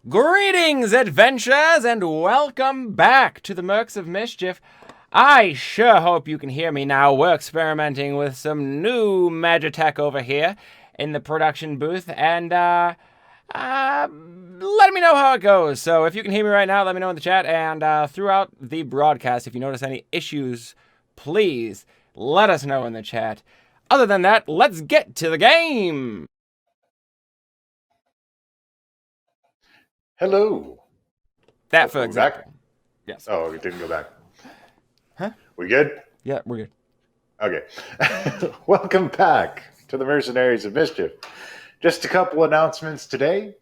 Greetings, adventurers, and welcome back to the Mercs of Mischief. I sure hope you can hear me now. We're experimenting with some new Magitech over here in the production booth, and let me know how it goes. So if you can hear me right now, let me know in the chat, and throughout the broadcast, if you notice any issues, please let us know in the chat. Other than that, let's get to the game! Hello. That, for Welcome back. example. Yes. Oh, it didn't go back. Huh? We good? Yeah, we're good. Okay. Welcome back to the Mercenaries of Mischief. Just a couple announcements today.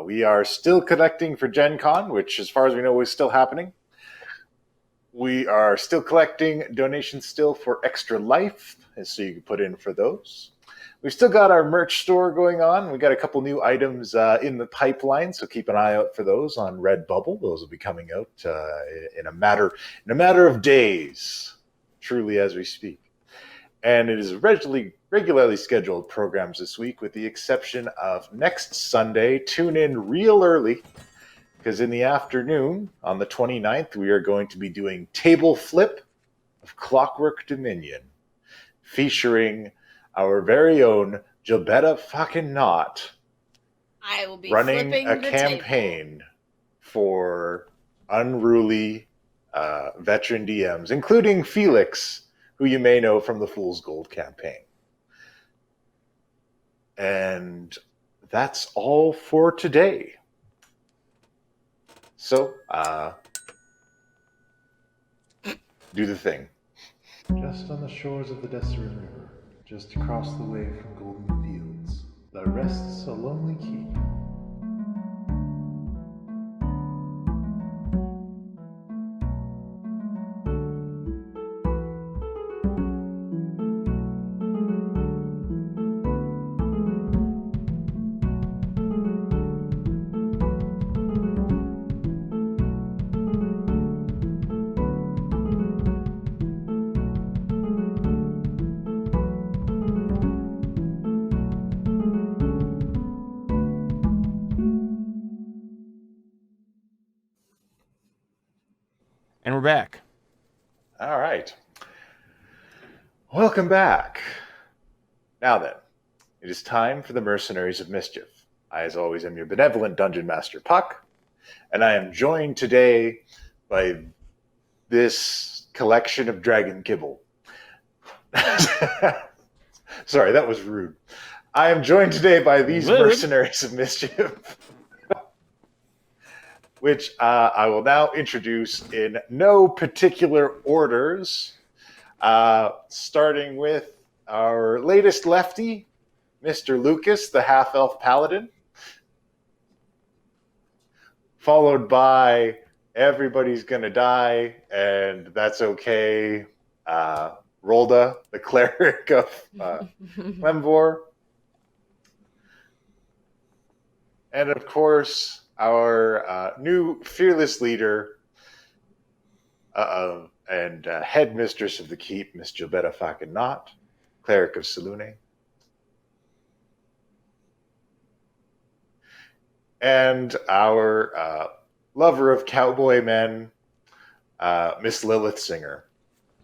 We are still collecting for Gen Con, which, as far as we know, is still happening. We are still collecting donations still for Extra Life, so you can put in for those. We've still got our merch store going on. We got a couple new items in the pipeline, so keep an eye out for those on Redbubble. Those will be coming out in a matter of days, truly as we speak. And it is regularly scheduled programs this week, with the exception of next Sunday. Tune in real early, because in the afternoon on the 29th, we are going to be doing Table Flip of Clockwork Dominion, featuring our very own Jobetta fucking Knot. I will be running flipping a the campaign table. for unruly veteran DMs, including Felix, who you may know from the Fool's Gold campaign. And that's all for today. So, do the thing. Just on the shores of the Deseret River, just across the way from Golden Fields, there rests a lonely keep. And we're back. All right. Welcome back. Now then, it is time for the Mercenaries of Mischief. I, as always, am your benevolent Dungeon Master, Puck, and I am joined today by this collection of dragon kibble. Sorry, that was rude. I am joined today by these Rude. Mercenaries of Mischief, which I will now introduce in no particular orders, starting with our latest lefty, Mr. Lucas, the half-elf paladin, followed by Everybody's Gonna Die, and That's Okay, Rolda, the cleric of Lemvor, and of course, our new fearless leader and headmistress of the keep, Miss Jobetta fucking Knot, cleric of Selune. And our lover of cowboy men, Miss Lilith Singer,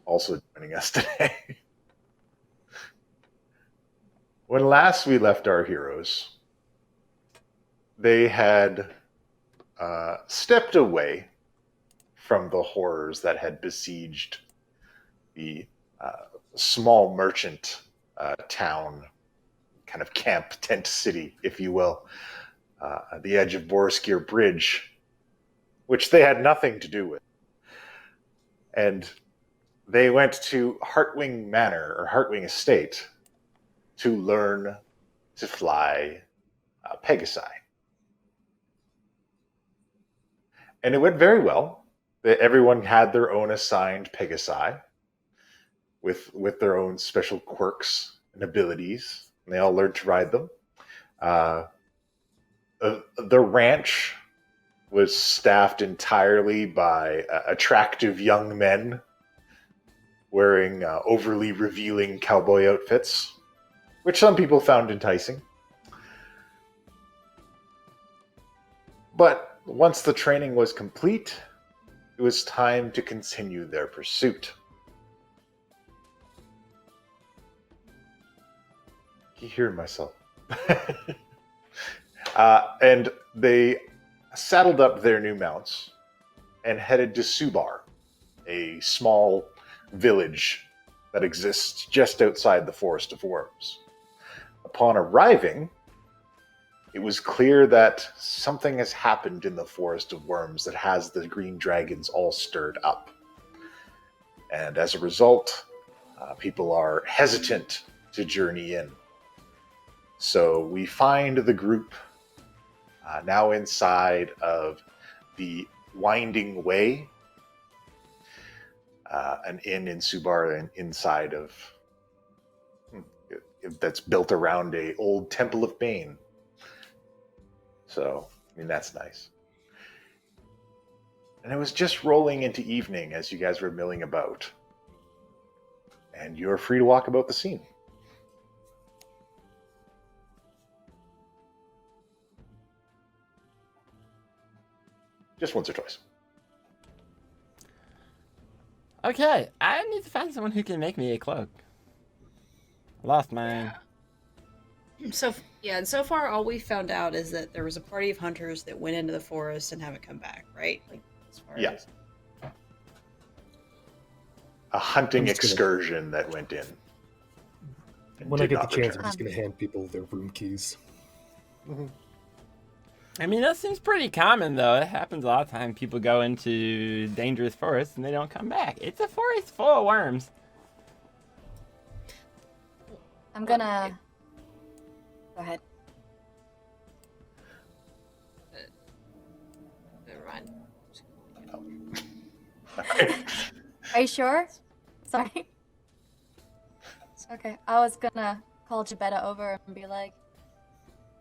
also joining us today. When last we left our heroes, they had stepped away from the horrors that had besieged the small merchant town, kind of camp tent city, if you will, at the edge of Boriskir Bridge, which they had nothing to do with. And they went to Heartwing Manor, or Heartwing Estate, to learn to fly Pegasi. And it went very well. Everyone had their own assigned Pegasi with their own special quirks and abilities, and they all learned to ride them. The ranch was staffed entirely by attractive young men wearing overly revealing cowboy outfits, which some people found enticing. But once the training was complete, it was time to continue their pursuit. I keep hearing myself. And they saddled up their new mounts and headed to Subar, a small village that exists just outside the Forest of Worms. Upon arriving, it was clear that something has happened in the Forest of Worms that has the green dragons all stirred up. And as a result, people are hesitant to journey in. So we find the group now inside of the Winding Way, an inn in Subar, and inside of that's built around a old Temple of Bane. So, I mean, that's nice. And it was just rolling into evening as you guys were milling about. And you're free to walk about the scene. Just once or twice. Okay, I need to find someone who can make me a cloak. I lost mine. So far all we found out is that there was a party of hunters that went into the forest and haven't come back, right? Like, as far as... A hunting excursion that went in. When I get the chance, I'm just going to hand people their room keys. Mm-hmm. I mean, that seems pretty common, though. It happens a lot of times. People go into dangerous forests and they don't come back. It's a forest full of worms. I'm gonna... Go ahead. Never mind. Are you sure? Sorry. Okay, I was gonna call Jabetta over and be like,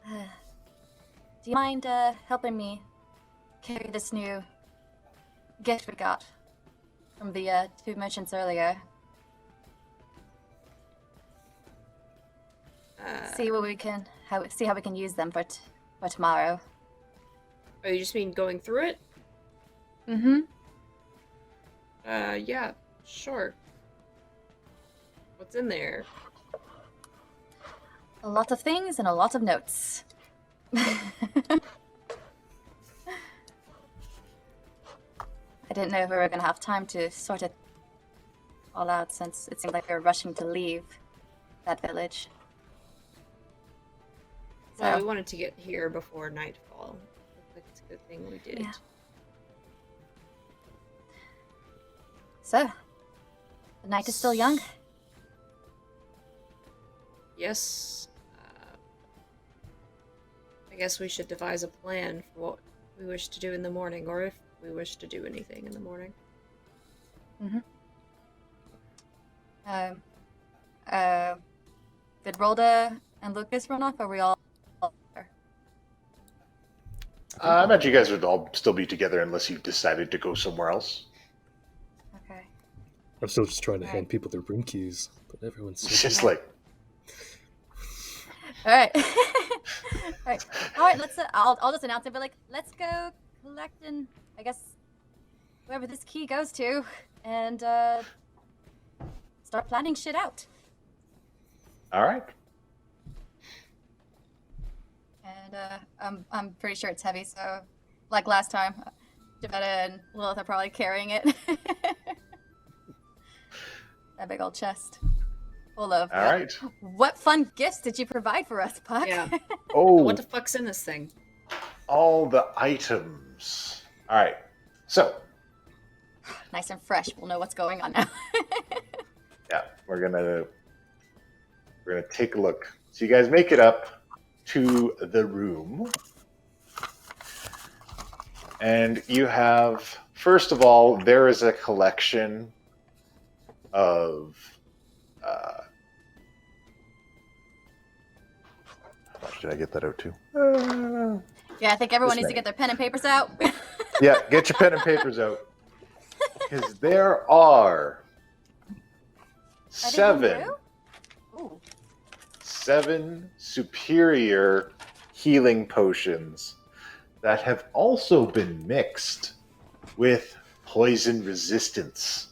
do you mind helping me carry this new gift we got from the two merchants earlier? See how we can use them for tomorrow. Oh, you just mean going through it? Mm-hmm. Yeah, sure. What's in there? A lot of things and a lot of notes. I didn't know if we were gonna have time to sort it all out, since it seemed like we were rushing to leave that village. Well, we wanted to get here before nightfall. Looks like it's a good thing we did. Yeah. So, the night is still young. Yes. I guess we should devise a plan for what we wish to do in the morning, or if we wish to do anything in the morning. Mm-hmm. Did Rolda and Lucas run off, or are we all there? I imagine you guys would all still be together unless you decided to go somewhere else. Okay. I'm still just trying to hand people their room keys, but everyone's It's just like... Alright. Alright, let's, I'll just announce it, but like, let's go collect and, I guess, wherever this key goes to, and, start planning shit out. Alright. And, I'm pretty sure it's heavy, so, like last time, Javetta and Lilith are probably carrying it. That big old chest. Full of. All right. What fun gifts did you provide for us, Puck? Yeah. Oh, What the fuck's in this thing? all the items. All right. So, Nice and fresh. We'll know what's going on now. yeah, we're gonna take a look. So you guys make it up to the room, and you have, first of all, there is a collection of how much did I get that out to? Yeah, I think everyone This needs to get their pen and papers out. Yeah, get your pen and papers out, because there are seven superior healing potions that have also been mixed with poison resistance.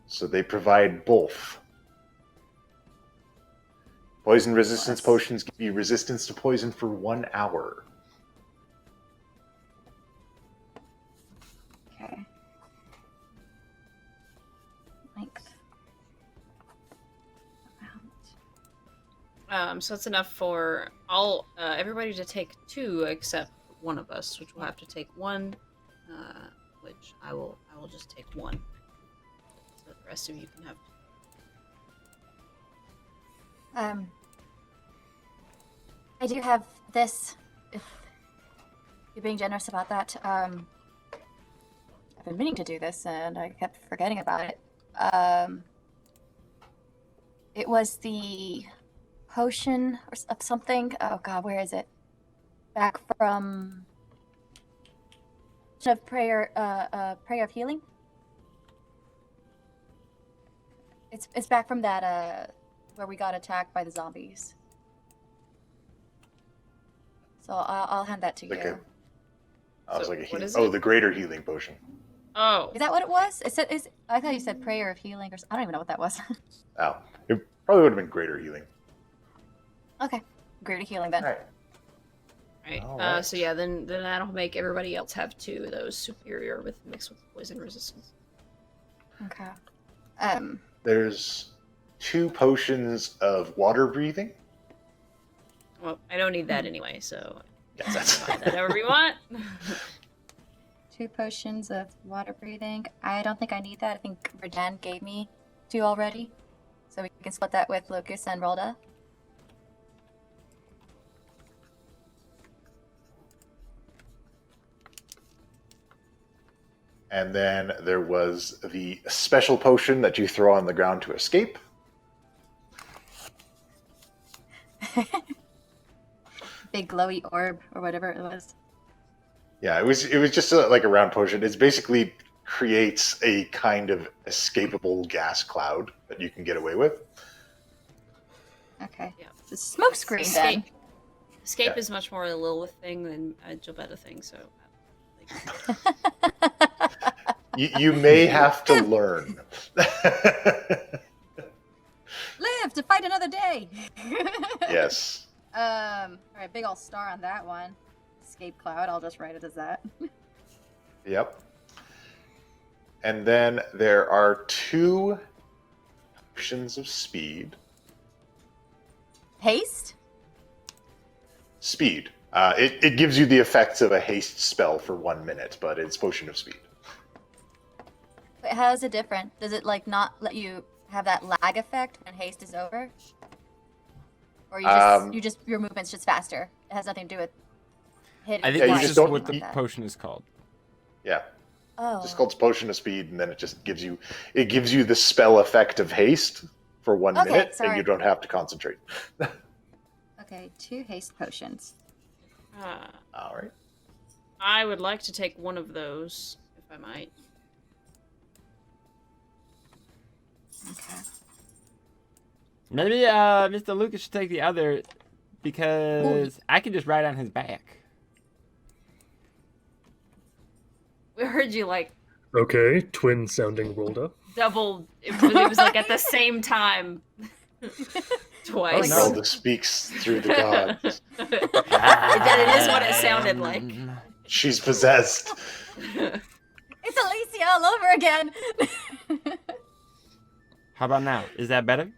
So they provide both. Poison resistance potions give you resistance to poison for 1 hour. Okay. Length. So that's enough for all everybody to take 2, except one of us, which will have to take 1. Which I will just take 1. So the rest of you can have. I do have this. If you're being generous about that. I've been meaning to do this, and I kept forgetting about it. It was the potion of something. Oh God, where is it? Back from of prayer of healing. It's back from that where we got attacked by the zombies. So I'll hand that to you. Okay. I was So, like, what is oh, it? the greater healing potion. Oh, Is that what it was? I thought you said prayer of healing, or I don't even know what that was. Oh, it probably would have been greater healing. Okay, greater healing then. All right. right. Alright. So yeah, then that'll make everybody else have 2 of those superior with mixed with poison resistance. Okay. There's 2 potions of water breathing. Well, I don't need that anyway, so Yes, that's buy that however you want. 2 potions of water breathing. I don't think I need that. I think Verdan gave me 2 already. So we can split that with Lucas and Rolda. And then there was the special potion that you throw on the ground to escape. Big glowy orb or whatever it was. Yeah, it was just like a round potion. It basically creates a kind of escapable gas cloud that you can get away with. Okay. Yeah. The smoke screen then. Escape Yeah. is much more a Lilith thing than a Jobetta thing, so. You may have to learn. Live to fight another day. Yes. All right, big old star on that one. Escape cloud. I'll just write it as that. Yep. And then there are 2 potions of speed. Haste. Speed. It gives you the effects of a haste spell for 1 minute, but it's potion of speed. Wait, how is it different? Does it like not let you have that lag effect when haste is over? Or your movement's just faster. It has nothing to do with hitting. I think Yeah, you that's just just don't- what the you- potion is called. Yeah. Oh. It's called potion of speed, and then it just gives you the spell effect of haste for 1 Okay, minute, and sorry. you don't have to concentrate. Okay, 2 haste potions. All right. I would like to take 1 of those, if I might. Okay. Maybe Mr. Lucas should take the other because I can just ride on his back. We heard you like Okay, twin sounding Rolda. double. It was like at the same time. Twice. Oh, no. Zelda speaks through the gods. That is what it sounded like. She's possessed. It's Alicia all over again. How about now? Is that better?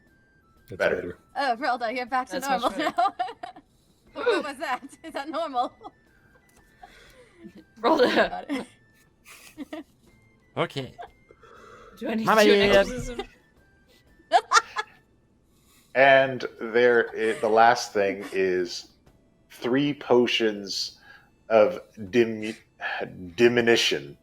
That's Better. Oh, Rolda, you're back to That's much normal better. now. What was that? Is that normal? Roll it up. Got it. Okay. Do I need Mama, to do an yeah. exorcism? And the last thing is 3 potions of diminution.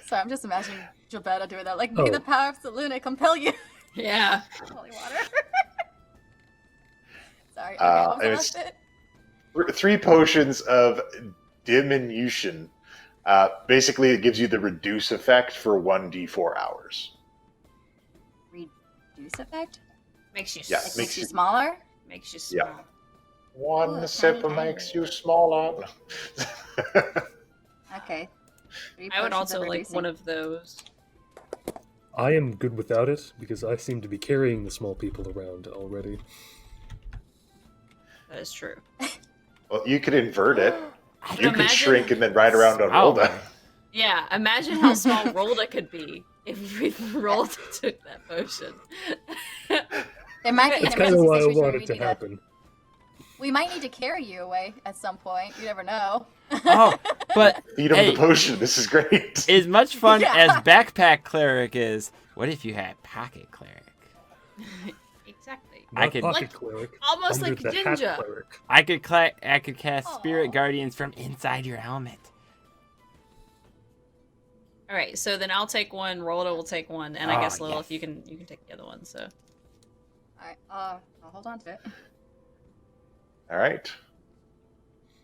Sorry, I'm just imagining Jobetta doing that. Like, may Oh. the power of Selûne compel you. Yeah. Holy water. Sorry. Okay, And what was the it's- last bit? 3 potions of diminution. Basically, it gives you the reduce effect for 1d4 hours. Reduce effect? Makes you Yeah, Like, s- makes you you- smaller? makes you Yeah. small. One Ooh, sip tiny makes you smaller. Okay. 3 I would potions also of like reducing. one of those. I am good without it because I seem to be carrying the small people around already. That is true. Well, you could invert it. You could Imagine- shrink and then ride around on Oh. Rolda. Yeah, imagine how small Rolda could be if Rolda took that potion. There might be an That's kind of emergency why I situation where want we it to need to. happen. We might need to carry you away at some point. You never know. Oh, but Feed him hey, the potion. This is great. as much fun Yeah. as backpack cleric is, what if you had pocket cleric? Exactly. I Not could- pocket Like, cleric. almost under like the hat ninja. cleric. I could cast spirit Aw. guardians from inside your helmet. All right, so then I'll take one. Rolda will take one, and I Oh, guess Lilith, yes. you can take the other one. So Alright, I'll hold on to it. All right.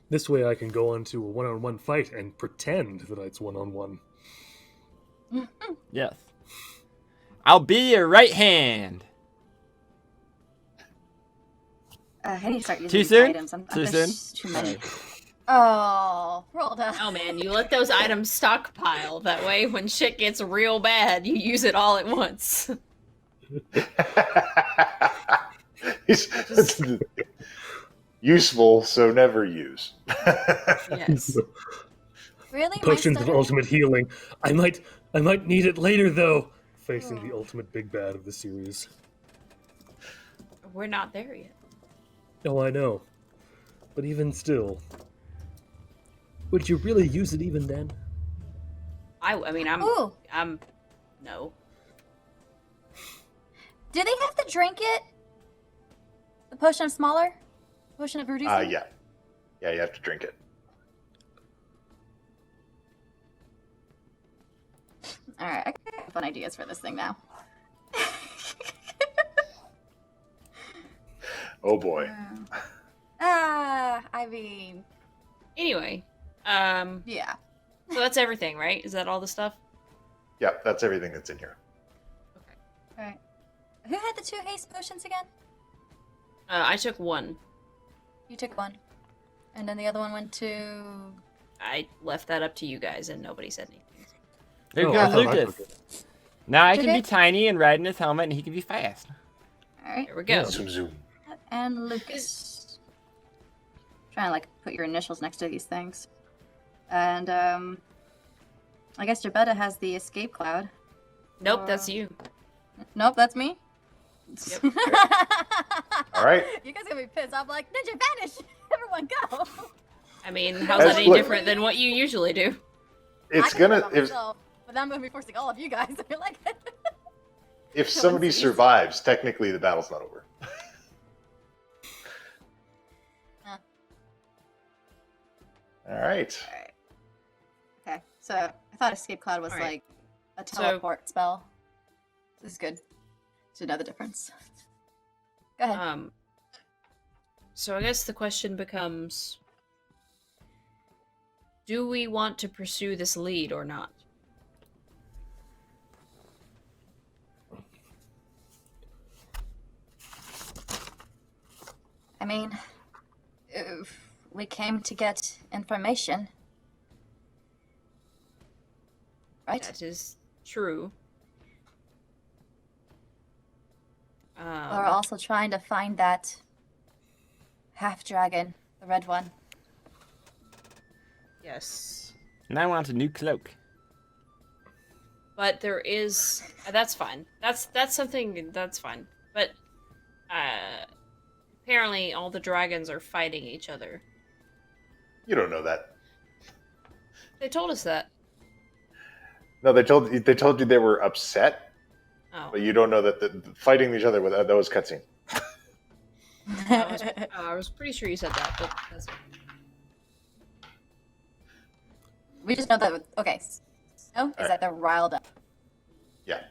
This way I can go on to a one-on-one fight and pretend that it's one-on-one. Yes. I'll be your right hand. I need to start using Too these soon? items. Too there's soon? Too many. Oh, Rolda. oh man, you let those items stockpile. That way, when shit gets real bad, you use it all at once. It's useful, so never use. Yes. Really? Potions My of stuttering? ultimate healing. I might need it later though. Facing the ultimate big bad of the series. We're not there yet. Oh, I know. But even still, would you really use it even then? I mean, Ooh, no. do they have to drink it? The potion of smaller? Potion of reducing? Yeah. Yeah, you have to drink it. Alright, I got fun ideas for this thing now. Oh boy. I mean, Anyway, yeah. so that's everything, right? Is that all the stuff? Yeah, that's everything that's in here. Alright. Who had the 2 haste potions again? I took one. You took one. And then the other one went to... I left that up to you guys, and nobody said anything. There Oh, I goes thought I Lucas. took it. Now I Took can be it? tiny and ride in his helmet, and he can be fast. Alright. There we go. Zoom zoom. And Lucas. Trying to, like, put your initials next to these things. And, I guess Jabetta has the escape cloud. Nope, that's you. Nope, that's me. Yep. All right. You guys gonna be pissed. I'm like, Ninja vanish! Everyone go! I mean, how's that any Look. different than what you usually do? It's I can do gonna it by if myself, but then I'm gonna be forcing all of you guys. You're like, if somebody sees. survives, technically the battle's not over. All right. Alright. Okay, so I thought escape cloud was Alright. like a So- teleport spell. This is good. Should know the difference. Go ahead. So I guess the question becomes, do we want to pursue this lead or not? I mean, if we came to get information. Right? That is true. We're also trying to find that half dragon, the red one. Yes. And I want a new cloak. But there is that's fine. That's something that's fine. But apparently all the dragons are fighting each other. You don't know that. They told us that. No, they told you they were upset, Oh. but you don't know that the fighting each other with that was cutscene. I was pretty sure you said that, but that's fine. We just know that. Okay. No, is that they're riled up Yeah.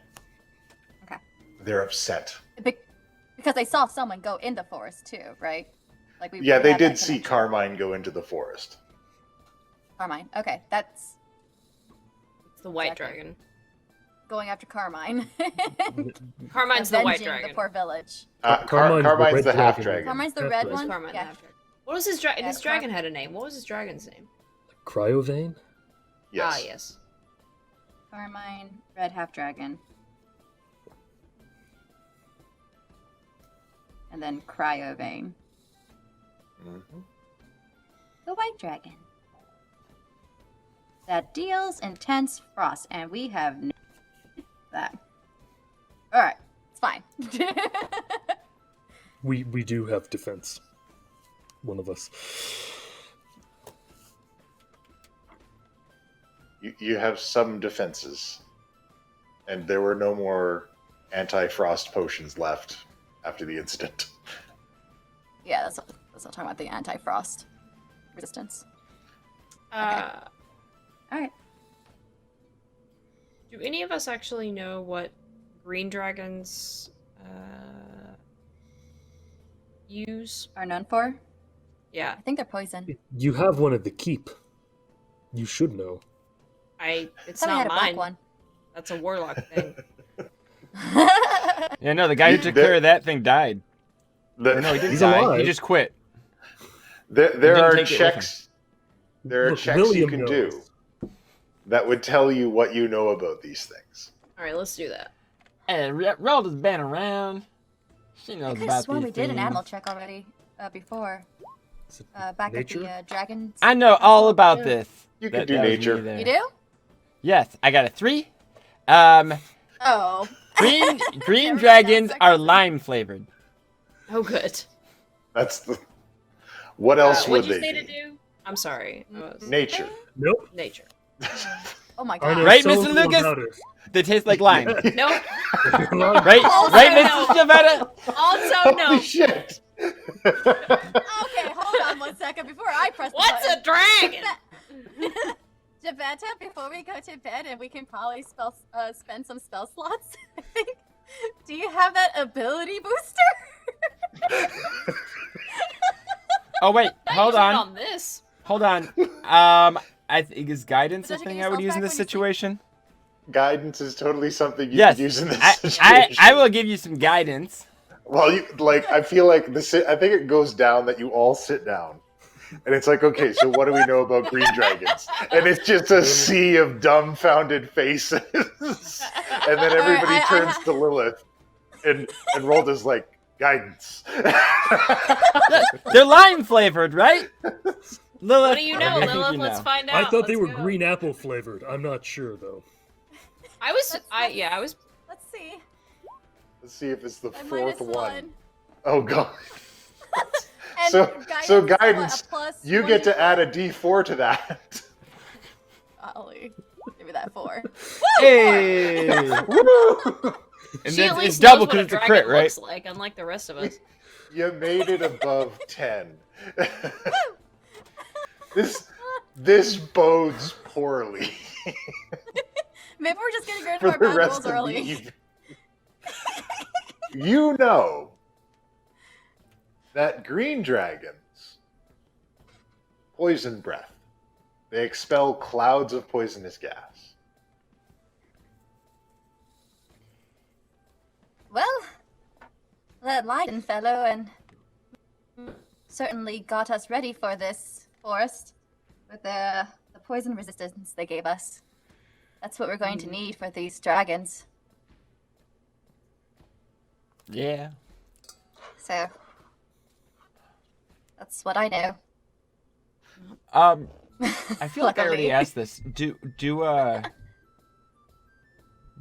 Okay. They're upset. because they saw someone go in the forest too, right? Like we. Yeah, we they have that did see connection. Carmine go into the forest. Carmine. Okay, that's It's the white Exactly. dragon. going after Carmine. Carmine's the white Avenging dragon. the poor village. Carmine's the Carmine's red the half dragon. dragon. Carmine's the Half red dragon. Who's one. Carmine the Yeah. half dragon? What was his dragon? His dragon had a name. What was his dragon's name? Cryovane? Yes. Ah, yes. Carmine, red half dragon. And then Cryovane. Mhm. The white dragon. That deals intense frost, and we have that. Alright, it's fine. We do have defense. One of us. You have some defenses. And there were no more anti-frost potions left after the incident. Yeah, that's what I'm talking about, the anti-frost resistance. Alright. Do any of us actually know what green dragons use? Are known for? Yeah, I think they're poison. You have one at the keep. You should know. it's I thought we had not a black mine. one. That's a warlock thing. Yeah, no, the guy who took care of that thing died. Or no, he didn't He's die. alive. He just quit. There didn't are take it with checks. There are Look, checks you William can knows. do that would tell you what you know about these things. All right, let's do that. Hey, Rhoda's been around. She I knows could have about sworn these we did an things. animal check already before. Is it Back nature? at the dragons. I know all about Yeah. this. You can That- do that was me nature. there. You do? Yes, I got a 3. Oh. Green Never dragons got are lime flavored. Oh, good. That's the. What else would What'd you they say be? to do? I'm sorry. Nature. Nope. Nature. Oh my I god. know Right, so Mr. little Lucas? about it. They taste like lime. No. Right? Also Right, no. Mrs. Javetta? Also, Holy no. shit! Okay, hold on one second before I press the What's a button. dragon? Javanta, before we go to bed and we can probably spend some spell slots, I think. Do you have that ability booster? Oh, wait. Hold Use it on. on this. Hold on. I think is guidance a Don't you thing get I would yourself use in back this when you sleep? situation? Guidance is totally something you Yes. could use in this I situation. will give you some guidance. Well, I feel like I think it goes down that you all sit down, and it's like, okay, so what do we know about green dragons? And it's just a sea of dumbfounded faces, and then everybody I turns to Lilith, and Rolda's like, guidance. They're lime flavored, right? Lilith. What do you know, I think Lilith? you Let's know. find out. I thought they were Let's go. green apple flavored. I'm not sure though. I was. I was. Let's see. Let's see if it's the I fourth minus one. Oh god. And So guidance is what, guidance, a plus you get to 24? add a D4 to that. Golly. Give me that 4. Hey. Woo! And She then at it's least double knows what because a it's a dragon crit, right? looks like, unlike the rest of us. You made it above 10. This bodes poorly Maybe we're just getting rid for of our the bad rest rolls of the early. evening. You know that green dragons poison breath. They expel clouds of poisonous gas. Well, that Leiden fellow and certainly got us ready for this forest with the poison resistance they gave us. That's what we're going to need for these dragons. Yeah. So that's what I know. I feel like I already Luckily. asked this.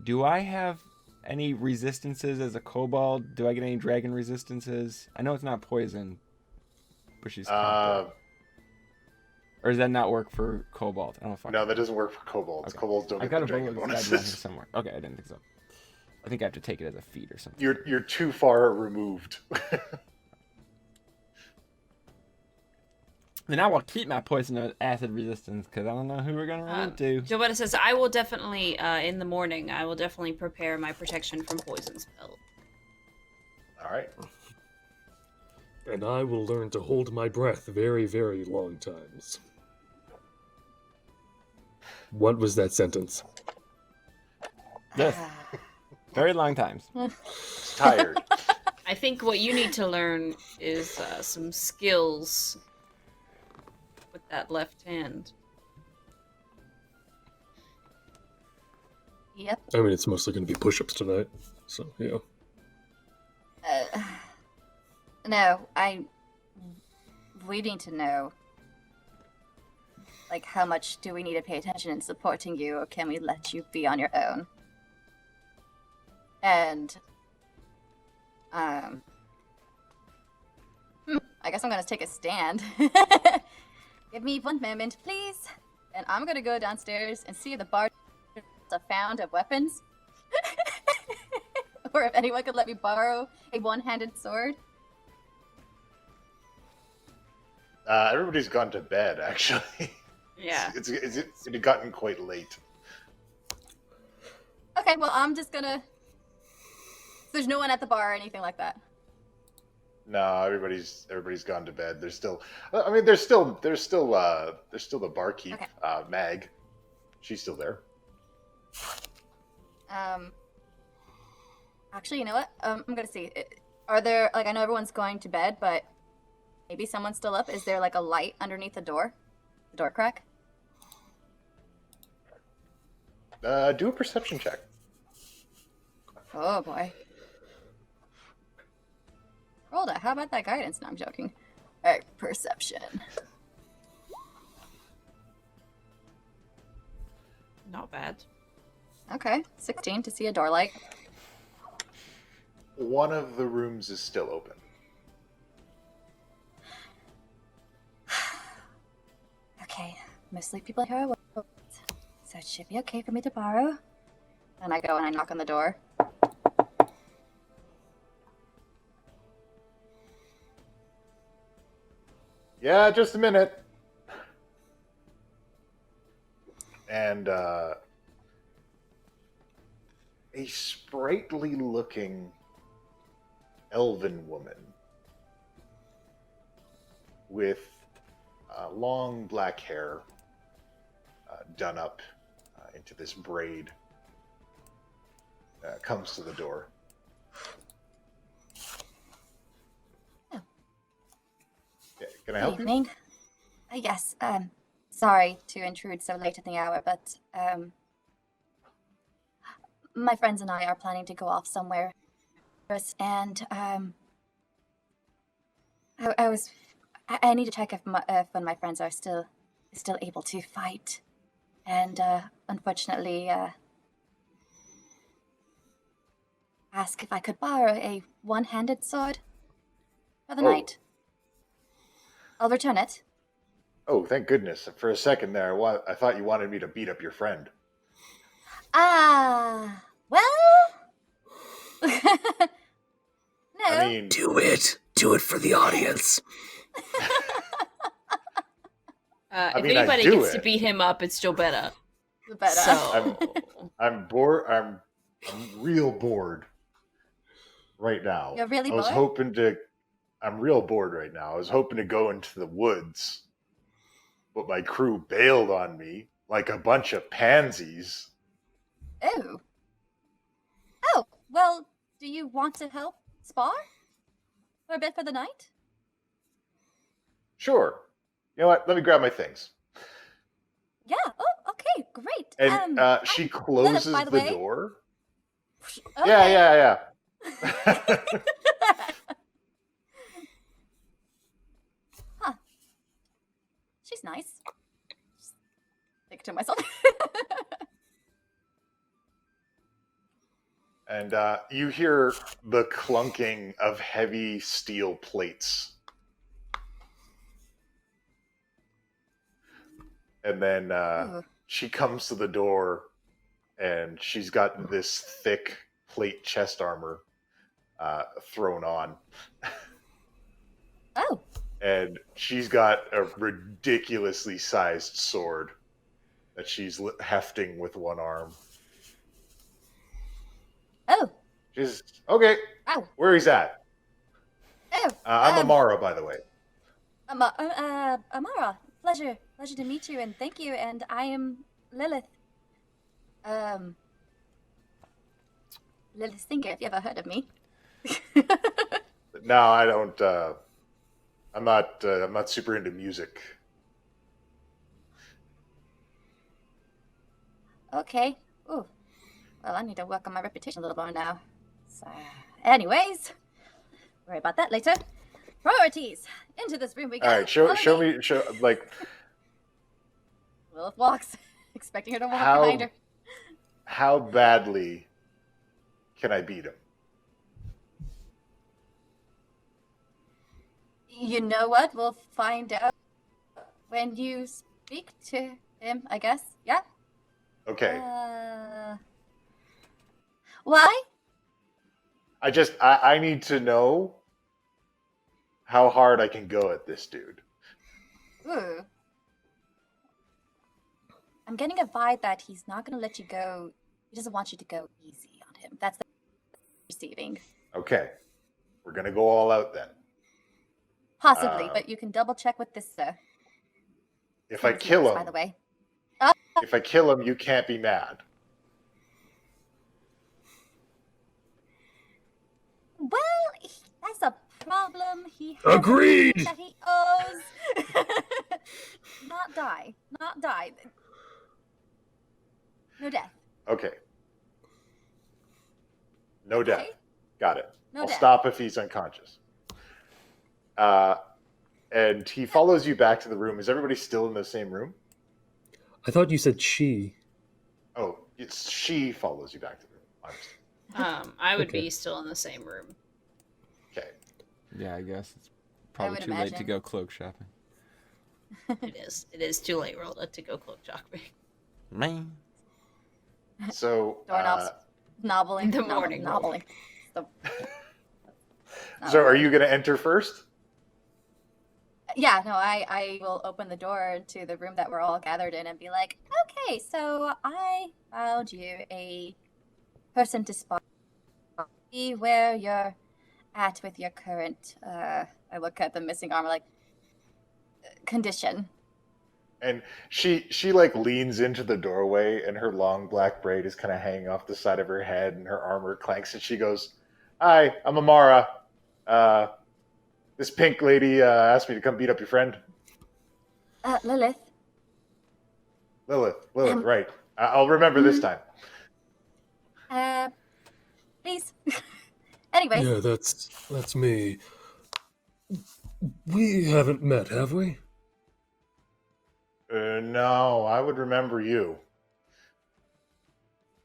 Do I have any resistances as a kobold? Do I get any dragon resistances? I know it's not poison, but she's or does that not work for kobold? I don't fucking No, that doesn't work for kobolds. Okay. Kobolds don't I've get got the a dragon bullet guide down here bonuses. somewhere. Okay, I didn't think so. I think I have to take it as a feat or something. You're too far removed. Then I will keep my poison acid resistance because I don't know who we're gonna run into. Giovanna says, I will definitely, in the morning, I will definitely prepare my protection from poison spell. All right. And I will learn to hold my breath very, very long times. What was that sentence? Yes. Very long times. Tired. I think what you need to learn is some skills that left hand. Yep. I mean, it's mostly going to be push-ups tonight, so yeah. No, we need to know. Like, how much do we need to pay attention in supporting you, or can we let you be on your own? And, I guess I'm gonna take a stand. Give me one moment, please. And I'm gonna go downstairs and see if the bar has a found of weapons. Or if anyone could let me borrow a one-handed sword. Everybody's gone to bed, actually. Yeah. It's gotten quite late. Okay, well, I'm just gonna... There's no one at the bar or anything like that. No, everybody's gone to bed. There's still, I mean, there's still the barkeep, Okay. Mag. She's still there. Actually, you know what? I'm gonna see. Are there, like, I know everyone's going to bed, but maybe someone's still up. Is there, like, a light underneath the door? The door crack? Do a perception check. Oh, boy. Rolled it. How about that guidance? No, I'm joking. Alright, perception. Not bad. Okay, 16 to see a door light. One of the rooms is still open. Okay, mostly people here are woke, so it should be okay for me to borrow. And I go and I knock on the door. Yeah, just a minute. And a sprightly looking elven woman with long black hair done up into this braid comes to the door. Oh. Yeah, can I help you? Evening. Yes, sorry to intrude so late at the hour, but my friends and I are planning to go off somewhere, and I need to check if one of my friends are still able to fight, and unfortunately ask if I could borrow a one-handed sword for the night. I'll return it. Oh, thank goodness. For a second there, I thought you wanted me to beat up your friend. Ah, well... no. I mean... Do it! Do it for the audience! If mean, anybody I'd do gets to it. beat him up, it's still better. Better. So, I'm bored. I'm real bored right now. You're really I was bored? hoping to... I'm real bored right now. I was hoping to go into the woods, but my crew bailed on me like a bunch of pansies. Oh. Oh, well, do you want to help spar? For a bit for the night? Sure. You know what? Let me grab my things. Yeah, oh, okay, great. And she closes by the the way. door. Okay. Yeah. Huh. She's nice. Just think to myself. And you hear the clunking of heavy steel plates. And then Ooh. she comes to the door, and she's got this thick plate chest armor thrown on. Oh, And she's got a ridiculously sized sword that she's hefting with one arm. oh, She's, okay, ow, where he's at? oh. I'm Amara, by the way. Amara, pleasure to meet you, and thank you, and I am Lilith. Lilith Stinker, if you ever heard of me. No, I don't. I'm not super into music. Okay. Ooh. Well, I need to work on my reputation a little more now. So, anyways, worry about that later. Priorities. Into this room we go. All right, Follow show me. me, like Lilith walks, expecting her to walk How- behind her. how badly can I beat him? You know what? We'll find out when you speak to him, I guess. Yeah? Okay, Why? I need to know how hard I can go at this dude. Ooh. I'm getting a vibe that he's not going to let you go. He doesn't want you to go easy on him. That's the receiving. Okay, we're gonna go all out then. Possibly, but you can double check with this, sir. If I kill By the him, way. you can't be mad. Well, that's a problem he has. Agreed! That he owes. Not die. No death. Okay. No death. Okay. Got it. No I'll death. stop if he's unconscious. And he follows you back to the room. Is everybody still in the same room? I thought you said she. Oh, it's she follows you back to the room. I understand. I would Okay. be still in the same room. Okay. Yeah, I guess it's probably would too late to imagine. go cloak shopping. It is. It is too late, Rolla, to go cloak shopping. Man. So, Doorknobs. Nobbling. In the morning, Nobbling. so are you going to enter first? Yeah, no, I will open the door to the room that we're all gathered in and be like, okay, so I found you a person to spot. See where you're at with your current, I look at the missing armor, like, condition. And she like leans into the doorway, and her long black braid is kind of hanging off the side of her head, and her armor clanks, and she goes, "Hi, I'm Amara. This pink lady asked me to come beat up your friend, Lilith. Lilith. Right? I'll remember this time." Please. Anyways, Yeah, that's me. We haven't met, have we? No, I would remember you.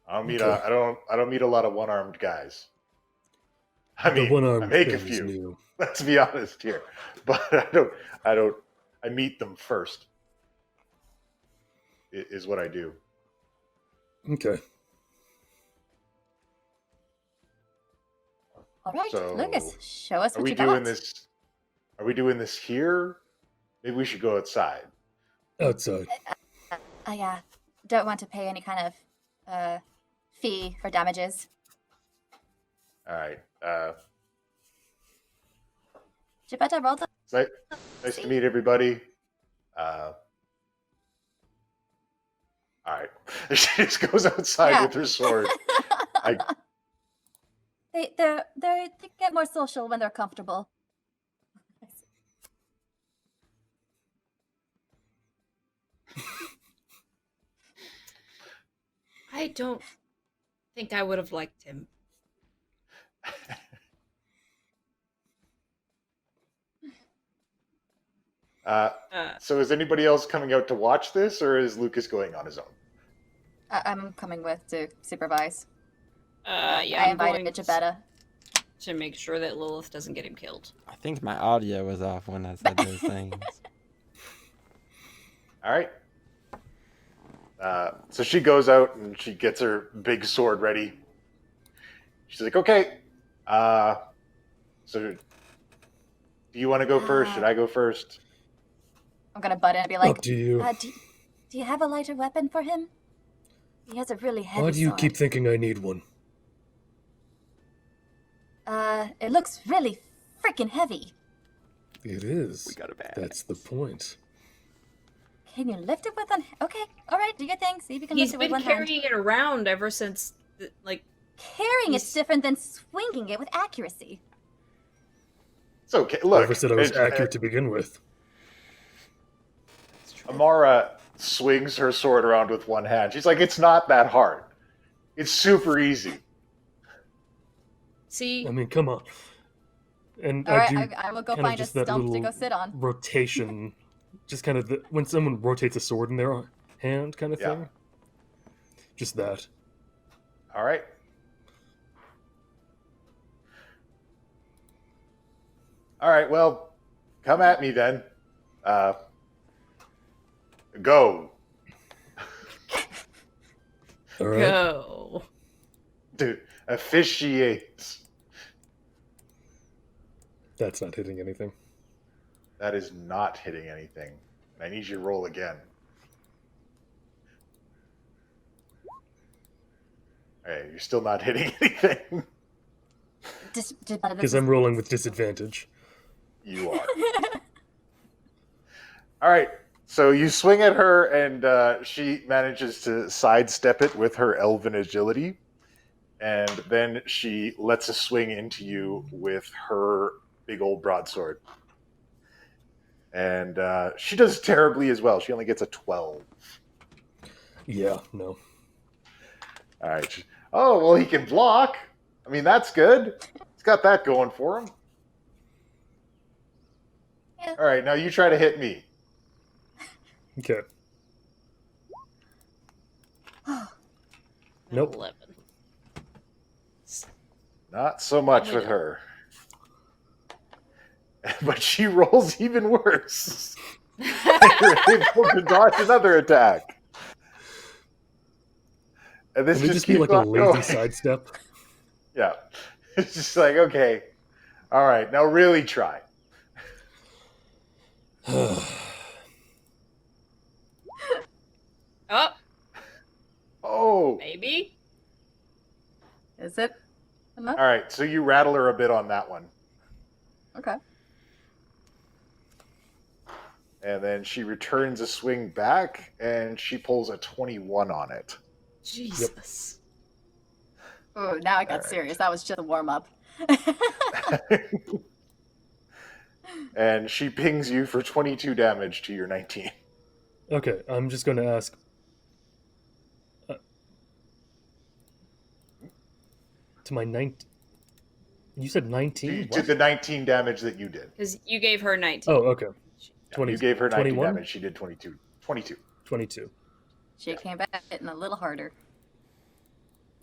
I don't meet Okay. I don't meet a lot of one-armed guys. I The mean, one-armed I make a thing is few. new. Let's be honest here, but I meet them first. Is what I do. Okay. all right, So, Lucas, show us Are what we you doing got. this? Are we doing this here? Maybe we should go outside. Outside. I don't want to pay any kind of fee for damages. All right. Gebetta, roll the... Nice to meet everybody. All right. She just goes outside Yeah. with her sword. They get more social when they're comfortable. I don't think I would have liked him. So is anybody else coming out to watch this, or is Lucas going on his own? I'm coming with to supervise. Yeah, I I'm invited going Gebetta. to make sure that Lilith doesn't get him killed. I think my audio was off when I said those things. All right. So she goes out and she gets her big sword ready. She's like, "Okay. So, do you want to go first? Should I go first?" I'm gonna butt in and be like, Up to you. do you have a lighter weapon for him? He has a really heavy Why do you sword. keep thinking I need one? It looks really freaking heavy. It is. We got a bad. That's the point. Can you lift it with one? Okay, all right, do your thing. See if you can He's lift it with been one hand. carrying it around ever since, Carrying is he's- different than swinging it with accuracy. It's okay. Look, Whoever said I was it's- accurate to begin with. It's true. Amara swings her sword around with one hand. She's like, it's not that hard. It's super easy. See, I mean, come on. And All I right, do I will go kind of find a just that stump to little go sit on. rotation, just kind of when someone rotates a sword in their hand, kind of Yeah. thing. Just that. All right. All right, well, come at me then. Go. All right. go. Dude, officiate. That's not hitting anything. That is not hitting anything. I need you to roll again. Hey, you're still not hitting anything. Because I'm rolling with disadvantage. You are. All right. So you swing at her, and she manages to sidestep it with her elven agility. And then she lets a swing into you with her big old broadsword. And she does terribly as well. She only gets a 12. Yeah, no. All right. Oh, well, he can block. I mean, that's good. He's got that going for him. Yeah. All right, now you try to hit me. Okay. Nope. 11. Not so much Probably with not. her. But she rolls even worse. You're able to dodge another attack. And this Can we just just be keeps like a on lazy going. sidestep? Yeah. It's just like, okay. All right, now really try. Oh, Oh. maybe. Is it enough? All right, so you rattle her a bit on that one. Okay. And then she returns a swing back, and she pulls a 21 on it. Jesus. Oh, now I got Alright. serious. That was just a warm up. And she pings you for 22 damage to your 19. Okay, I'm just going to ask. To my 19. You said 19? You What? did the 19 damage that you did. Because you gave her 19. Oh, okay. Yeah, 20, you gave her 19 21? damage. She did 22. 22. 22. She came back hitting a little harder.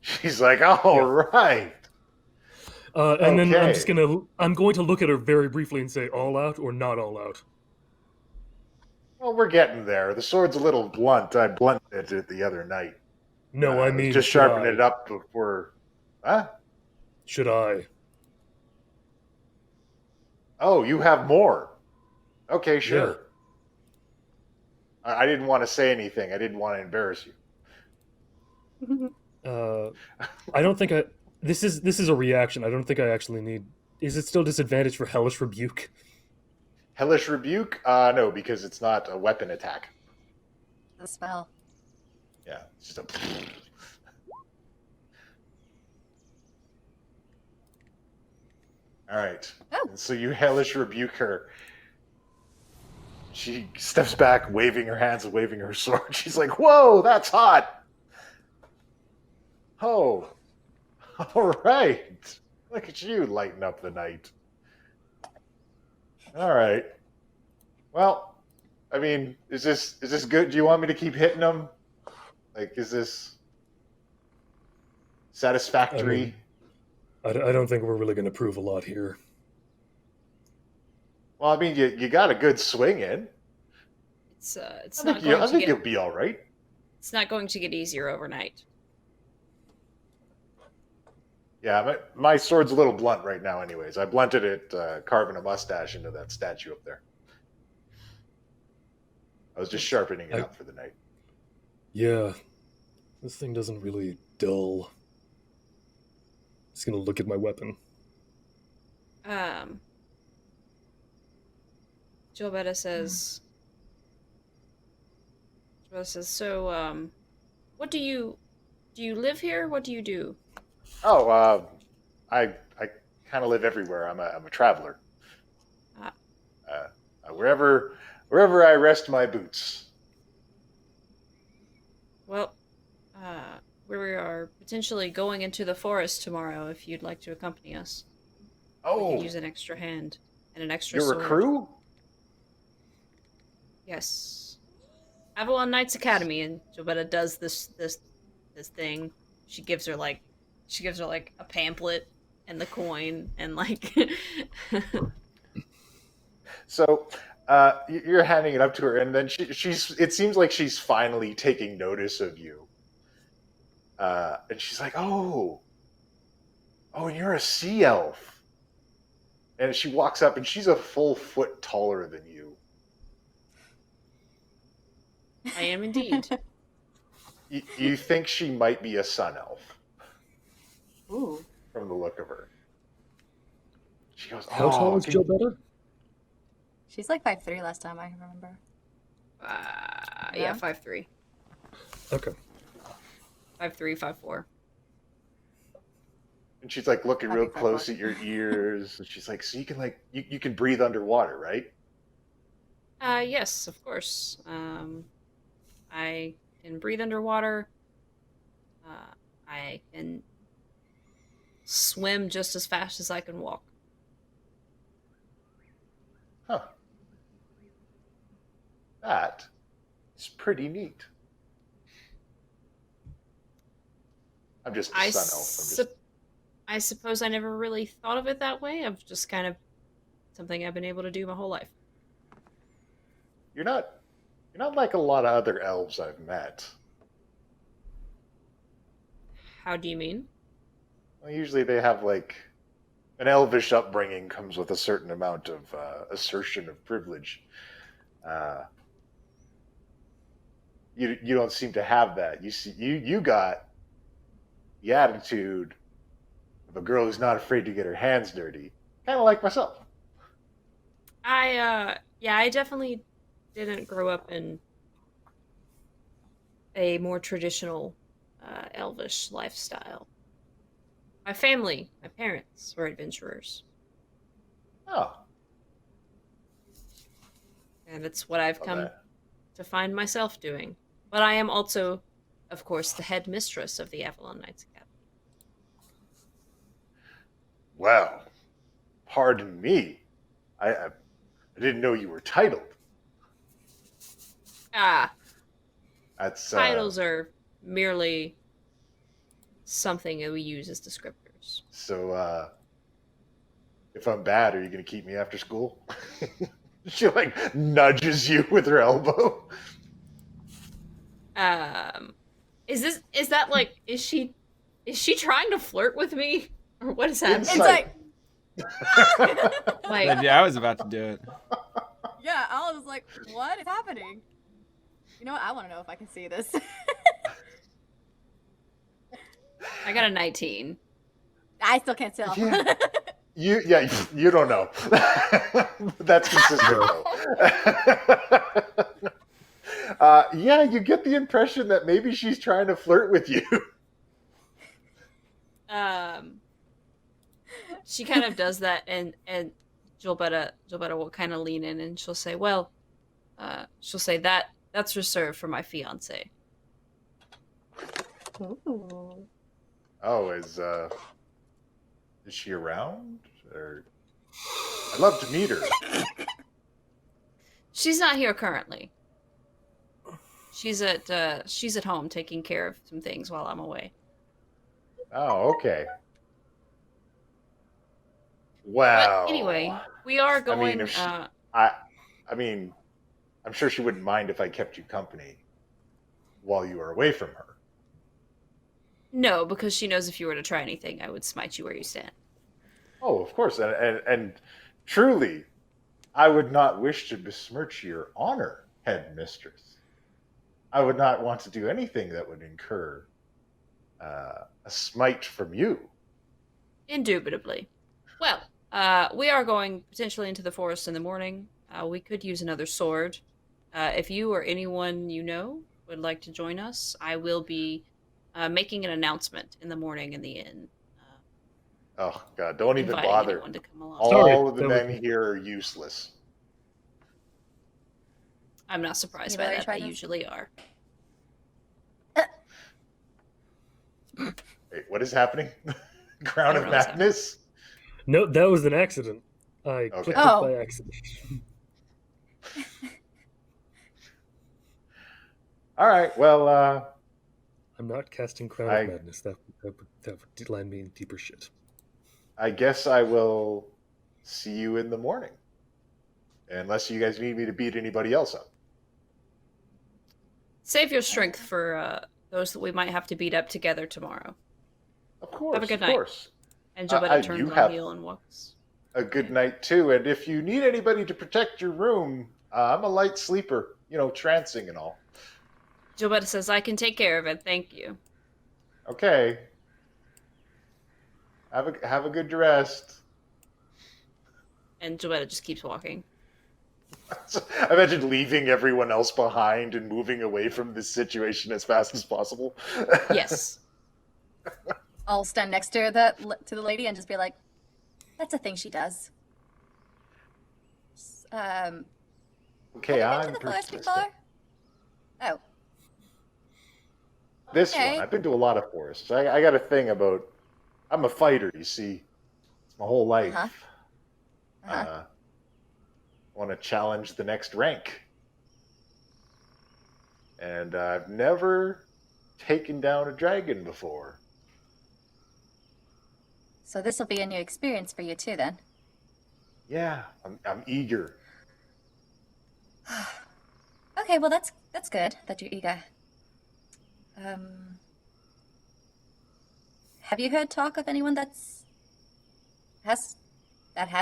She's like, all right. And then Okay. I'm going to look at her very briefly and say all out or not all out. Well, we're getting there. The sword's a little blunt. I blunted it the other night. No, I mean, just should sharpen I? it up before. Huh? Should I? Oh, you have more. Okay, sure. Yeah. I didn't want to say anything. I didn't want to embarrass you. I don't think I. This is a reaction. I don't think I actually need. Is it still disadvantage for Hellish Rebuke? Hellish Rebuke? No, because it's not a weapon attack. The spell. Yeah, it's just a. All right. Oh. And so you hellish rebuke her. She steps back, waving her hands and waving her sword. She's like, "Whoa, that's hot!" Oh, all right. Look at you lighten up the night. All right. Well, I mean, is this good? Do you want me to keep hitting them? Like, is this satisfactory? I don't think we're really going to prove a lot here. Well, I mean, you got a good swing in. It's I not think, going I to think get you'll be all right. it's not going to get easier overnight. Yeah, my sword's a little blunt right now anyways. I blunted it carving a mustache into that statue up there. I was just sharpening it up for the night. Yeah. This thing doesn't really dull. Just going to look at my weapon. Gilbetta says, so, what do you live here? What do you do? Oh, I kind of live everywhere. I'm a traveler. Ah. Wherever I rest my boots. Well, we are potentially going into the forest tomorrow if you'd like to accompany us. We Oh, could use an extra hand and an extra you're a sword. crew? Yes. Avalon Knights Academy, and Jobetta does this thing. She gives her like a pamphlet and the coin and like So you're handing it up to her, and then she's. It seems like she's finally taking notice of you, and she's like, "Oh, oh, you're a sea elf." And she walks up, and she's a full foot taller than you. I am indeed. You think she might be a sun elf Ooh. from the look of her. She goes, How tall "Oh, is Jobetta? She's like 5'3" last time I remember. Yeah, 5'3". Okay. 5'3", 5'4". And she's like looking That'd real be fun. close at your ears, and she's like, "So you can like you can breathe underwater, right?" Yes, of course. I can breathe underwater. I can swim just as fast as I can walk. Huh. That is pretty neat. I'm just a sun elf. I suppose I never really thought of it that way. I've just kind of something I've been able to do my whole life. You're not like a lot of other elves I've met. How do you mean? Well, usually they have like an elvish upbringing comes with a certain amount of assertion of privilege. You don't seem to have that. You got the attitude of a girl who's not afraid to get her hands dirty, kind of like myself. I definitely didn't grow up in a more traditional elvish lifestyle. My family, my parents were adventurers. Oh, And it's what I've well, come that- to find myself doing. But I am also, of course, the head mistress of the Avalon Knights Academy. well, pardon me. I didn't know you were titled. That's Titles are merely something that we use as descriptors. So, if I'm bad, are you going to keep me after school? She like nudges you with her elbow. Is that like, is she trying to flirt with me? Or what is happening? Insight. Like, Yeah, I was about to do it. Yeah, I was like, what is happening? You know what? I want to know if I can see this. I got a 19. I still can't tell. Yeah. You don't know. That's consistent though. Yeah, you get the impression that maybe she's trying to flirt with you. She kind of does that, and Jolbetta will kind of lean in, and she'll say, "Well, she'll say that's reserved for my fiance." Ooh. Oh, is she around? Or I'd love to meet her. She's not here currently. She's at home taking care of some things while I'm away. Oh, okay. Wow. But anyway, we are going. I mean, if she, I mean, I'm sure she wouldn't mind if I kept you company while you were away from her. No, because she knows if you were to try anything, I would smite you where you stand. Oh, of course, and truly, I would not wish to besmirch your honor, head mistress. I would not want to do anything that would incur a smite from you. Indubitably. Well, we are going potentially into the forest in the morning. We could use another sword. If you or anyone you know would like to join us, I will be making an announcement in the morning in the inn. Oh God! Don't even Inviting bother. anyone to come along. All of the That was men me. here are useless. I'm not surprised You've by already that. They tried this? usually are. Wait, what is happening? I Crown don't of know what's happening. Madness? No, that was an accident. I Okay. clicked it Oh. by accident. All right. Well, I'm not casting Crown I of Madness. That would land me in deeper shit. I guess I will see you in the morning. Unless you guys need me to beat anybody else up. Save your strength for those that we might have to beat up together tomorrow. Of course. Have a good of night. course. And Jobetta turns you on have heel and walks. a good night too. And if you need anybody to protect your room, I'm a light sleeper. You know, trancing and all. Jobetta says, I can take care of it, thank you. Okay. Have a good rest. And Jobetta just keeps walking. I imagine leaving everyone else behind and moving away from this situation as fast as possible. Yes. I'll stand next to the lady and just be like, "That's a thing she does." Okay, have you I'm been to the forest persistent. before? Oh, This Okay. one, I've been to a lot of forests. I got a thing about. I'm a fighter, you see. It's my whole life. Uh-huh. Want to challenge the next rank. And I've never taken down a dragon before. So this will be a new experience for you too, then. Yeah, I'm eager. Okay, well that's good that you're eager. Have you heard talk of anyone that has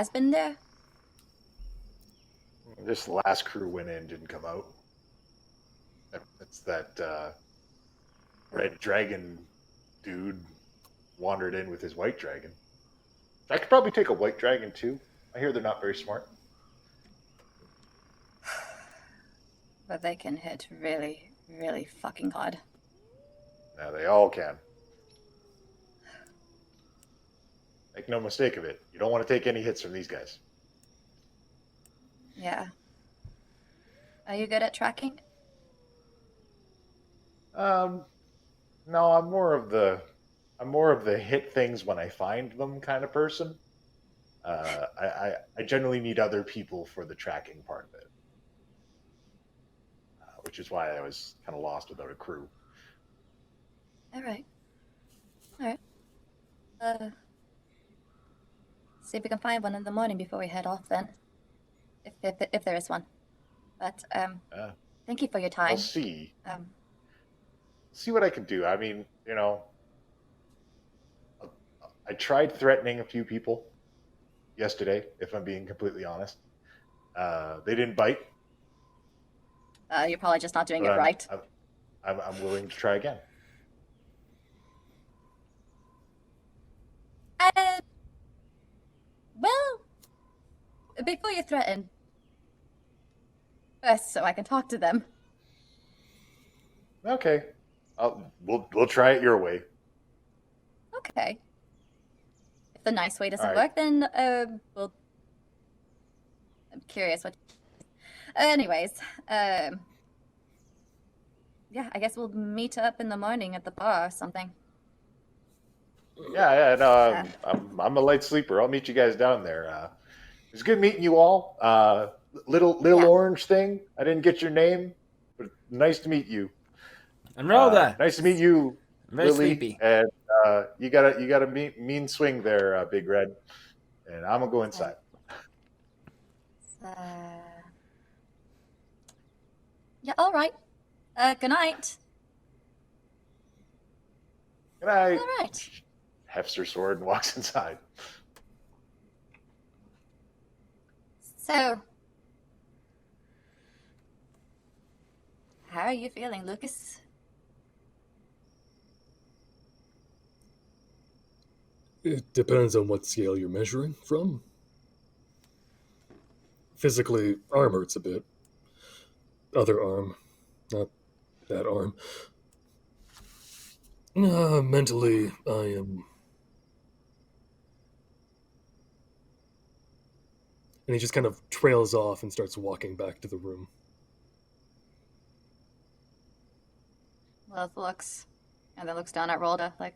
been there? This last crew went in, didn't come out. That's that red dragon dude wandered in with his white dragon. I could probably take a white dragon too. I hear they're not very smart. But they can hit really, really fucking hard. Now they all can. Make no mistake of it. You don't want to take any hits from these guys. Yeah. Are you good at tracking? No, I'm more of the hit things when I find them kind of person. I generally need other people for the tracking part of it, which is why I was kind of lost without a crew. All right. See if we can find one in the morning before we head off, then, if there is one. But thank you for your time. I'll see. Um, See what I can do. I mean, you know, I tried threatening a few people yesterday, if I'm being completely honest. They didn't bite. you're probably just not doing but it right. I'm willing to try again. Well, before you threaten, first, so I can talk to them. Okay, we'll try it your way. Okay. If the nice way doesn't All right. work, then we'll. I'm curious what. Anyways, yeah, I guess we'll meet up in the morning at the bar or something. Yeah, no, I'm a light sleeper. I'll meet you guys down there. It was good meeting you all. Little Yeah. orange thing. I didn't get your name, but nice to meet you. And Rhoda, Nice to meet you, I'm very Lily. sleepy. And you got a mean swing there, Big Red. And I'm gonna go inside. Yeah, all right. Good night. Good night. All right. Hefts her sword and walks inside. So, how are you feeling, Lucas? It depends on what scale you're measuring from. Physically, arm hurts a bit. Other arm, not that arm. Mentally, I am. And he just kind of trails off and starts walking back to the room. Lilith looks, and then looks down at Rhoda, like,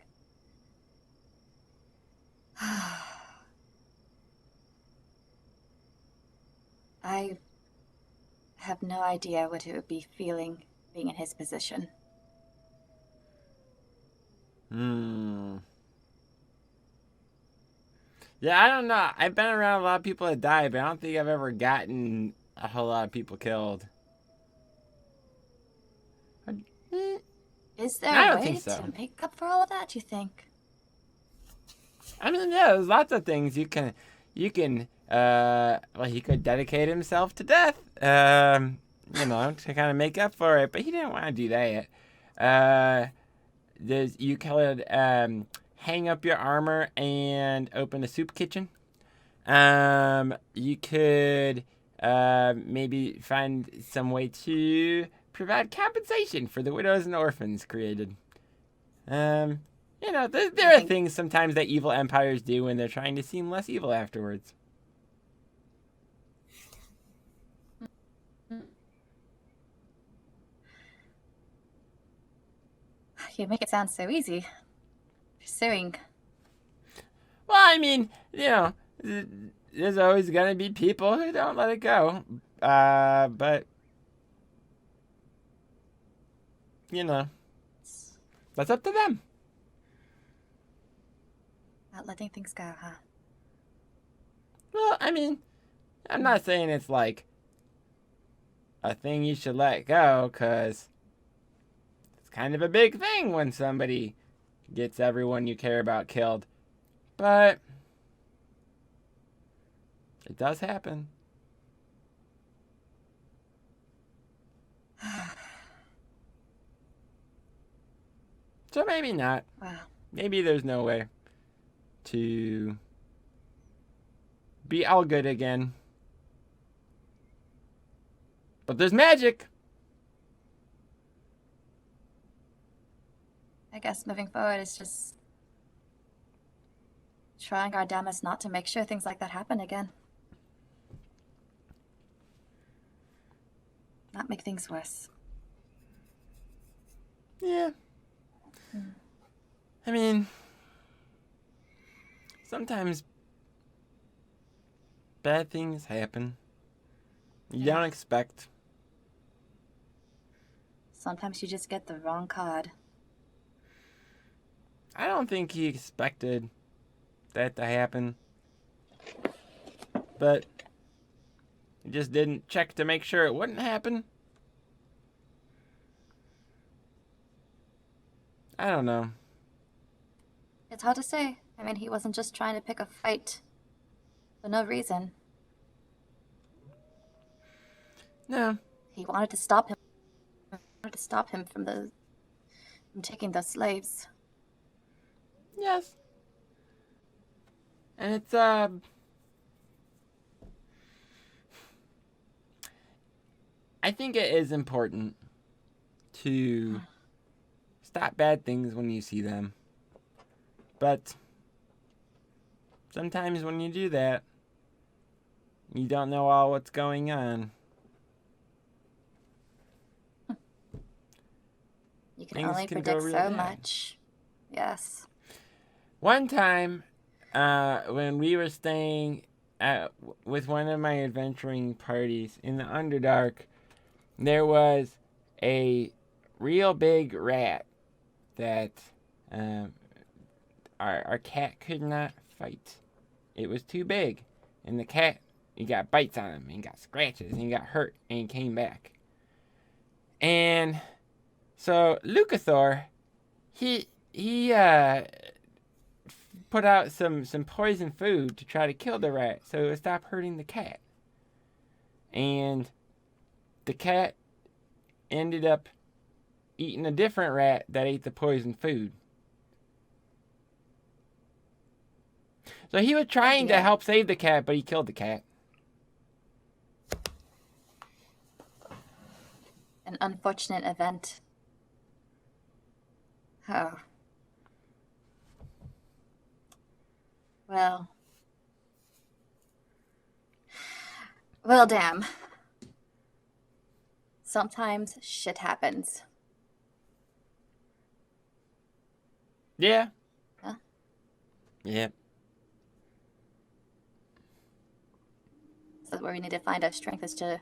I have no idea what it would be feeling being in his position. Yeah, I don't know. I've been around a lot of people that died, but I don't think I've ever gotten a whole lot of people killed. Is there I a don't way think so. to make up for all of that, you think? I mean, yeah, there's lots of things you can, well, he could dedicate himself to death, you know, to kind of make up for it, but he didn't want to do that. You could, hang up your armor and open a soup kitchen. You could, maybe find some way to provide compensation for the widows and orphans created. You know, there are things sometimes that evil empires do when they're trying to seem less evil afterwards. You make it sound so easy. Pursuing. Well, I mean, you know, there's always gonna be people who don't let it go. But you know, that's up to them. Not letting things go, huh? Well, I mean, I'm not saying it's like a thing you should let go, because it's kind of a big thing when somebody gets everyone you care about killed. But it does happen. So maybe not. Wow. Maybe there's no way to be all good again. But there's magic. I guess moving forward is just trying our damnedest not to make sure things like that happen again. Not make things worse. Yeah. I mean, sometimes bad things happen. You don't expect. Sometimes you just get the wrong card. I don't think he expected that to happen. But he just didn't check to make sure it wouldn't happen. I don't know. It's hard to say. I mean, he wasn't just trying to pick a fight for no reason. No. He wanted to stop him. From taking those slaves. Yes. And it's, I think it is important to stop bad things when you see them. But sometimes when you do that, you don't know all what's going on. You can Things only can go predict really so bad. much. Yes. One time, when we were staying with one of my adventuring parties in the Underdark, there was a real big rat that our cat could not fight. It was too big. And the cat, he got bites on him, and he got scratches, and he got hurt, and he came back. And so Lucathor, he put out some poison food to try to kill the rat so it would stop hurting the cat. And the cat ended up eating a different rat that ate the poison food. So he was trying to help save the cat, but he killed the cat. An unfortunate event. Oh. Well, damn. Sometimes shit happens. Yeah. Huh? Yep. That's where we need to find our strength, is to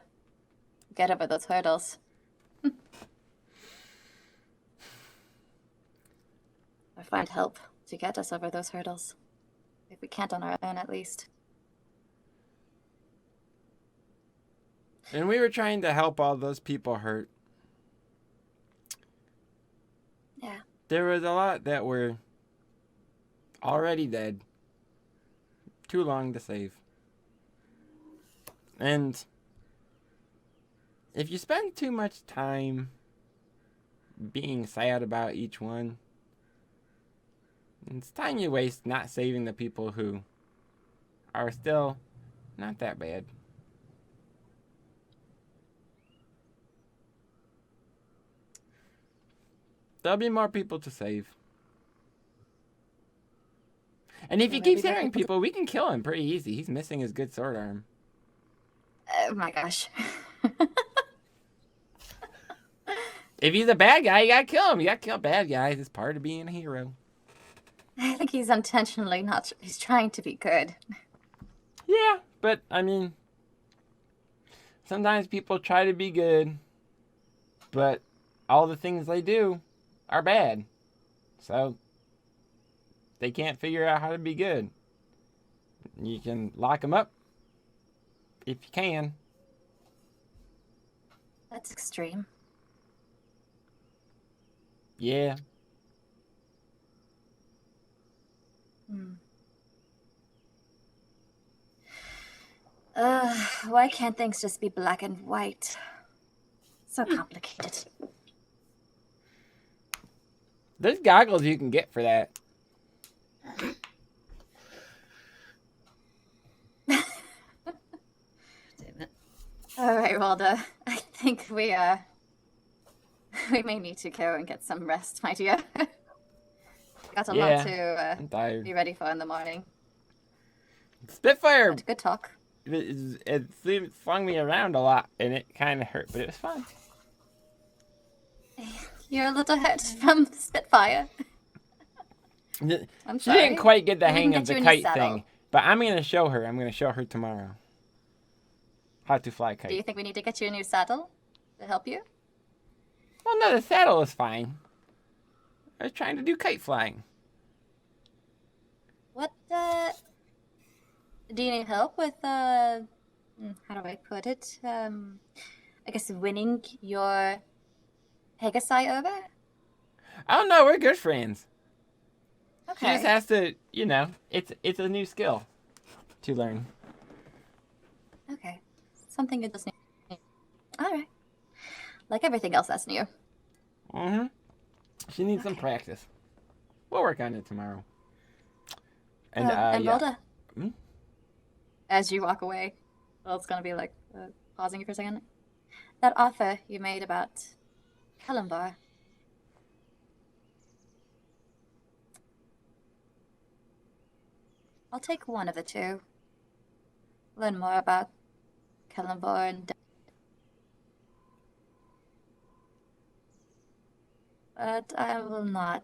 get over those hurdles. Or find help to get us over those hurdles. If we can't on our own, at least. And we were trying to help all those people hurt. Yeah. There was a lot that were already dead. Too long to save. And if you spend too much time being sad about each one, it's time you waste not saving the people who are still not that bad. There'll be more people to save. And if he keeps hitting people, we can kill him pretty easy. He's missing his good sword arm. Oh my gosh. If he's a bad guy, you gotta kill him. You gotta kill bad guys. It's part of being a hero. I think he's intentionally not. He's trying to be good. Yeah, but I mean, sometimes people try to be good, but all the things they do are bad. So they can't figure out how to be good. You can lock them up if you can. That's extreme. Yeah. Why can't things just be black and white? So complicated. There's goggles you can get for that. Damn it. All right, Walda. I think we may need to go and get some rest, my dear. Got a lot to I'm tired. be ready for in the morning. Spitfire, But good talk. it flung me around a lot, and it kind of hurt, but it was fun. You're a little hurt from Spitfire. I'm She sorry. didn't quite get the We can hang get of you the a new kite saddle. thing, but I'm going to show her. I'm going to show her tomorrow how to fly a Do you kite. think we need to get you a new saddle to help you? Well, no, the saddle is fine. I was trying to do kite flying. What, do you need help with, how do I put it? I guess winning your Pegasi over? Oh, no, we're good friends. She Okay. just has to, it's a new skill to learn. Okay. Something you just need. Alright. Like everything else that's new. Mm-hmm. She needs some practice. We'll work on it tomorrow. And, and yeah. Rhoda, Hmm? as you walk away, well, it's gonna be like pausing you for a second. That offer you made about Kalimbar. I'll take one of the two. Learn more about Kalimbar and. But I will not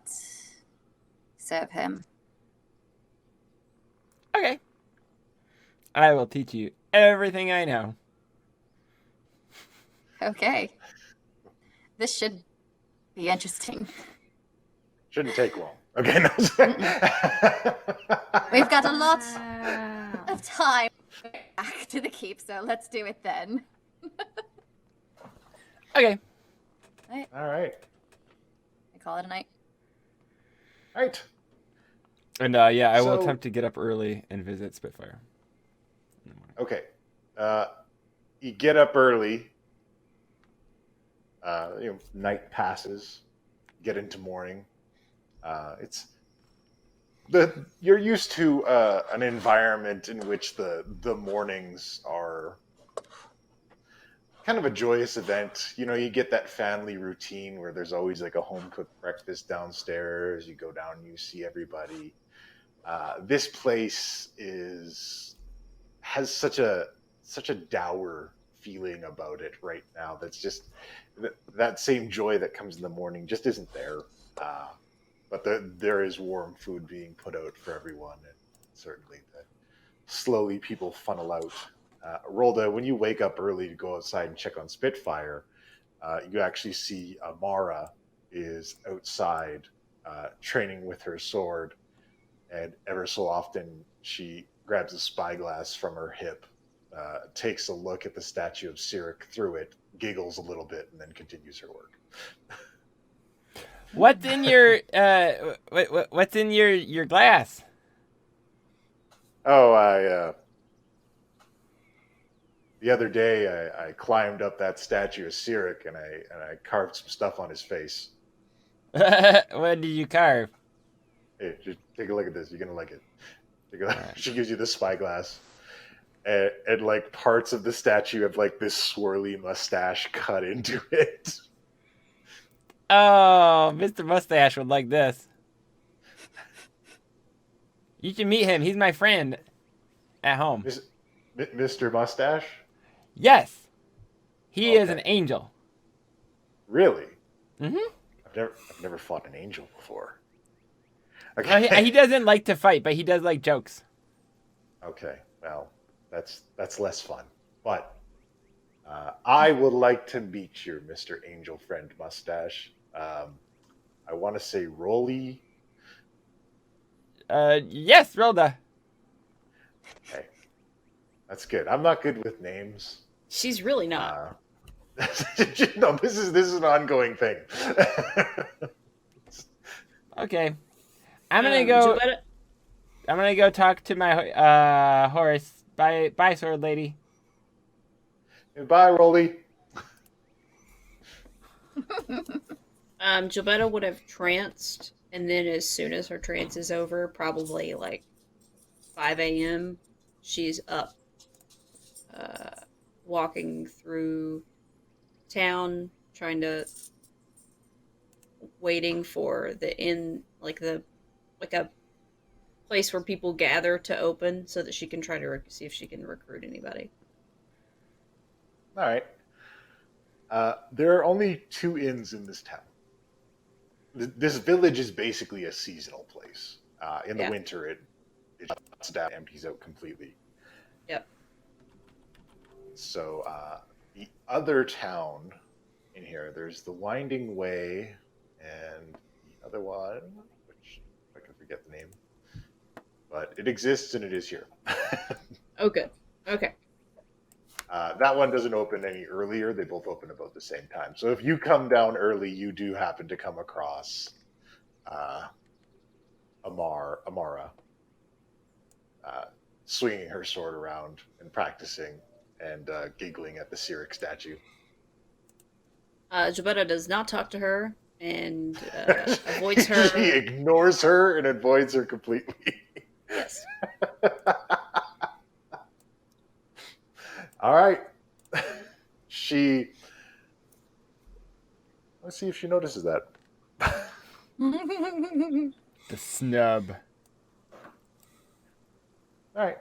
serve him. Okay. I will teach you everything I know. Okay. This should be interesting. Shouldn't take long. Okay, no. We've got a lot of time back to the keep, so let's do it then. Okay. All right. I call it a night. All right. And yeah, I will So- attempt to get up early and visit Spitfire. Okay. You get up early. Night passes. Get into morning. You're used to an environment in which the mornings are kind of a joyous event. You get that family routine where there's always like a home cooked breakfast downstairs. You go down, you see everybody. This place has such a dour feeling about it right now. That's just that same joy that comes in the morning just isn't there. But there is warm food being put out for everyone, and certainly slowly people funnel out Rolda, when you wake up early to go outside and check on Spitfire, you actually see Amara is outside training with her sword, and ever so often she grabs a spyglass from her hip, takes a look at the statue of Cyric through it, giggles a little bit, and then continues her work. What's in your what's in your glass? Oh, the other day I climbed up that statue of Cyric and I carved some stuff on his face. What did you carve? Hey, just take a look at this. You're gonna like it. Right. She gives you the spyglass, and like parts of the statue have like this swirly mustache cut into it. Oh, Mr. Mustache would like this. You should meet him. He's my friend at home. Mr. Mustache? Yes, he is Okay. an angel. Really? Mm-hmm. I've never fought an angel before. Well, he doesn't like to fight, but he does like jokes. Okay, well, that's less fun. But I would like to meet you, Mr. Angel Friend Mustache. I want to say Rolly. Yes, Rhoda. Okay, that's good. I'm not good with names. She's really not. No, this is an ongoing thing. Okay, I'm gonna go. Jabetta- I'm gonna go talk to my horse. Bye, sword lady. Bye, Rolly. Jabetta would have tranced, and then as soon as her trance is over, probably like 5 a.m., she's up, walking through town, waiting for the inn, like a place where people gather to open, so that she can try to see if she can recruit anybody. All right. There are only 2 inns in this town. This village is basically a seasonal place. In the Yeah. winter, it shuts down, empties out completely. Yep. So the other town in here, there's the Winding Way, and the other one, which I can forget the name, but it exists and it is here. Oh, good. Okay. That one doesn't open any earlier. They both open about the same time. So if you come down early, you do happen to come across Amara swinging her sword around and practicing and giggling at the Cyric statue. Jabetta does not talk to her and avoids her. He ignores her and avoids her completely. Yes. All right. Let's see if she notices that. The snub. All right.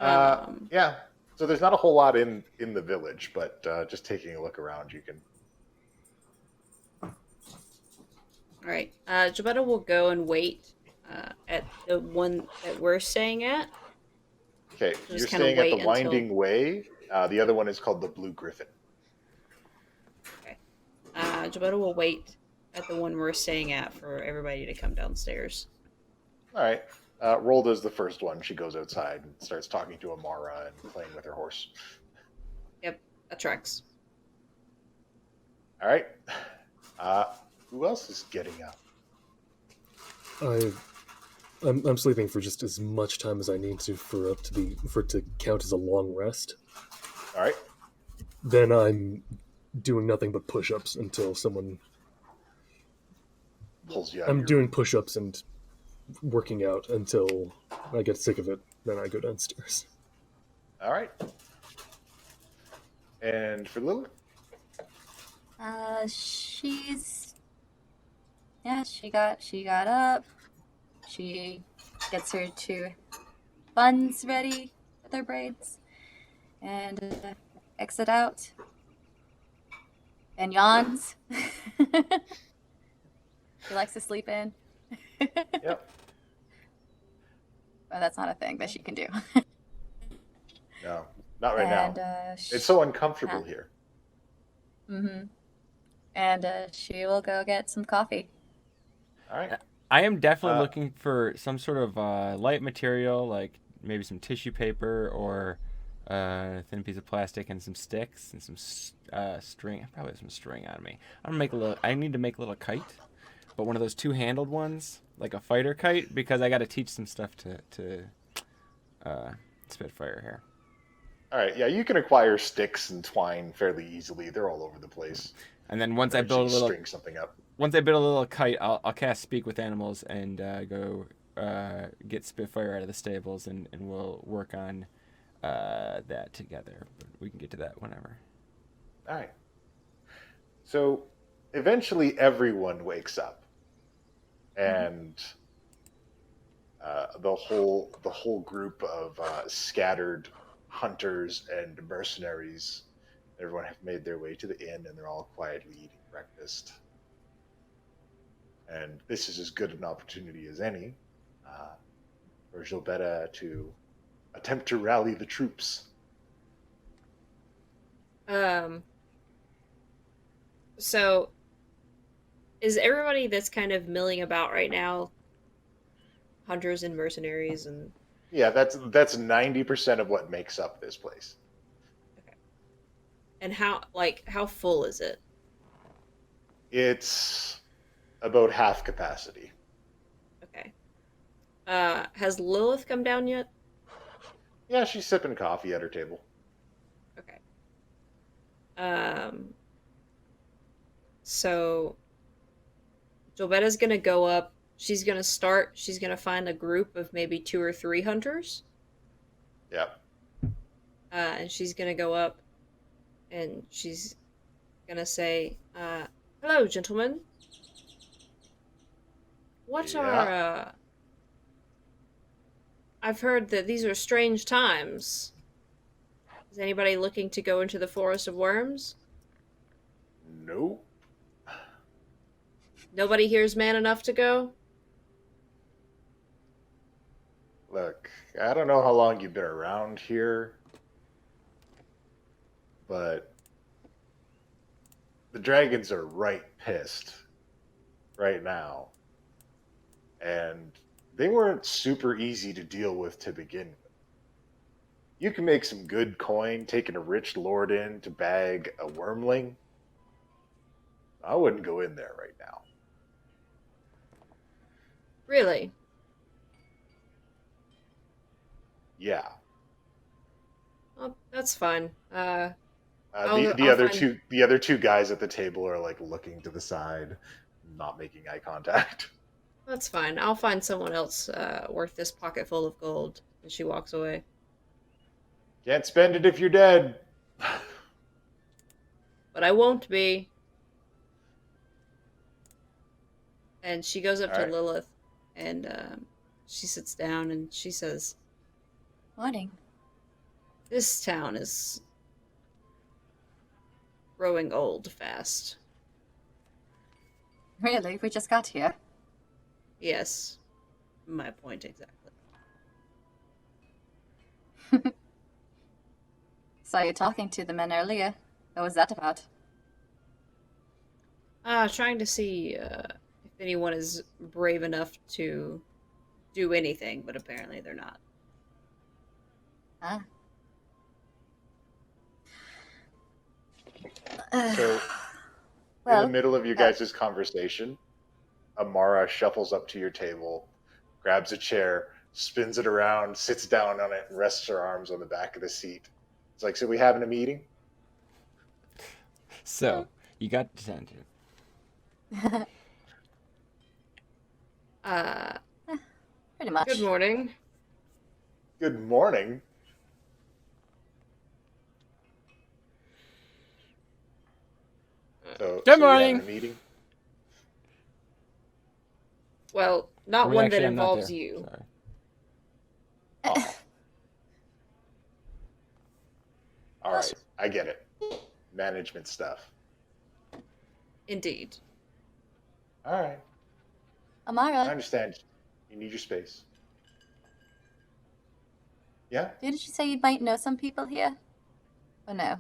Um, Yeah. So there's not a whole lot in the village, but just taking a look around, you can. All right. Jabetta will go and wait at the one that we're staying at. Okay, Just you're kinda staying at wait the until- Winding Way. The other one is called the Blue Griffin. Jabetta will wait at the one we're staying at for everybody to come downstairs. All right. Rolda's the first one. She goes outside and starts talking to Amara and playing with her horse. Yep, that tracks. All right. Who else is getting up? I'm sleeping for just as much time as I need to for it to count as a long rest. All right. Then I'm doing nothing but push-ups until someone. Pulls you out. I'm of your- doing push-ups and working out until I get sick of it. Then I go downstairs. All right. And for Lilith? She got up. She gets her 2 buns ready with her braids, and exit out. And yawns. She likes to sleep in. Yep. Well, that's not a thing that she can do. No, not right and now. It's so uncomfortable here. Mm-hmm. And she will go get some coffee. All right. I am definitely Uh, looking for some sort of light material, like maybe some tissue paper or a thin piece of plastic and some sticks and some string. I probably have some string on me. I need to make a little kite, but one of those two-handled ones, like a fighter kite, because I got to teach some stuff to Spitfire here. All right. Yeah, you can acquire sticks and twine fairly easily. They're all over the place. And then once I Eventually build a little string something up. Once I build a little kite, I'll cast Speak with Animals and go get Spitfire out of the stables, and we'll work on that together. But we can get to that whenever. All right. So eventually everyone wakes up, and the whole group of scattered hunters and mercenaries, everyone have made their way to the inn, and they're all quietly eating breakfast. And this is as good an opportunity as any for Gilbetta to attempt to rally the troops. So is everybody that's kind of milling about right now hunters and mercenaries and Yeah, that's 90% of what makes up this place. and how full is it? It's about half capacity. Okay. Has Lilith come down yet? Yeah, she's sipping coffee at her table. Okay. So Jolbetta's gonna go up. She's gonna find a group of maybe 2 or 3 hunters. Yeah. And she's gonna go up and she's gonna say, hello, gentlemen. What are, I've heard that these are strange times. Is anybody looking to go into the Forest of Worms? Nope. Nobody here's man enough to go? Look, I don't know how long you've been around here, but the dragons are right pissed right now. And they weren't super easy to deal with to begin with. You can make some good coin taking a rich lord in to bag a wormling. I wouldn't go in there right now. Really? Yeah. Well, that's fine. The I'll other two guys at the table are like looking to the side, not making eye contact. That's fine. I'll find someone else worth this pocket full of gold. And she walks away. Can't spend it if you're dead. But I won't be. And she goes up All to right. Lilith, and she sits down and she says, Morning. this town is growing old fast. Really? We just got here. Yes, my point exactly. Saw you talking to the men earlier. What was that about? Trying to see if anyone is brave enough to do anything, but apparently they're not. Ah. So, in the middle of you guys' conversation, Amara shuffles up to your table, grabs a chair, spins it around, sits down on it, and rests her arms on the back of the seat. It's like, so we having a meeting? So, you got detention. Pretty much. Good morning. Good morning. So Good we morning. having a meeting? Well, not Well, one actually, that I'm not involves there. you. Sorry. Oh. All right, I get it. Management stuff. Indeed. All right, I Amara, understand. You need your space. Yeah? Didn't you say you might know some people here? Or no?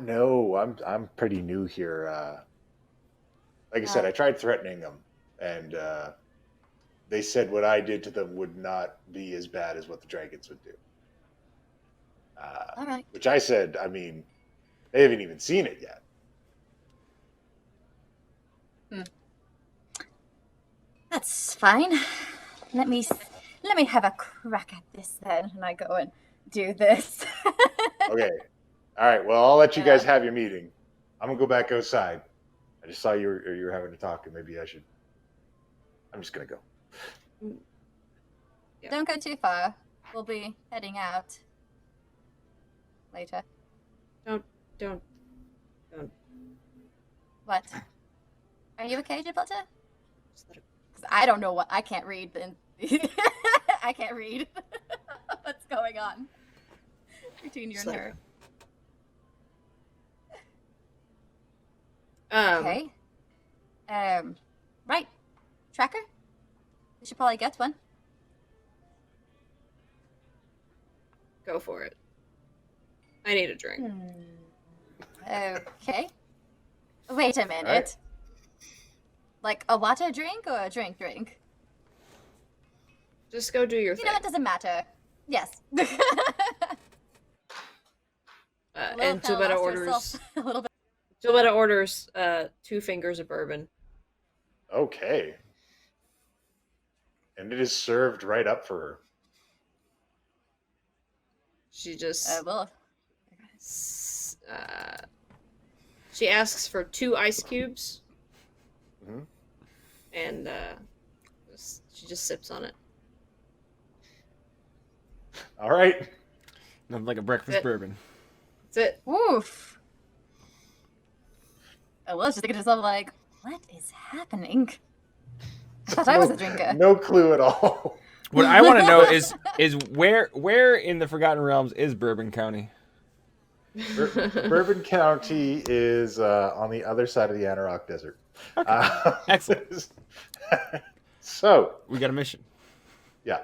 No, I'm pretty new here. Like I said, I tried threatening them, and they said what I did to them would not be as bad as what the dragons would do. All right. Which I said, I mean, they haven't even seen it yet. That's fine. Let me have a crack at this then, and I go and do this. Okay. All right. Well, I'll let you guys have your meeting. I'm gonna go back outside. I just saw you were having to talk, and maybe I should. I'm just gonna go. Yeah. Don't go too far. We'll be heading out later. Don't. What? Are you okay, Gibraltar? Just let it- Because I don't know what I can't read. I can't read what's going on between you Just and let her. Okay. Okay. Right. Tracker? We should probably get one. Go for it. I need a drink. Okay. Wait a minute. Right. Like a water drink or a drink? Just go do your You thing. know, it doesn't matter. Yes. And Gilbetta orders. a little bit. Gilbetta orders 2 fingers of bourbon. Okay. And it is served right up for her. She just Well, she asks for 2 ice cubes, Mhm. and she just sips on it. All right. Nothing like a breakfast It- bourbon. That's it. oof. I was just thinking to myself, like, what is happening? I thought I was a drinker. No clue at all. What I want to know is where in the Forgotten Realms is Bourbon County? Bourbon County is on the other side of the Anarock Desert. Excellent. So We got a mission. yeah,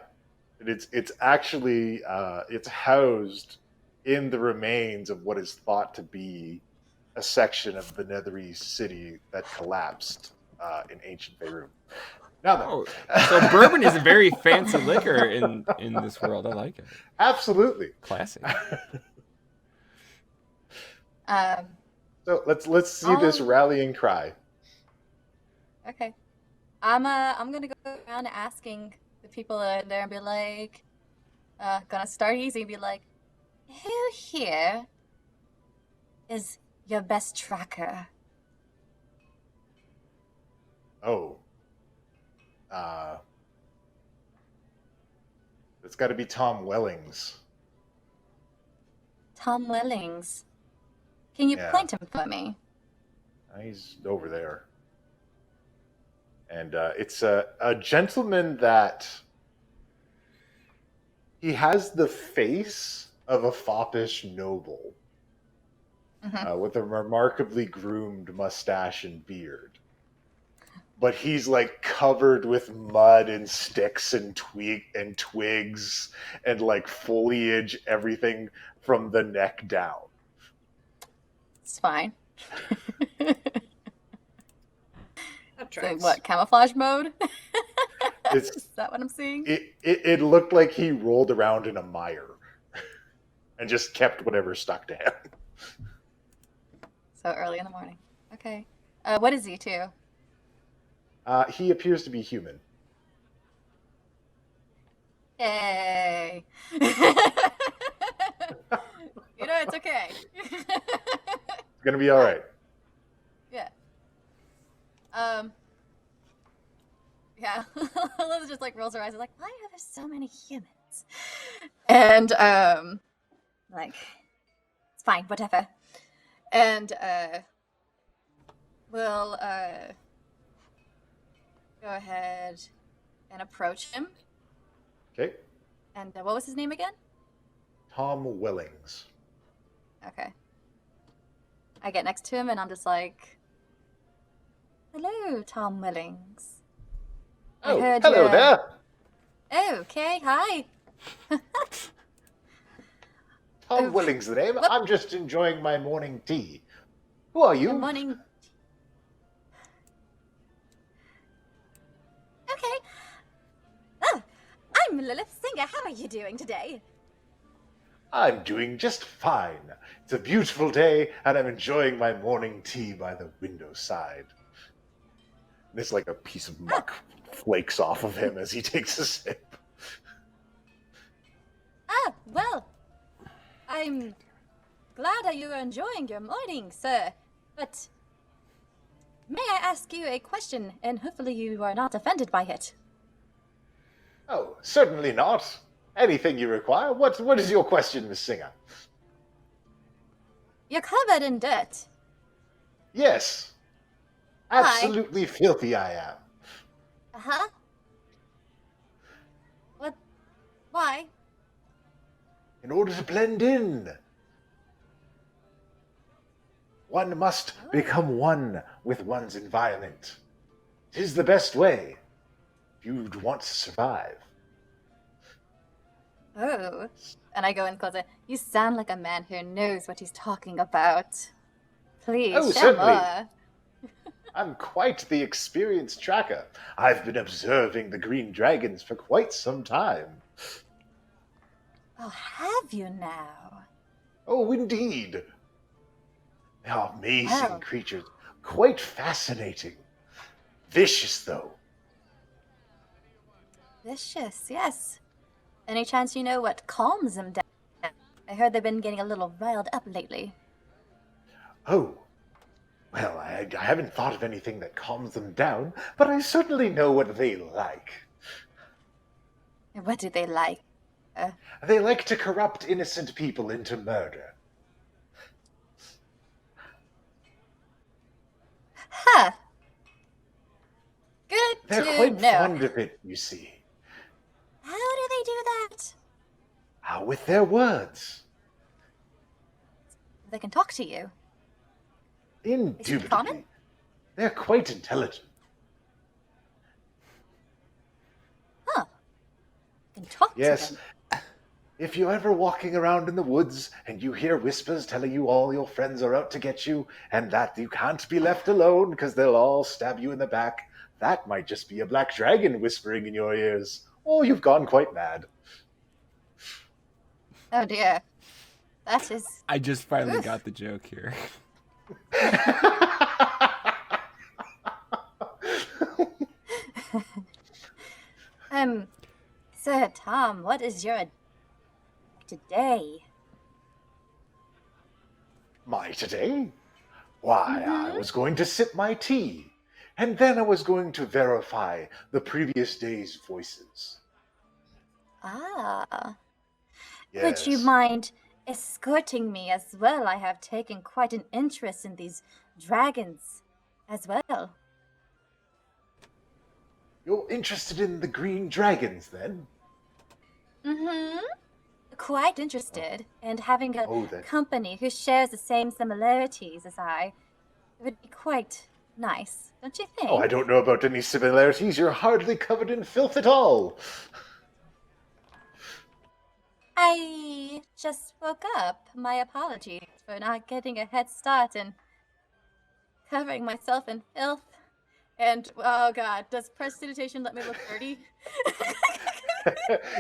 it's actually it's housed in the remains of what is thought to be a section of the Netherese city that collapsed in ancient Faerun. Now then, Oh, so bourbon is a very fancy liquor in this world. I like it. absolutely. Classy. So let's see this rallying cry. Okay. I'm gonna go around asking the people that are there and be like, gonna start easy and be like, who here is your best tracker? Oh. It's got to be Tom Wellings. Tom Wellings. Can you Yeah. point him for me? He's over there. And it's a gentleman that he has the face of a foppish noble with a remarkably groomed mustache and beard. But he's like covered with mud and sticks and twigs and like foliage, everything from the neck down. It's fine. That So tracks. what, camouflage mode? It's Is that what I'm seeing? it looked like he rolled around in a mire and just kept whatever stuck to him. So early in the morning. Okay. What is he too? He appears to be human. Yay. You know, it's okay. It's gonna be all right. Yeah. Yeah. Liz just like rolls her eyes, like, why are there so many humans? And like, it's fine, whatever. And we'll go ahead and approach him. Okay. And what was his name again? Tom Wellings. Okay. I get next to him and I'm just like, hello, Tom Wellings. I Oh, heard hello you're- there. Oh, okay, hi. Tom Willing's the name. What? I'm just enjoying my morning tea. Who are you? Good morning. Okay. Oh, I'm Lilith Singer. How are you doing today? I'm doing just fine. It's a beautiful day, and I'm enjoying my morning tea by the window side. There's like a piece of muck flakes off of him as he takes a sip. Ah, well, I'm glad that you are enjoying your morning, sir. But may I ask you a question, and hopefully you are not offended by it? Oh, certainly not. Anything you require. What is your question, Miss Singer? You're covered in dirt. Yes. Absolutely filthy I am. Uh-huh. What? Why? In order to blend in, one must become one with one's environment. 'Tis the best way if you'd want to survive. Oh. And I go in closer. You sound like a man who knows what he's talking about. Please, Oh, share certainly. more. I'm quite the experienced tracker. I've been observing the green dragons for quite some time. Oh, have you now? Oh, indeed. They are amazing Oh. creatures. Quite fascinating. Vicious, though. Vicious, yes. Any chance you know what calms them down? I heard they've been getting a little riled up lately. Oh. Well, I haven't thought of anything that calms them down, but I certainly know what they like. What do they like? They like to corrupt innocent people into murder. Huh. Good They're to quite know. fond of it, you see. How do they do that? How with their words. They can talk to you. Indubitably. common? They're quite intelligent. Huh. You can talk Yes. to them. If you're ever walking around in the woods and you hear whispers telling you all your friends are out to get you and that you can't be left alone because they'll all stab you in the back, that might just be a black dragon whispering in your ears. Oh, you've gone quite mad. Oh dear. That is... I just finally Oof. got the joke here. Sir Tom, what is your... today? My today? Why, I was going to sip my tea, and then I was going to verify the previous day's voices. Ah. Yes. Would you mind escorting me as well? I have taken quite an interest in these dragons as well. You're interested in the green dragons, then? Mm-hmm. Quite interested, and having a Oh, that- company who shares the same similarities as I would be quite nice, don't you think? Oh, I don't know about any similarities. You're hardly covered in filth at all. I just woke up. My apologies for not getting a head start and covering myself in filth. And, oh god, does prestidigitation let me look dirty?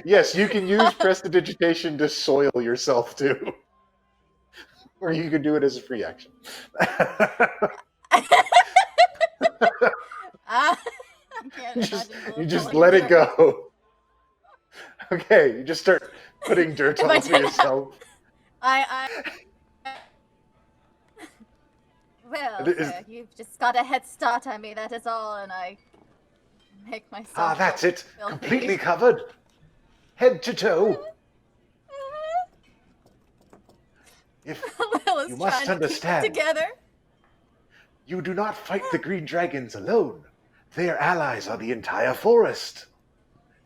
Yes, you can use prestidigitation to soil yourself too. Or you can do it as a free action. I can't you imagine just feeling let it dirty. go. Okay, you just start putting dirt If all I over did- yourself. Well, It is- sir, you've just got a head start on me, that is all, and I make myself Ah, that's look it. filthy. Completely covered. Head to toe. If Will is You must trying to understand. keep it together. you do not fight the green dragons alone, their allies are the entire forest.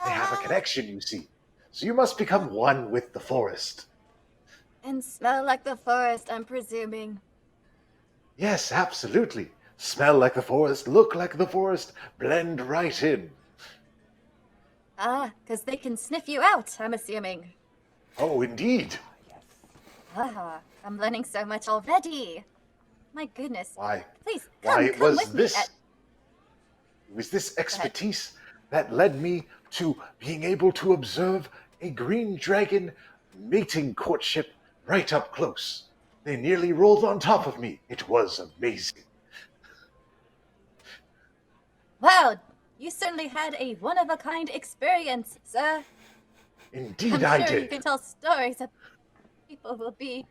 They have a connection, you see. So you must become one with the forest. And smell like the forest, I'm presuming. Yes, absolutely. Smell like the forest, look like the forest, blend right in. Ah, because they can sniff you out, I'm assuming. Oh, indeed. Ah, I'm learning so much already. My goodness. Why? Please, Why come was with this? me. It was this expertise that led me to being able to observe a green dragon mating courtship right up close. They nearly rolled on top of me. It was amazing. Wow, you certainly had a one-of-a-kind experience, sir. Indeed, I'm I sure did. you can tell stories that people will be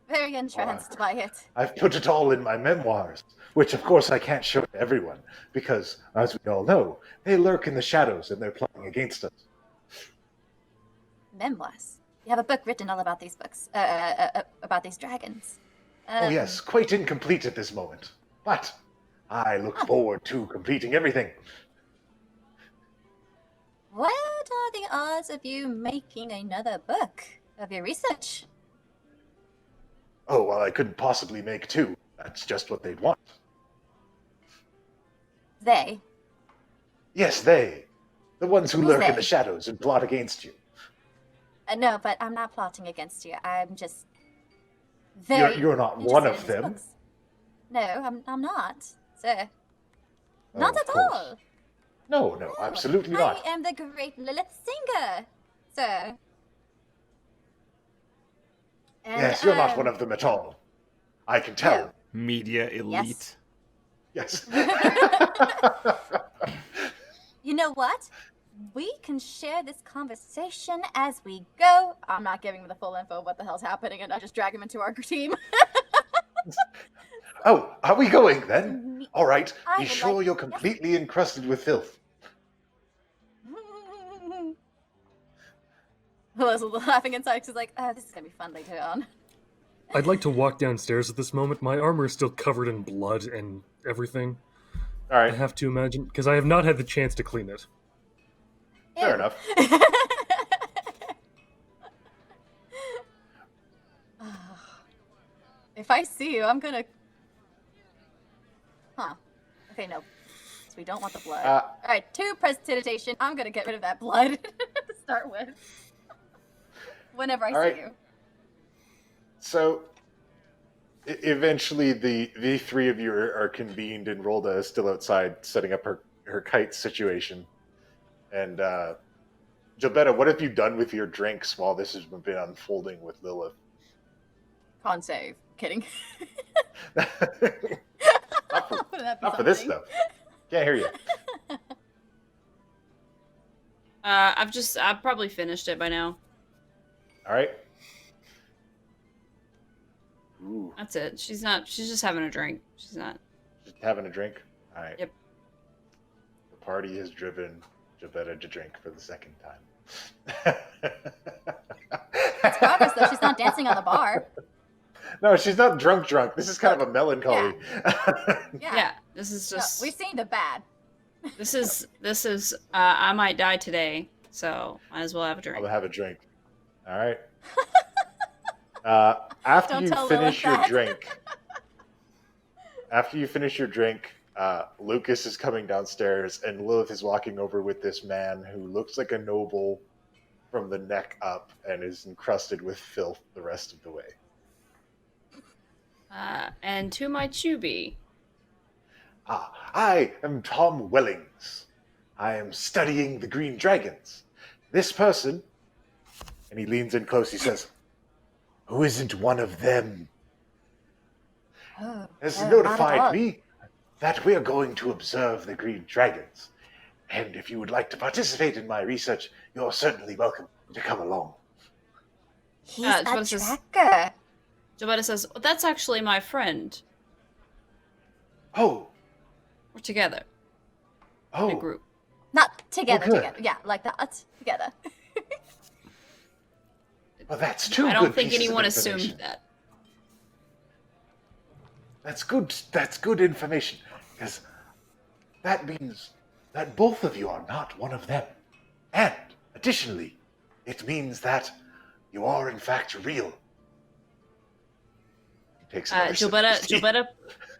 very entranced by it. I've put it all in my memoirs, which of course I can't show to everyone, because, as we all know, they lurk in the shadows and they're plotting against us. Memoirs. You have a book written all about these books, about these dragons. Oh yes, quite incomplete at this moment, but I look forward to completing everything. What are the odds of you making another book of your research? Oh, well, I couldn't possibly make two. That's just what they'd want. They. Yes, they. The ones who Who's lurk in they? the shadows and plot against you. No, but I'm not plotting against you. I'm just very You're not interested one in of these them. books. No, I'm not, sir. Oh, Not of at course. all. No, absolutely not. I am the great Lilith Singer, sir. And, Yes, you're not one of them at all. I can tell. Media elite. Yes. You know what? We can share this conversation as we go. I'm not giving him the full info of what the hell's happening, and I just drag him into our team. Oh, are we going then? All right. I Be would sure like- you're completely encrusted with filth. Willow's laughing inside. She's like, "Oh, this is gonna be fun later on." I'd like to walk downstairs at this moment. My armor is still covered in blood and everything. All right. I have to imagine, because I have not had the chance to clean it. Fair Ew. enough. If I see you, I'm gonna. Huh. Okay, no. So we don't want the blood. Alright, 2 prestidigitation. I'm gonna get rid of that blood to start with. Whenever I All right. see you. So, eventually, the three of you are convened, and Rolda is still outside setting up her kite situation. And, Jobetta, what have you done with your drinks while this has been unfolding with Lilith? Con save. Kidding. not for, Wouldn't that be not for this something? stuff. Can't hear you. I've probably finished it by now. All right. Ooh, That's it. She's just having a drink. She's not. just having a drink. All right. Yep. The party has driven Jobetta to drink for the second time. It's progress, though. She's not dancing on the bar. No, she's not drunk. This is kind of a melancholy. Yeah. This is No, just. we've seen the bad. This is. I might die today, so might as well have a I'm drink. gonna have a drink. All right. After Don't you tell finish Lilith your that. drink, Lucas is coming downstairs, and Lilith is walking over with this man who looks like a noble from the neck up and is encrusted with filth the rest of the way. And to my chubby. I am Tom Wellings. I am studying the green dragons. This person, and he leans in close, he says, who isn't one of them, has not at all. notified me that we are going to observe the green dragons. And if you would like to participate in my research, you're certainly welcome to come along. He's it's what a it says. tracker. Jobetta says, well, that's actually my friend. Oh, We're together in a oh, group. Not together, good. together. Yeah, like that. Together. well, that's too I good don't think pieces of anyone information. assumed that. That's good information, because that means that both of you are not one of them. And, additionally, it means that you are, in fact, real. He takes another sip of his tea.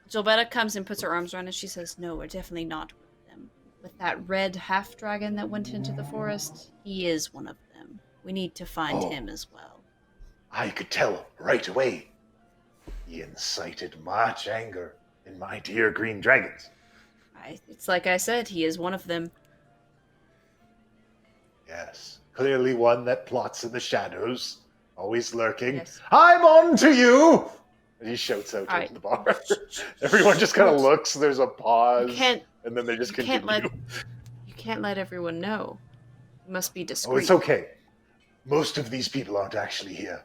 Jobetta comes and puts her arms around and she says, no, we're definitely not one of them. With that red half-dragon that went into the forest, he is one of them. We need to find Oh. him as well. I could tell right away. He incited much anger in my dear green dragons. It's like I said, he is one of them. Yes, clearly one that plots in the shadows, always lurking. Yes. I'm on to you! And he shouts out All to right. the bar. Everyone just kind of looks, there's a pause, and then they just You continue. can't let everyone know. You must be discreet. Oh, it's okay. Most of these people aren't actually here.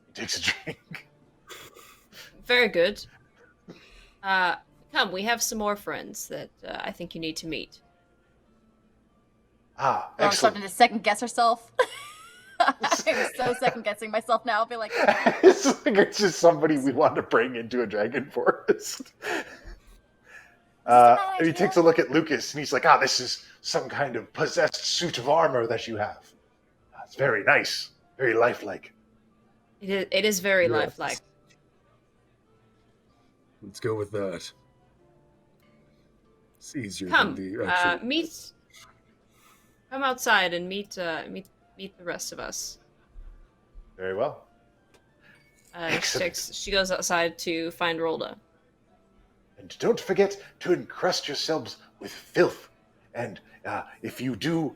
He takes a drink. Very good. Come, we have some more friends that I think you need to meet. Ah, I'm excellent. starting to second guess herself. I'm so second guessing myself now. I'll be like, It's like it's just somebody we want to bring into a dragon forest. bad And he idea? takes a look at Lucas and he's like, this is some kind of possessed suit of armor that you have. It's very nice, very lifelike. It is very Yes. lifelike. Let's go with that. It's easier Come, than the actual... come outside and meet the rest of us. Very well. Excellent. She goes outside to find Rolda. And don't forget to encrust yourselves with filth. And if you do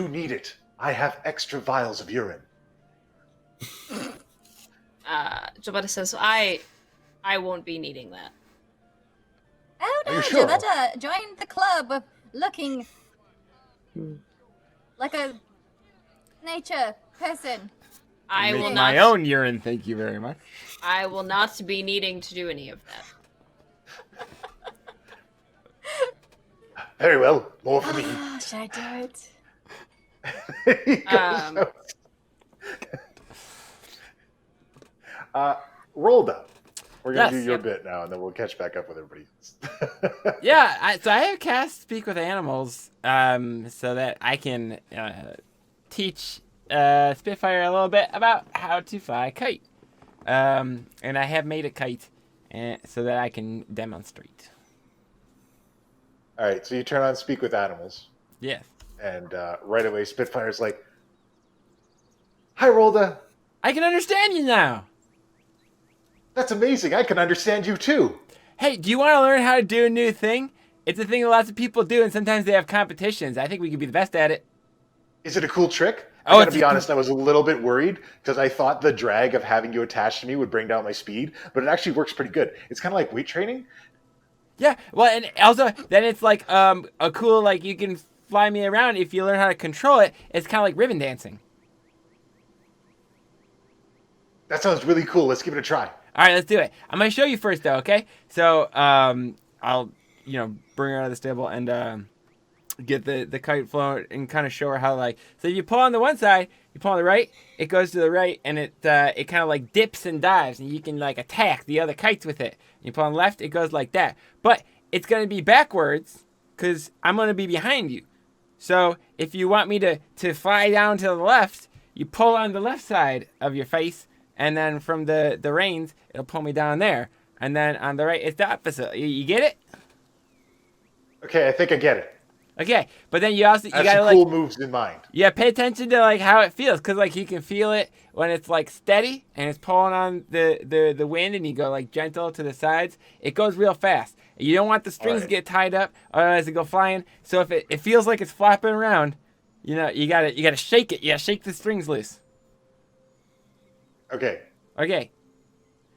need it, I have extra vials of urine. Jabata says, I won't be needing that. oh Are no, you sure? Giovetta, join the club of looking like a nature person. I Make will my not. own urine, thank you very much. I will not be needing to do any of that. Very well, more for me. Should I do it? He goes out. Rolda, we're going to Yes, do your yep. bit now, and then we'll catch back up with everybody else. Yeah, so I have cast Speak with Animals, so that I can teach Spitfire a little bit about how to fly a kite. And I have made a kite so that I can demonstrate. All right, so you turn on Speak with Animals, Yes. and right away Spitfire's like, "Hi, Rolda. I can understand you now. That's amazing. I can understand you too." Hey, do you want to learn how to do a new thing? It's a thing that lots of people do, and sometimes they have competitions. I think we could be the best at it. Is it a cool trick? Oh, I gotta it's be a- honest, I was a little bit worried because I thought the drag of having you attached to me would bring down my speed, but it actually works pretty good. It's kind of like weight training. Yeah, well, and also, then it's like a cool, like, you can fly me around if you learn how to control it. It's kind of like ribbon dancing. That sounds really cool. Let's give it a try. All right, let's do it. I'm going to show you first, though, okay? So, I'll, bring her out of the stable and get the kite flown and kind of show her how, like, so you pull on the one side, you pull on the right, it goes to the right, and it kind of, like, dips and dives, and you can, like, attack the other kites with it. You pull on the left, it goes like that. But it's going to be backwards because I'm going to be behind you. So if you want me to fly down to the left, you pull on the left side of your face, and then from the reins, it'll pull me down there. And then on the right, it's the opposite. You get it? Okay, I think I get it. Okay, but then you also I have gotta some like cool moves in mind. pay attention to like how it feels, cause like you can feel it when it's like steady and it's pulling on the wind, and you go like gentle to the sides. It goes real fast. You don't want the strings to get tied up, otherwise it go flying. So if it feels like it's flapping around, you gotta shake it. Yeah, shake the strings loose. Okay, Okay,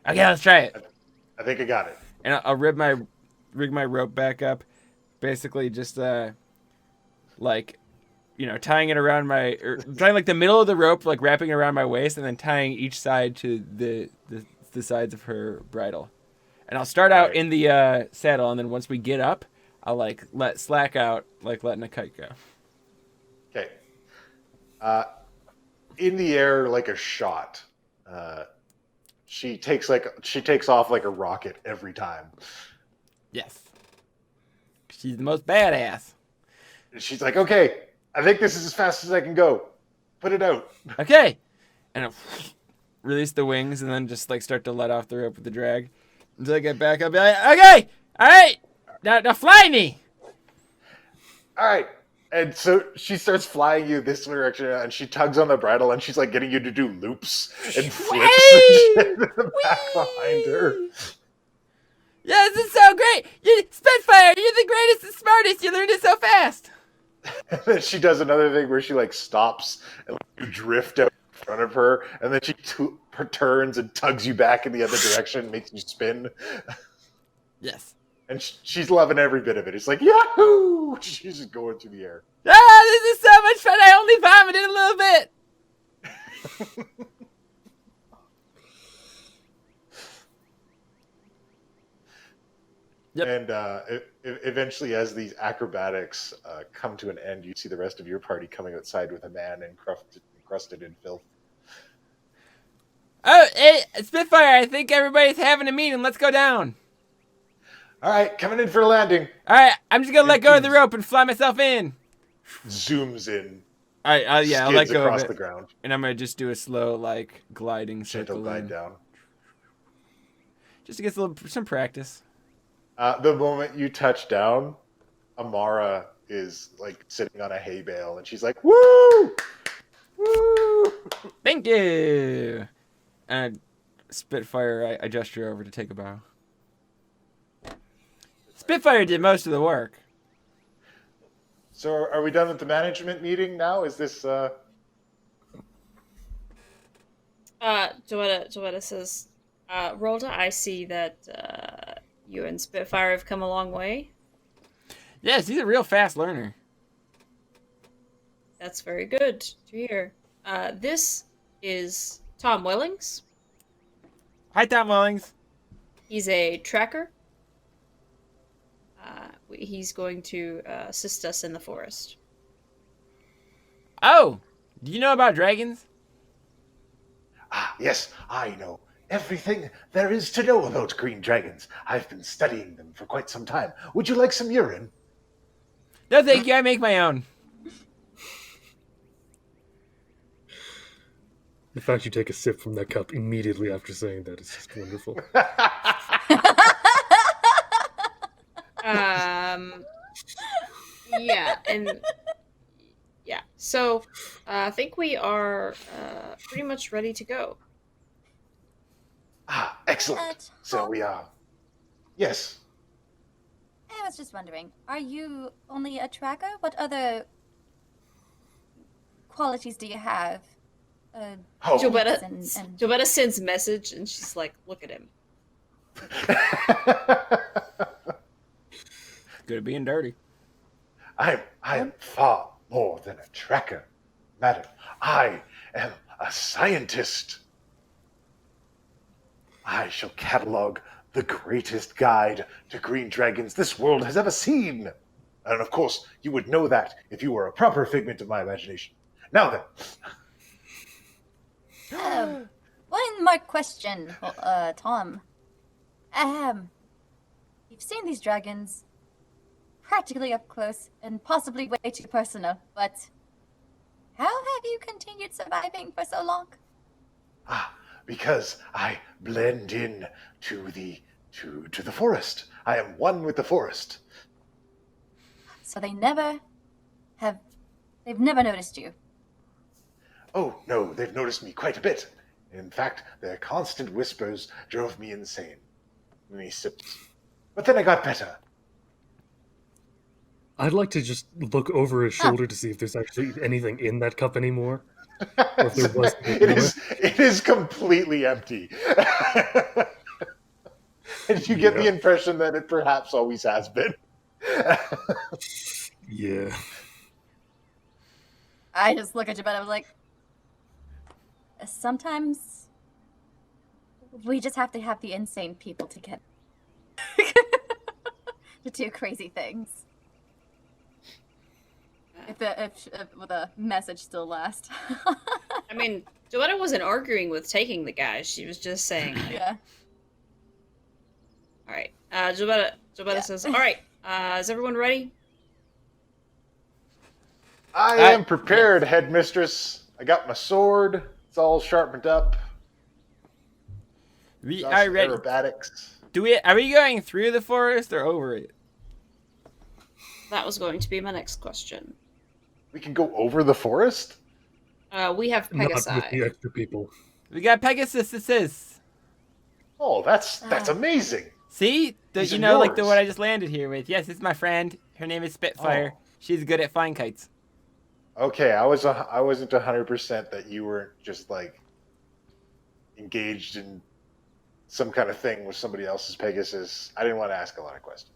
let's try it. I think I got it. And I'll rig my rope back up, basically just like, tying it around tying like the middle of the rope, like wrapping it around my waist, and then tying each side to the sides of her bridle. And I'll start out in the saddle, and then once we get up, I'll like let slack out, like letting a kite go. Okay. In the air like a shot. She takes off like a rocket every time. Yes. She's the most badass. And she's like, "Okay, I think this is as fast as I can go. Put it out." Okay. And I'll release the wings, and then just like start to let off the rope with the drag. Until I get back, I'll be like, "Okay, all right, now fly me." All right, And so she starts flying you this direction, and she tugs on the bridle, and she's like getting you to do loops and flips and shit in the back behind her. Yeah, this is so great! You Spitfire, you're the greatest and smartest. You learned it so fast. And then she does another thing where she like stops and you drift out in front of her, and then she turns and tugs you back in the other direction, makes you spin. Yes. And she's loving every bit of it. It's like, yahoo! She's just going through the air. Ah, this is so much fun. I only vomited a little bit. Yep. And eventually, as these acrobatics come to an end, you see the rest of your party coming outside with a man encrusted in filth. Oh, hey, Spitfire, I think everybody's having a meeting. Let's go down. All right, coming in for a landing. All right, I'm just going to let go of the rope and fly myself in. Zooms in. All right, yeah, I'll let skids go across of it. the ground. And I'm going to just do a slow, like, gliding Gentle circle. glide down. Just to get some practice. The moment you touch down, Amara is like sitting on a hay bale, and she's like, "Woo! Woo!" Thank you. And Spitfire, I gesture over to take a bow. Spitfire did most of the work. So, are we done with the management meeting now? Is this? Joetta says, Rolda, I see that you and Spitfire have come a long way. Yes, he's a real fast learner. That's very good to hear. This is Tom Wellings. Hi, Tom Wellings. He's a tracker. He's going to assist us in the forest. Oh, do you know about dragons? Ah, yes, I know everything there is to know about green dragons. I've been studying them for quite some time. Would you like some urine? No, thank you. I make my own. The fact you take a sip from that cup immediately after saying that is just wonderful. Yeah, and yeah, so I think we are pretty much ready to go. Ah, excellent. So we are. Yes. I was just wondering, are you only a tracker? What other qualities do you have? Oh. Joetta sends message, and she's like, "Look at him." Good at being dirty. I am far more than a tracker, madam. I am a scientist. I shall catalog the greatest guide to green dragons this world has ever seen. And of course, you would know that if you were a proper figment of my imagination. Now then. One more question, Tom. You've seen these dragons practically up close and possibly way too personal, but how have you continued surviving for so long? Because I blend in to the forest. I am one with the forest. So they've never noticed you. Oh, no, they've noticed me quite a bit. In fact, their constant whispers drove me insane. And he sips. But then I got better. I'd like to just look over his shoulder to see if there's actually anything in that cup anymore. Or if there was it is completely empty. And you get the impression that it perhaps always has been. Yeah. I just look at you, but I was like, sometimes we just have to have the insane people to get to do crazy things. If the message still lasts. I mean, Joetta wasn't arguing with taking the guy. She was just saying, like, Yeah. All right. Joetta says, all right, is everyone ready? I am prepared, headmistress. I got my sword. It's all sharpened up. We Got are some ready. aerobatics. Are we going through the forest or over it? That was going to be my next question. We can go over the forest? We have Not with the Pegasi. extra people. We got Pegasus. This is. Oh, that's amazing. See, These you are know, like the yours. one I just landed here with. Yes, it's my friend. Her name is Spitfire. Oh. She's good at flying kites. Okay, I wasn't 100% that you weren't just like engaged in some kind of thing with somebody else's Pegasus. I didn't want to ask a lot of questions.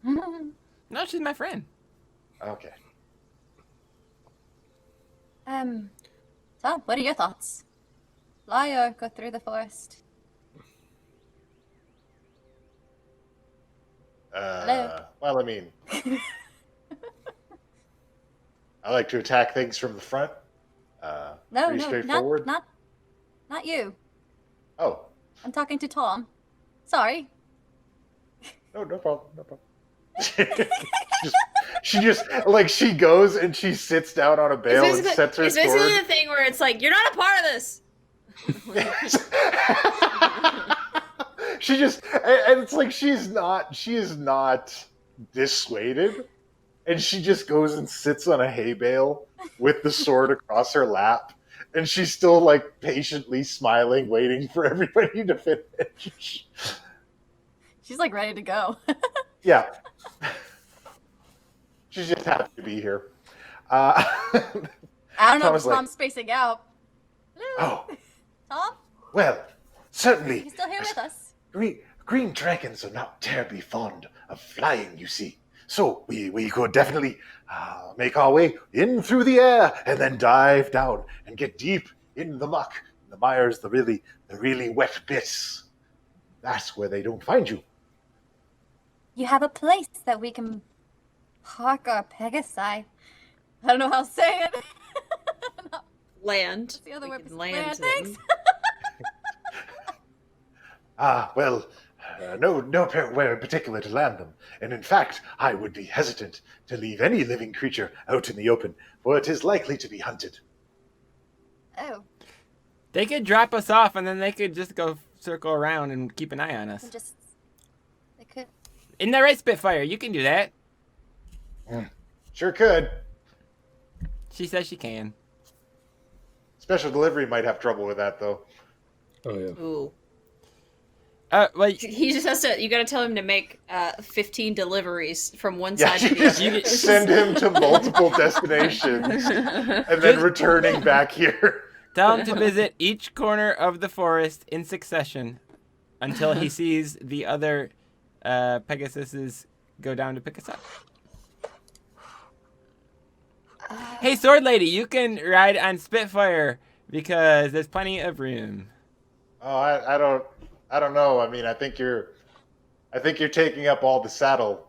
No, she's my friend. Okay. Tom, what are your thoughts? Fly or go through the forest? Hello? Well, I mean, I like to attack things from the front. Pretty straightforward. not you. Oh, I'm talking to Tom. Sorry. no problem. No problem. she goes and she sits down on a bale and sets her It's sword. basically the thing where it's like, you're not a part of this. She just, and it's like she is not dissuaded, and she just goes and sits on a hay bale with the sword across her lap, and she's still like patiently smiling, waiting for everybody to finish. She's like ready to go. Yeah, she's just happy to be here. I don't know Tom's if Tom's spacing out. Hello? Oh, Tom? well, certainly. He's still here with us. Green dragons are not terribly fond of flying, you see. So we could definitely make our way in through the air and then dive down and get deep in the muck, the mires, the really wet bits. That's where they don't find you. You have a place that we can park our Pegasi. I don't know how to say it. Land. The other word is land. thanks. Well, nowhere in particular to land them. And in fact, I would be hesitant to leave any living creature out in the open, for it is likely to be hunted. Oh, They could drop us off, and then they could just go circle around and keep an eye on us. they could. Isn't that right, Spitfire? You can do that. Sure could. She says she can. Special delivery might have trouble with that, though. Oh yeah. Ooh. Well, He just has to, you gotta tell him to make 15 deliveries from one Yeah, side to you the other. just send him to multiple destinations and then returning back here. tell him to visit each corner of the forest in succession until he sees the other Pegasuses go down to pick us up. Hey, Sword Lady, you can ride on Spitfire because there's plenty of room. Oh, I don't know. I mean, I think you're taking up all the saddle.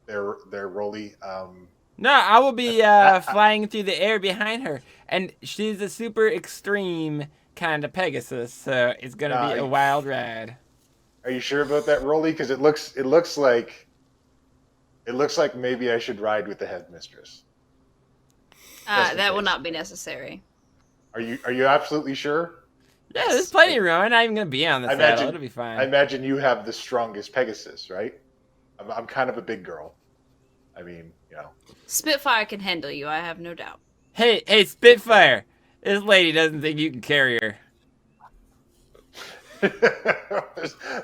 There, Rolly. No, I will be flying through the air behind her, and she's a super extreme kind of Pegasus, so it's gonna be a wild ride. Are you sure about that, Rolly? Because it looks like maybe I should ride with the headmistress. That will not be necessary. Are you absolutely sure? Yeah, there's plenty of room. I'm not even gonna be on the saddle. It'll be fine. I imagine you have the strongest Pegasus, right? I'm kind of a big girl. I mean, you know. Spitfire can handle you, I have no doubt. Hey, Spitfire! This lady doesn't think you can carry her.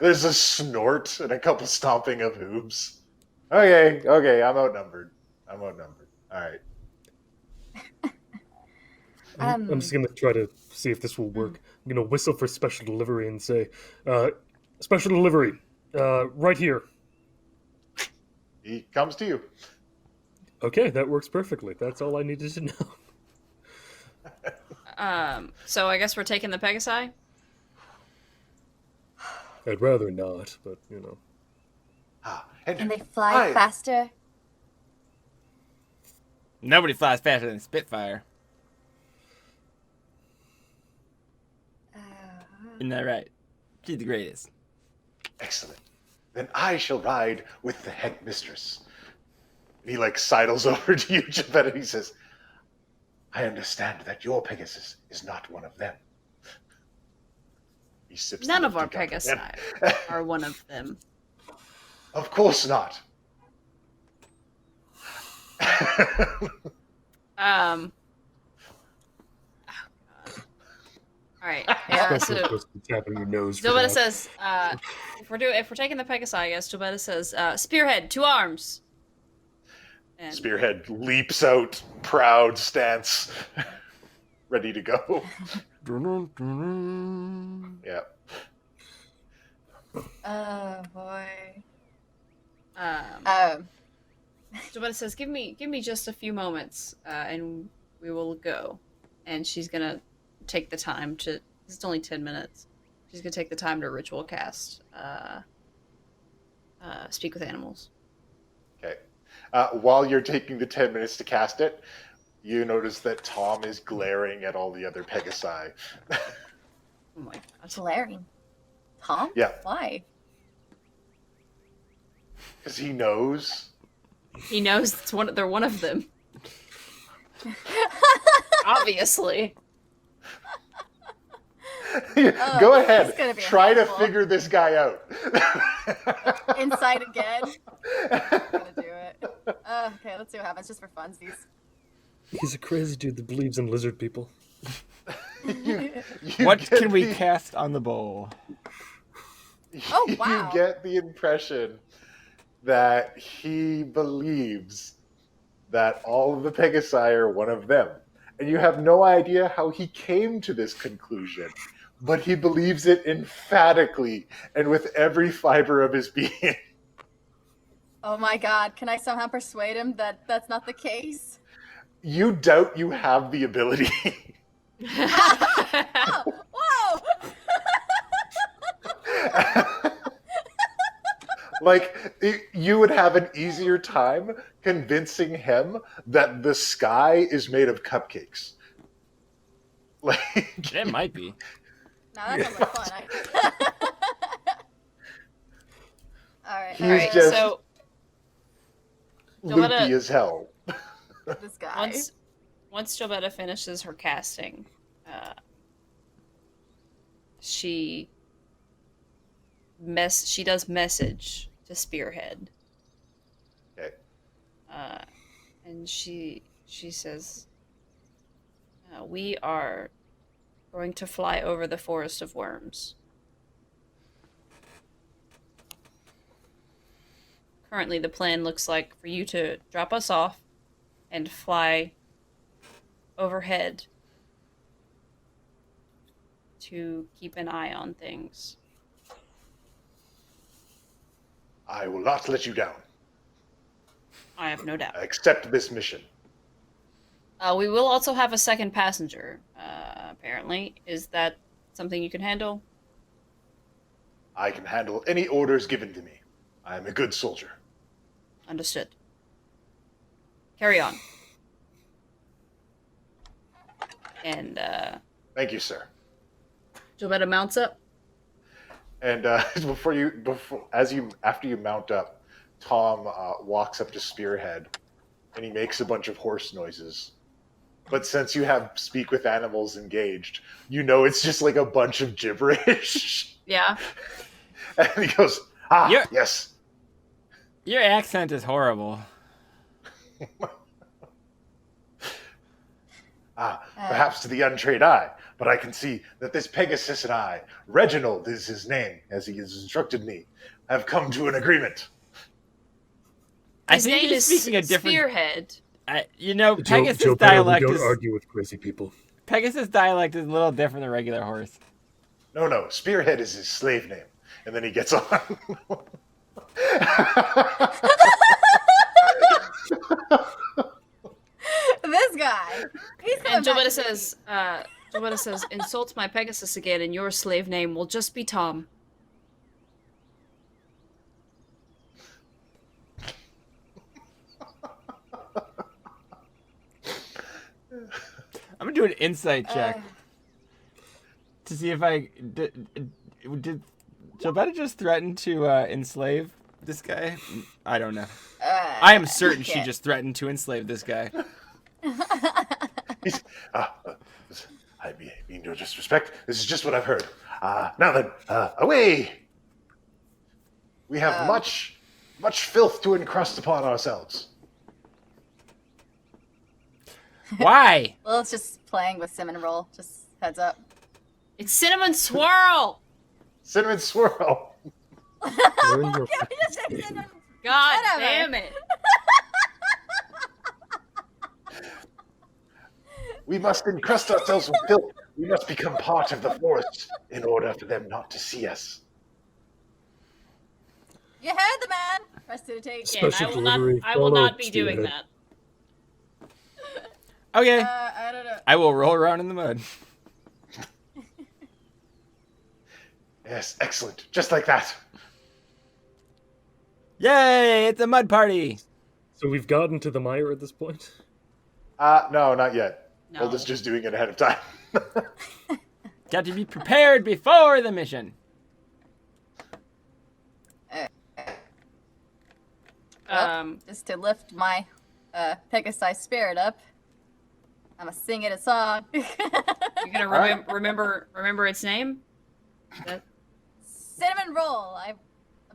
There's a snort and a couple stomping of hooves. Okay, I'm outnumbered. All right. I'm just gonna try to see if this will work. I'm gonna whistle for special delivery and say, "Special delivery, right here." He comes to you. Okay, that works perfectly. That's all I needed to know. So I guess we're taking the Pegasi? I'd rather not, but you know. Can they fly faster? Nobody flies faster than Spitfire. Isn't that right? She's the greatest. Excellent. Then I shall ride with the headmistress. And he sidles over to you, Javette, and he says, I understand that your Pegasus is not one of them. He sips None the of our drink out Pegasi are one of them. Of course not. Oh, God. All right. Yeah. Especially So if it's tapping your nose. for Jobetta that. says, if we're taking the Pegasi, I guess Jobetta says, spearhead, 2 arms. And Spearhead leaps out, proud stance, ready to go. Yeah. Oh boy. Jobetta says, give me just a few moments, and we will go. And she's gonna take the time to. It's only 10 minutes. She's gonna take the time to ritual cast. Speak with animals. Okay. While you're taking the 10 minutes to cast it, you notice that Tom is glaring at all the other Pegasi. Oh my god. Glaring. Tom? Yeah. Why? Because he knows. He knows they're one of them. Obviously. Go this ahead. is gonna be Try to helpful. figure this guy out. Insight again. I'm gonna do it. Okay, let's see what happens just for funsies. He's a crazy dude that believes in lizard people. You What get can we the- cast on the bowl? Oh, wow. You get the impression that he believes that all of the Pegasi are one of them. And you have no idea how he came to this conclusion, but he believes it emphatically and with every fiber of his being. Oh my god, can I somehow persuade him that that's not the case? You doubt you have the ability. Oh, whoa! You would have an easier time convincing him that the sky is made of cupcakes. Like, It might be. No, that sounds like fun. Alright, He's just- so loopy Jobetta- as hell. this guy. once Jobetta finishes her casting, she does message to Spearhead. Okay. And she says, we are going to fly over the forest of worms. Currently, the plan looks like for you to drop us off and fly overhead to keep an eye on things. I will not let you down. I have no doubt. Accept this mission. We will also have a second passenger, apparently. Is that something you can handle? I can handle any orders given to me. I am a good soldier. Understood. Carry on. And, Thank you, sir. Jobetta mounts up. And after you mount up, Tom walks up to Spearhead, and he makes a bunch of horse noises. But since you have speak with animals engaged, you know it's just like a bunch of gibberish. Yeah. And he goes, yes. Your accent is horrible. Perhaps to the untrained eye, but I can see that this Pegasus and I, Reginald is his name, as he has instructed me, have come to an agreement. I His think name you're is speaking a different. Spearhead. Pegasus Joe, dialect we don't is argue with crazy people. Pegasus dialect is a little different than regular horse. No, Spearhead is his slave name. And then he gets on. This guy. He's And coming back Jobetta says, insult my Pegasus again, and your slave name will just be Tom. I'm gonna do an insight check to see if I did Jobetta just threaten to enslave this guy? I don't know. I am certain she just threatened to enslave this guy. I mean no disrespect. This is just what I've heard. Now then, away! We have much filth to encrust upon ourselves. Why? Well, it's just playing with cinnamon roll. Just heads up. It's Cinnamon Swirl! Cinnamon Swirl. Learn your God Whatever. damn it. We must encrust ourselves with filth. We must become part of the forest in order for them not to see us. You heard the man. Press to take. Yeah, and Special I will not, delivery, I will follow not be doing Spearhead. that. Okay. I don't know. I will roll around in the mud. Yes, excellent. Just like that. Yay! It's a mud party. So we've gotten to the mire at this point. No, not yet. No. Hilda's just doing it ahead of time. Got to be prepared before the mission. Just to lift my Pegasi spirit up, I'm gonna sing it a song. You're gonna Alright. remember its name? That- Cinnamon roll. I'm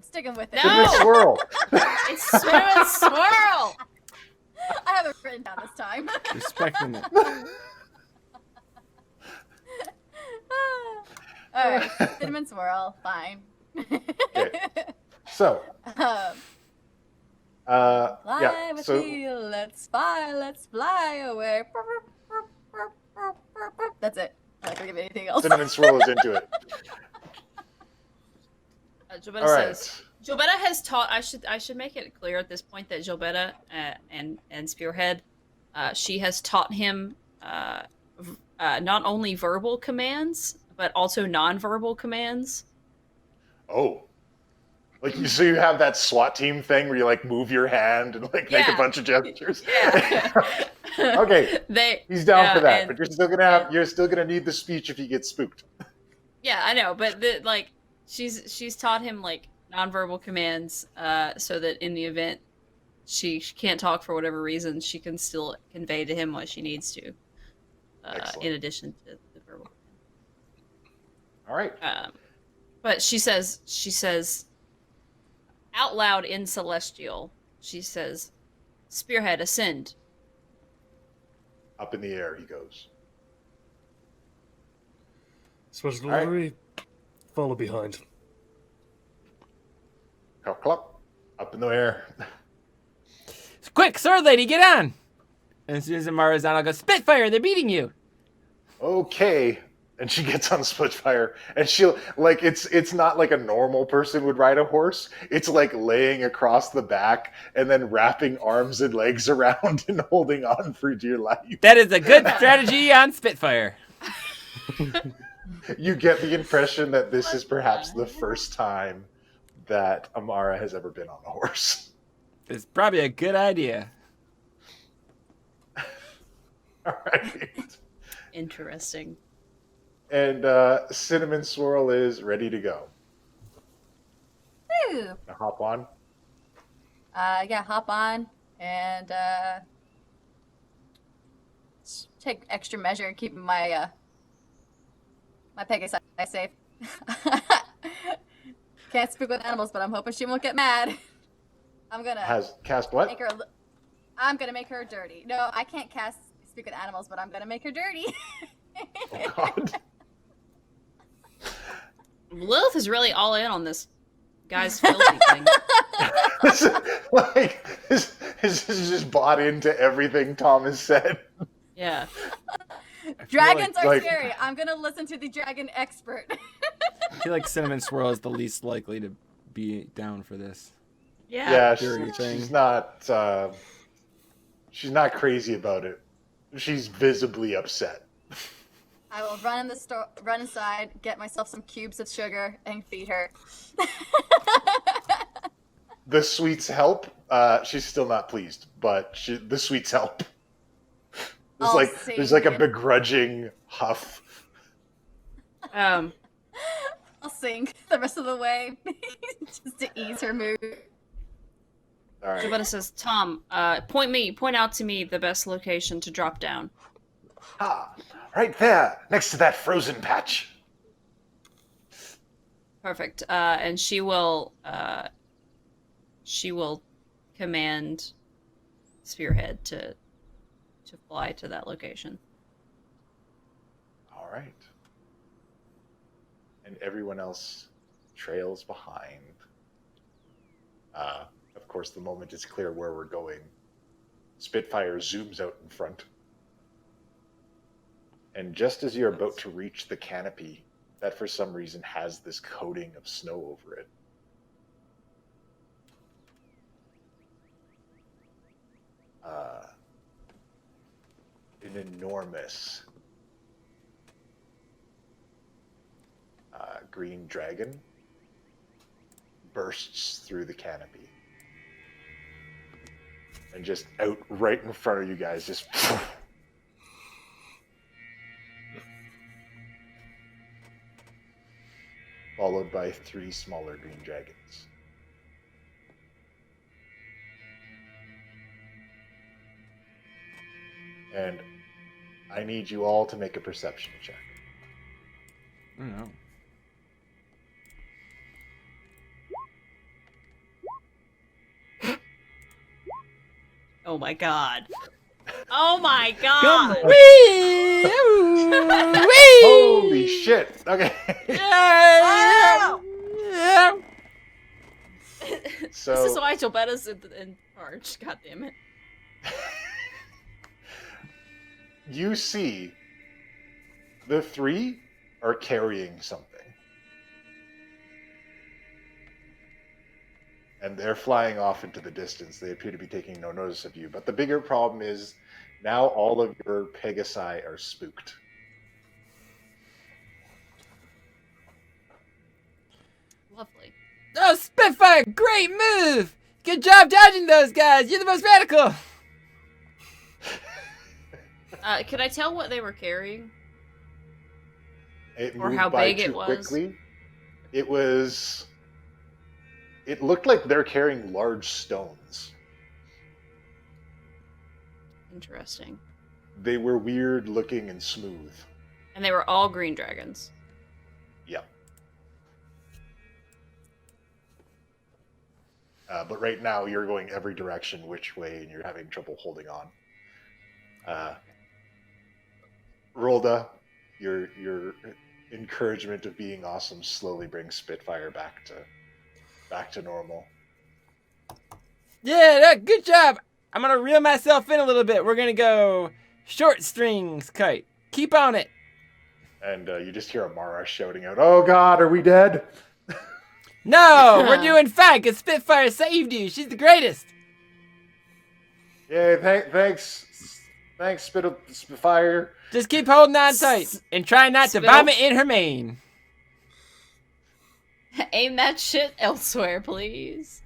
sticking with it. No! Cinnamon Swirl. It's Cinnamon Swirl! I have it written down this time. Respecting it. All right, cinnamon swirl. Fine. Okay. So, Fly yeah. with So, me, let's fly away. That's it. I'm not gonna give you anything else. Cinnamon Swirl is into it. Jobetta All right. says Jobetta has taught. I should make it clear at this point that Jobetta and Spearhead, she has taught him not only verbal commands but also non-verbal commands. Oh. Like, so you have that SWAT team thing where you, like, move your hand and, like, make a Yeah. bunch of gestures? Yeah. Okay. He's down for that, and- but you're still gonna need the speech if you get spooked. Yeah, I know, but she's taught him like nonverbal commands, so that in the event she can't talk for whatever reason, she can still convey to him what she needs to. Excellent. In addition to the verbal. All right. But she says out loud in Celestial. She says, "Spearhead, ascend." Up in the air he goes. Special All right. delivery, follow behind. Clop, clop. Up in the air. Quick, sword lady, get on! And as soon as Amara's on, I'll go, Spitfire, they're beating you! Okay. And she gets on Spitfire, and she'll, like, it's not like a normal person would ride a horse. It's like laying across the back and then wrapping arms and legs around and holding on for dear life. That is a good strategy on Spitfire. You get the impression that this is perhaps the first time that Amara has ever been on a horse. It's probably a good idea. All right. Interesting. And Cinnamon Swirl is ready to go. Woo. Now hop on. Yeah, hop on and take extra measure keeping my my Pegasus safe. Can't speak with animals, but I'm hoping she won't get mad. I'm gonna Cast what? make her. I'm gonna make her dirty. No, I can't speak with animals, but I'm gonna make her dirty. Oh God. Lilith is really all in on this guy's filthy thing. This is just bought into everything Tom has said. Yeah. Dragons are like- scary. I'm gonna listen to the dragon expert. I feel like Cinnamon Swirl is the least likely to be down for this. Yeah, Dirty thing. she's not crazy about it. She's visibly upset. I will run in the store, run inside, get myself some cubes of sugar, and feed her. The sweets help. She's still not pleased, but the sweets help. I'll There's like a sing. begrudging huff. Um. I'll sing the rest of the way, just to ease her mood. All right. Jobetta says, "Tom, point out to me the best location to drop down." Ah, right there, next to that frozen patch. Perfect. And she will command Spearhead to to fly to that location. All right. And everyone else trails behind. Of course, the moment it's clear where we're going, Spitfire zooms out in front. And just as you're about to reach the canopy, that for some reason has this coating of snow over it, an enormous green dragon bursts through the canopy. And just out right in front of you guys, just... followed by 3 smaller green dragons. And I need you all to make a perception check. I don't know. Oh my god. Oh my god! Holy shit! Okay. So This is why Gilberta's in charge. God damn it. you see the 3 are carrying something. And they're flying off into the distance. They appear to be taking no notice of you. But the bigger problem is now all of your Pegasi are spooked. Lovely. Oh, Spitfire, great move! Good job dodging those guys. You're the most radical. Could I tell what they were carrying? It Or moved how by big it too was? quickly. It looked like they're carrying large stones. Interesting. They were weird looking and smooth. And they were all green dragons. Yep. But right now you're going every direction which way and you're having trouble holding on. Rolda, your encouragement of being awesome slowly brings Spitfire back to normal. Yeah, good job. I'm gonna reel myself in a little bit. We're gonna go short strings kite. Keep on it. And you just hear Amara shouting out, "Oh God, are we dead?" No, we're doing fine because Spitfire saved you. She's the greatest. Yay! Thanks, Spitfire. Just keep holding on tight and try not to Spittle. vomit in her mane. Aim that shit elsewhere, please.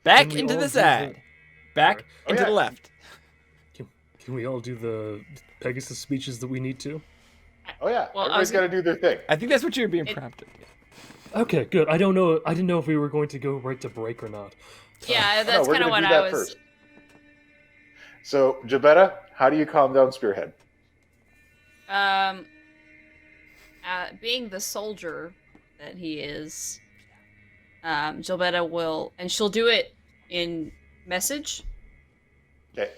Back Can we into all the do side. Back Oh, into yeah. the left. Can we all do the Pegasus speeches that we need to? Oh yeah, Well, everybody's got to do their thing. I think that's what you were being prompted. Okay, good. I didn't know if we were going to go right to break or not. Yeah, No, that's we're kind of gonna what do I that was. first. So, Jabetta, how do you calm down Spearhead? Being the soldier that he is, Gilberta will, and she'll do it in message, Okay.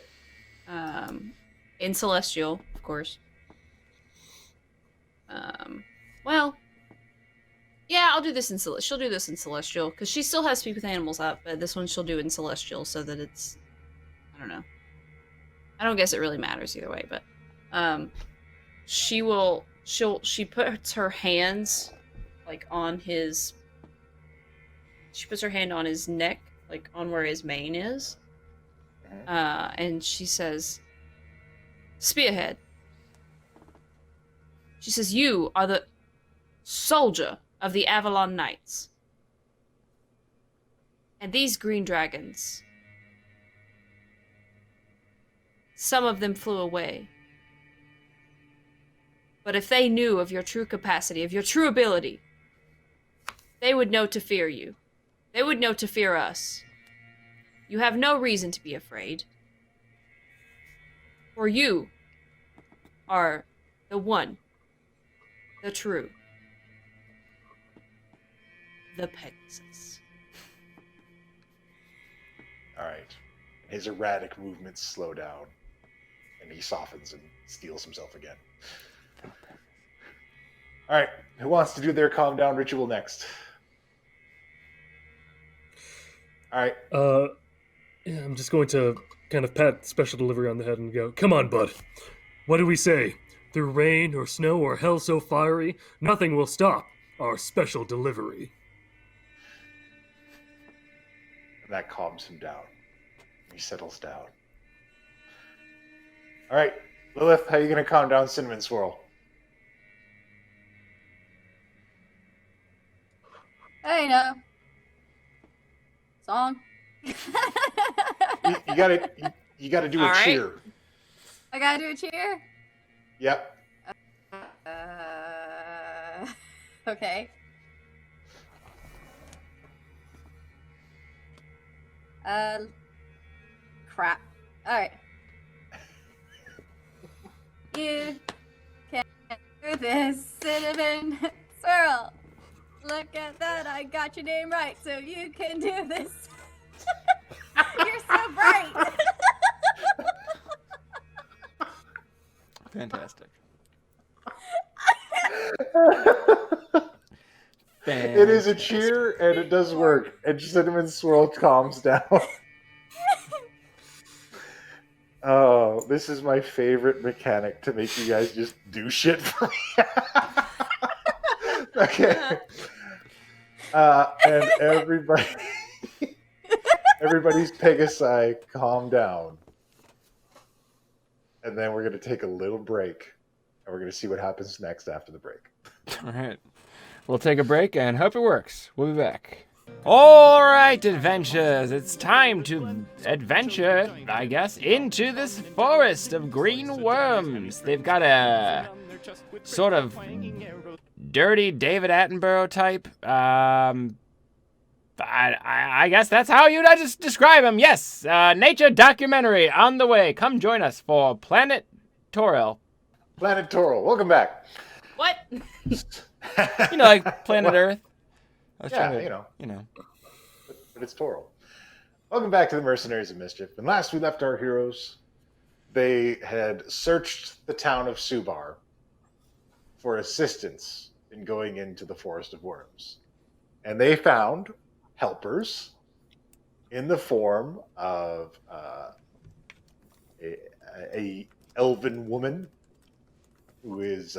in Celestial, of course. Well, yeah, I'll do this in Celestial. She'll do this in Celestial, because she still has Speak with Animals up, but this one she'll do in Celestial, so that it's, I don't know. I don't guess it really matters either way, but, she puts her hands, like, on his, she puts her hand on his neck, like, on where his mane is, and she says, Spearhead. She says, you are the soldier of the Avalon Knights. And these green dragons, some of them flew away. But if they knew of your true capacity, of your true ability, they would know to fear you. They would know to fear us. You have no reason to be afraid. For you are the one, the true, the Pegasus. All right. His erratic movements slow down. And he softens and steels himself again. All right, who wants to do their calm down ritual next? All right. Yeah, I'm just going to kind of pat Special Delivery on the head and go, "Come on, bud. What do we say? Through rain or snow or hell so fiery, nothing will stop our Special Delivery." And that calms him down. He settles down. All right, Lilith, how are you going to calm down Cinnamon Swirl? Hey, song. You gotta do a All right. cheer. I gotta do a cheer? Yep. Okay. Crap. Alright. You can do this, Cinnamon Swirl. Look at that, I got your name right, so you can do this. You're so bright. Fantastic. It is a cheer, and it does work. And Cinnamon Swirl calms down. Oh, this is my favorite mechanic to make you guys just do shit for me. Okay. And everybody's Pegasi, calm down. And then we're going to take a little break. And we're going to see what happens next after the break. All right. We'll take a break and hope it works. We'll be back. All right, adventurers. It's time to adventure, I guess, into this forest of green worms. They've got a sort of dirty David Attenborough type. I guess that's how you'd just describe them. Yes, nature documentary on the way. Come join us for Planet Toril. Planet Toril, welcome back. What? You know, like Planet Earth. I was Yeah, trying to, you know. know. But it's Toril. Welcome back to the Mercenaries of Mischief. And last we left our heroes, they had searched the town of Subar for assistance in going into the Forest of Worms. And they found helpers in the form of a elven woman who is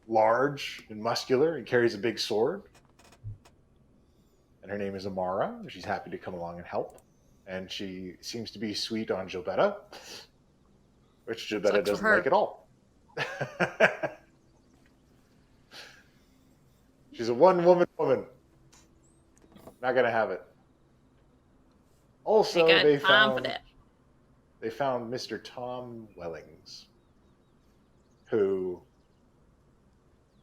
large and muscular and carries a big sword. And her name is Amara. She's happy to come along and help. And she seems to be sweet on Gilbetta, which Gilbetta doesn't like at all. She's a one-woman woman. Not gonna have it. Also, they found Mr. Tom Wellings, who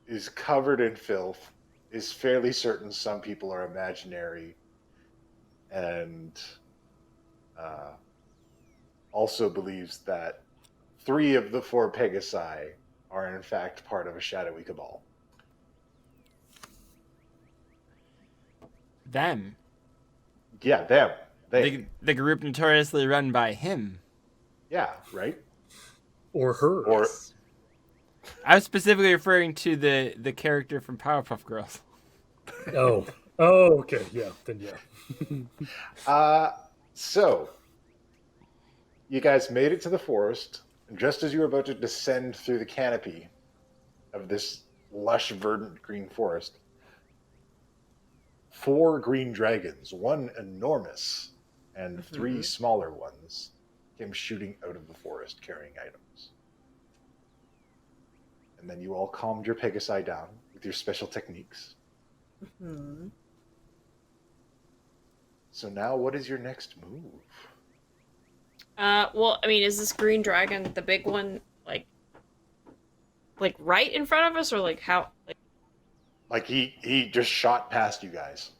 is covered in filth, is fairly certain some people are imaginary, and also believes that 3 of the 4 Pegasi are in fact part of a shadowy cabal. Them. Yeah, them. The group notoriously run by him. Yeah, right? Or her. Or I was specifically referring to the character from Powerpuff Girls. Oh, okay, yeah, then yeah. So, you guys made it to the forest, and just as you were about to descend through the canopy of this lush, verdant green forest, 4 green dragons, 1 enormous, and 3 smaller ones, came shooting out of the forest carrying items. And then you all calmed your Pegasi down with your special techniques. Mm-hmm. So now, what is your next move? Well, I mean, is this green dragon the big one, like right in front of us, or like how? Like he just shot past you guys.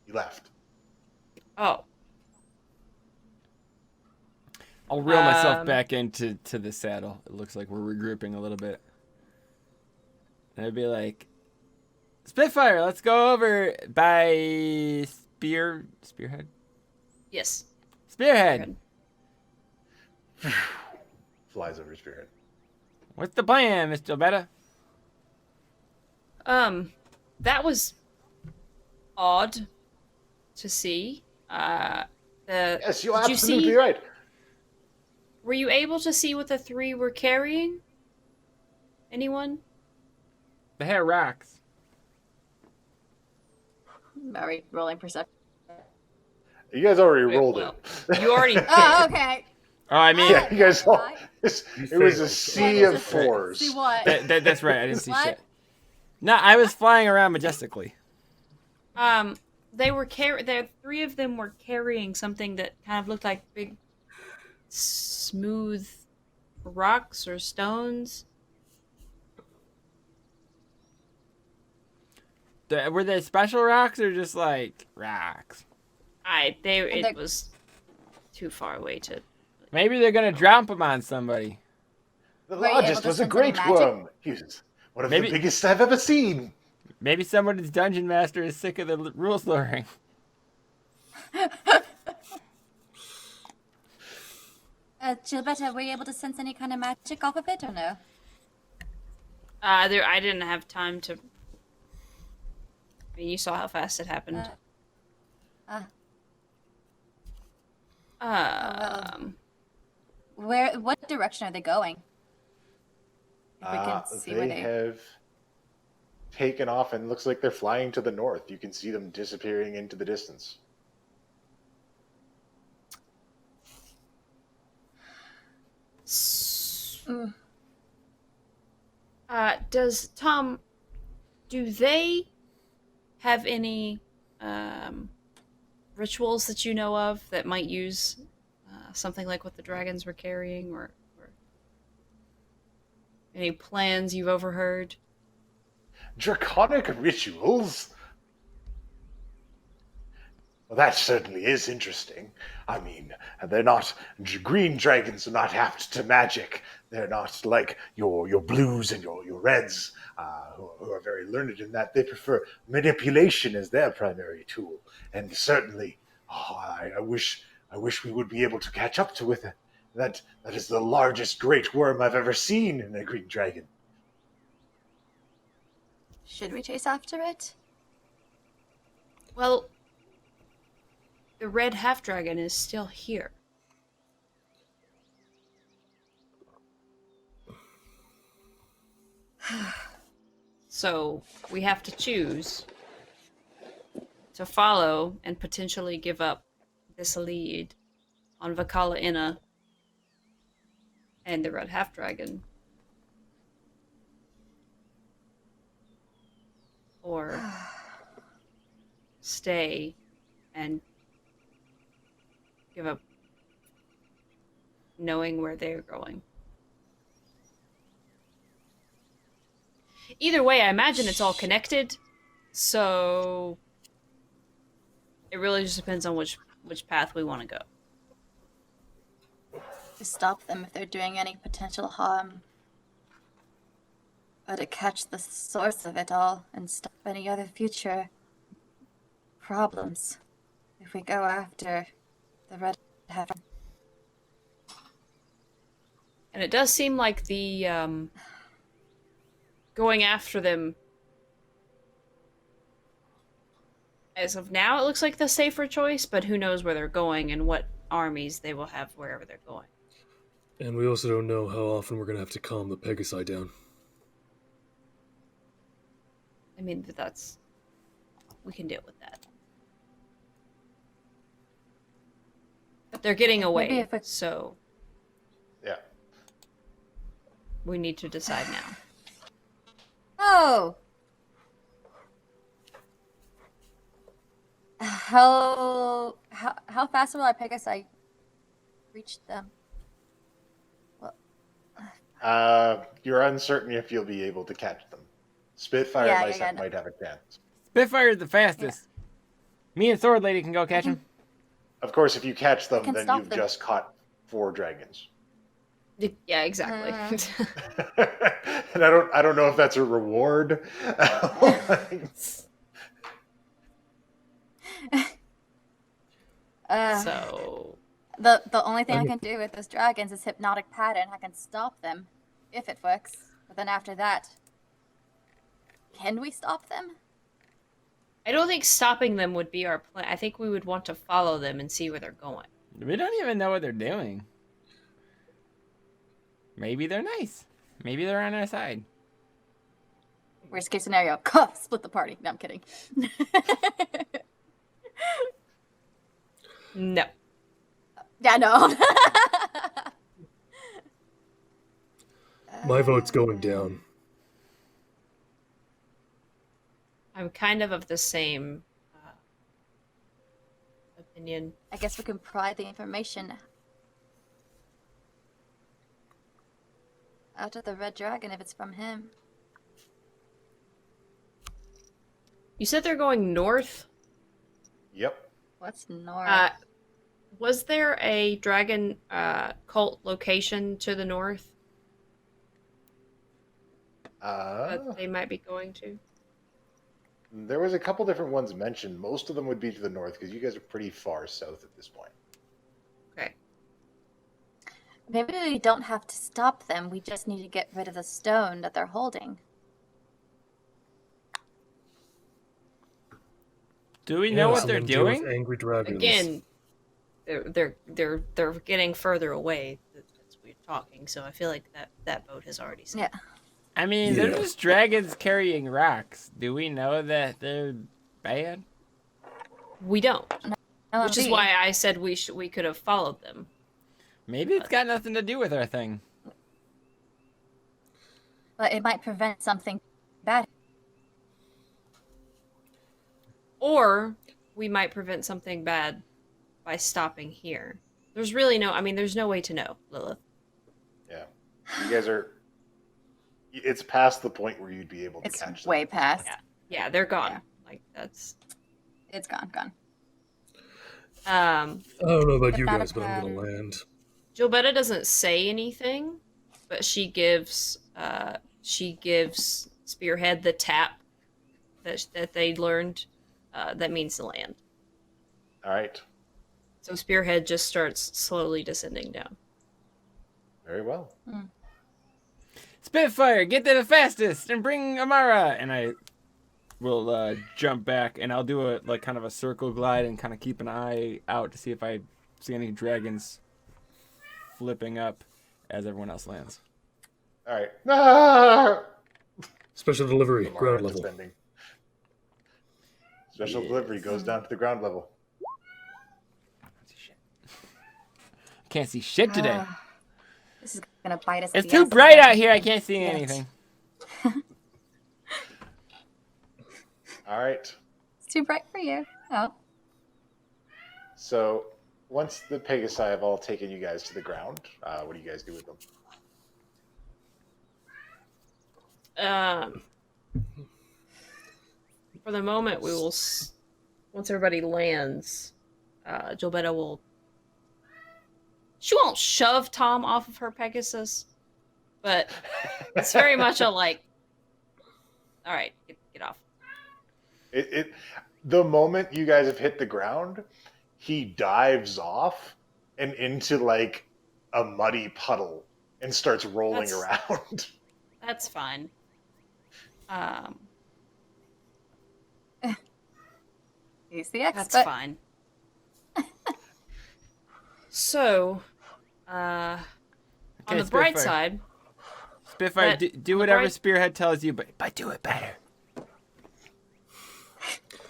He left. Oh. I'll reel myself back into the saddle. It looks like we're regrouping a little bit. And I'd be like, Spitfire, let's go over by Spearhead? Yes. Spearhead. flies over Spirit. What's the plan, Mr. Beta? That was odd to see. Yes, you're Did you absolutely see? right. Were you able to see what the three were carrying? Anyone? The hair rocks. Mary rolling perception. You guys already Wait, rolled well, it. You already did. Oh, okay. Oh, I mean, Yeah, you guys all. Right. It was a sea What of is this? fours. See what? that's right. I didn't see What? shit. No, I was flying around majestically. The three of them were carrying something that kind of looked like big, smooth rocks or stones. Were they special rocks or just like rocks? It was too far away to. Maybe they're gonna drop them on somebody. The Were you able largest to was a sense any great magic? worm. He was one of Maybe- the biggest I've ever seen. Maybe somebody's dungeon master is sick of the rule slurring. Gilberta, were you able to sense any kind of magic off of it or no? I didn't have time to. I mean, you saw how fast it happened. What direction are they going? If we can see where They have taken off and looks like they're flying to the north. You can see them disappearing into the distance. Does Tom? Do they have any rituals that you know of that might use something like what the dragons were carrying, or any plans you've overheard? Draconic rituals? Well, that certainly is interesting. I mean, they're not. Green dragons are not apt to magic. They're not like your blues and your reds, who are very learned in that. They prefer manipulation as their primary tool. And certainly, I wish we would be able to catch up to with it. That is the largest great worm I've ever seen in a green dragon. Should we chase after it? Well, the red half dragon is still here. So we have to choose to follow and potentially give up this lead on Vakala Inna and the red half dragon, or stay and give up knowing where they're going. Either way, I imagine it's all connected, so it really just depends on which path we want to go. To stop them if they're doing any potential harm. Or to catch the source of it all and stop any other future problems. If we go after the red heifer. And it does seem like the going after them, as of now, it looks like the safer choice, but who knows where they're going and what armies they will have wherever they're going. And we also don't know how often we're going to have to calm the Pegasi down. I mean, that's... we can deal with that. But they're getting away, so Yeah. we need to decide now. Oh! How fast will our Pegasi reach them? You're uncertain if you'll be able to catch them. Spitfire Yeah, might, yeah, no. might have a chance. Spitfire's the fastest. Me and Sword Lady can go catch him. Of course, if you catch them, can then stop you've them. just caught 4 dragons. Yeah, exactly. And I don't know if that's a reward. So The only thing I I'm- can do with those dragons is hypnotic pattern. I can stop them if it works. But then after that, can we stop them? I don't think stopping them would be our plan. I think we would want to follow them and see where they're going. We don't even know what they're doing. Maybe they're nice. Maybe they're on our side. Worst case scenario, split the party. No, I'm kidding. No. Yeah, no. My vote's going down. I'm kind of the same opinion. I guess we can pry the information out of the red dragon if it's from him. You said they're going north? Yep. What's north? Was there a dragon cult location to the north that they might be going to? There was a couple different ones mentioned. Most of them would be to the north because you guys are pretty far south at this point. Okay. Maybe we don't have to stop them. We just need to get rid of the stone that they're holding. Do we know Yeah, what they're something to do with doing? Angry dragons. Again, they're getting further away as we're talking, so I feel like that boat has already sailed. Yeah. I mean, they're Yeah. just dragons carrying rocks. Do we know that they're bad? We don't, Oh, which is gee. why I said we could have followed them. Maybe it's got nothing to do with our thing. But it might prevent something bad. Or we might prevent something bad by stopping here. There's really there's no way to know, Lilith. Yeah. You guys are... It's past the point where you'd be able to It's catch them. way past. Yeah, they're gone. Yeah. Like, that's... It's gone. I don't know about you Not a guys, but I'm gonna pattern. land. Jobetta doesn't say anything, but she gives Spearhead the tap that they learned that means to land. All right. So Spearhead just starts slowly descending down. Very well. Spitfire, get there the fastest and bring Amara. And I will jump back and I'll do a kind of a circle glide and kind of keep an eye out to see if I see any dragons flipping up as everyone else lands. All right. Ah! Special delivery, Lamar ground level. descending. Special delivery goes down to the ground level. Can't see shit today. This is gonna bite us. in It's the too ass bright again. out here. I can't see Yes. anything. All right. It's too bright for you. Oh. So once the Pegasi have all taken you guys to the ground, what do you guys do with them? For the moment, we will. Once everybody lands, Jobetta will. She won't shove Tom off of her Pegasus, but it's very much a like. All right, get off. The moment you guys have hit the ground, he dives off and into like a muddy puddle and starts rolling around. That's fine. He's the expert. That's fine. So, on Okay, the bright Spitfire. side, Spitfire, But do whatever bright- Spearhead tells you, but do it better.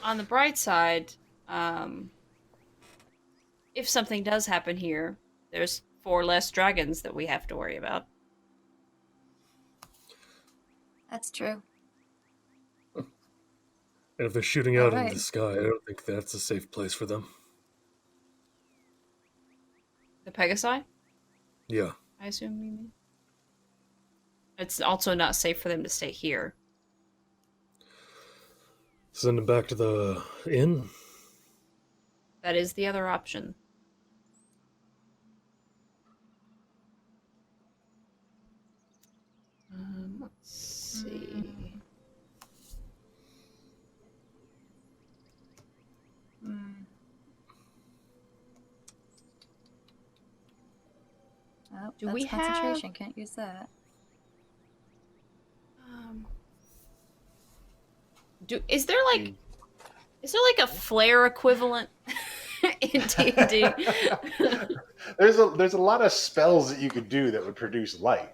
on the bright side, if something does happen here, there's 4 less dragons that we have to worry about. That's true. And if they're shooting out Alright. into the sky, I don't think that's a safe place for them. The Pegasi, Yeah. I assume you mean. It's also not safe for them to stay here. Send them back to the inn? That is the other option. Let's see. Oh, Do that's we have- concentration? Can't use that. Is there like a flare equivalent in D&D? There's a lot of spells that you could do that would produce light.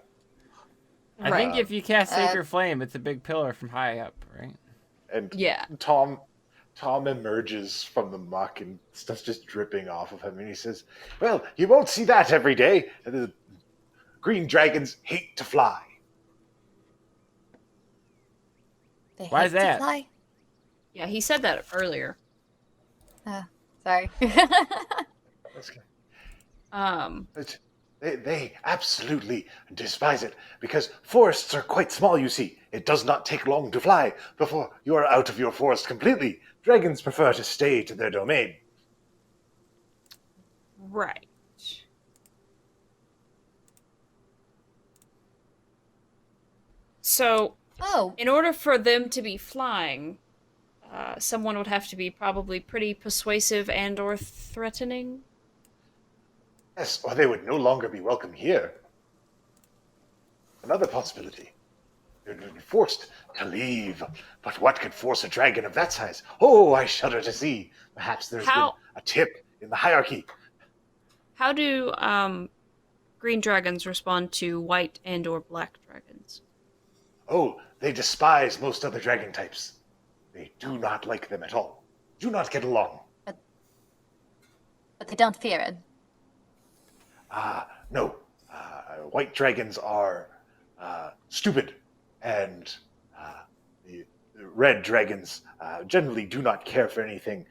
I think if you cast Sacred Flame, it's a big pillar from high up, right? And Yeah. Tom emerges from the muck and stuff's just dripping off of him, and he says, "Well, you won't see that every day. The green dragons hate to fly." They Why hate is that? To fly? Yeah, he said that earlier. Sorry. That's good. But They absolutely despise it, because forests are quite small, you see. It does not take long to fly before you are out of your forest completely. Dragons prefer to stay to their domain. right. So, Oh, in order for them to be flying, someone would have to be probably pretty persuasive and or threatening. Yes, or they would no longer be welcome here. Another possibility. They would be forced to leave. But what could force a dragon of that size? Oh, I shudder to see. Perhaps there's been a tip in the hierarchy. How do green dragons respond to white and or black dragons? Oh, they despise most other dragon types. They do not like them at all. Do not get along. but they don't fear it. No. White dragons are stupid, and the red dragons generally do not care for anything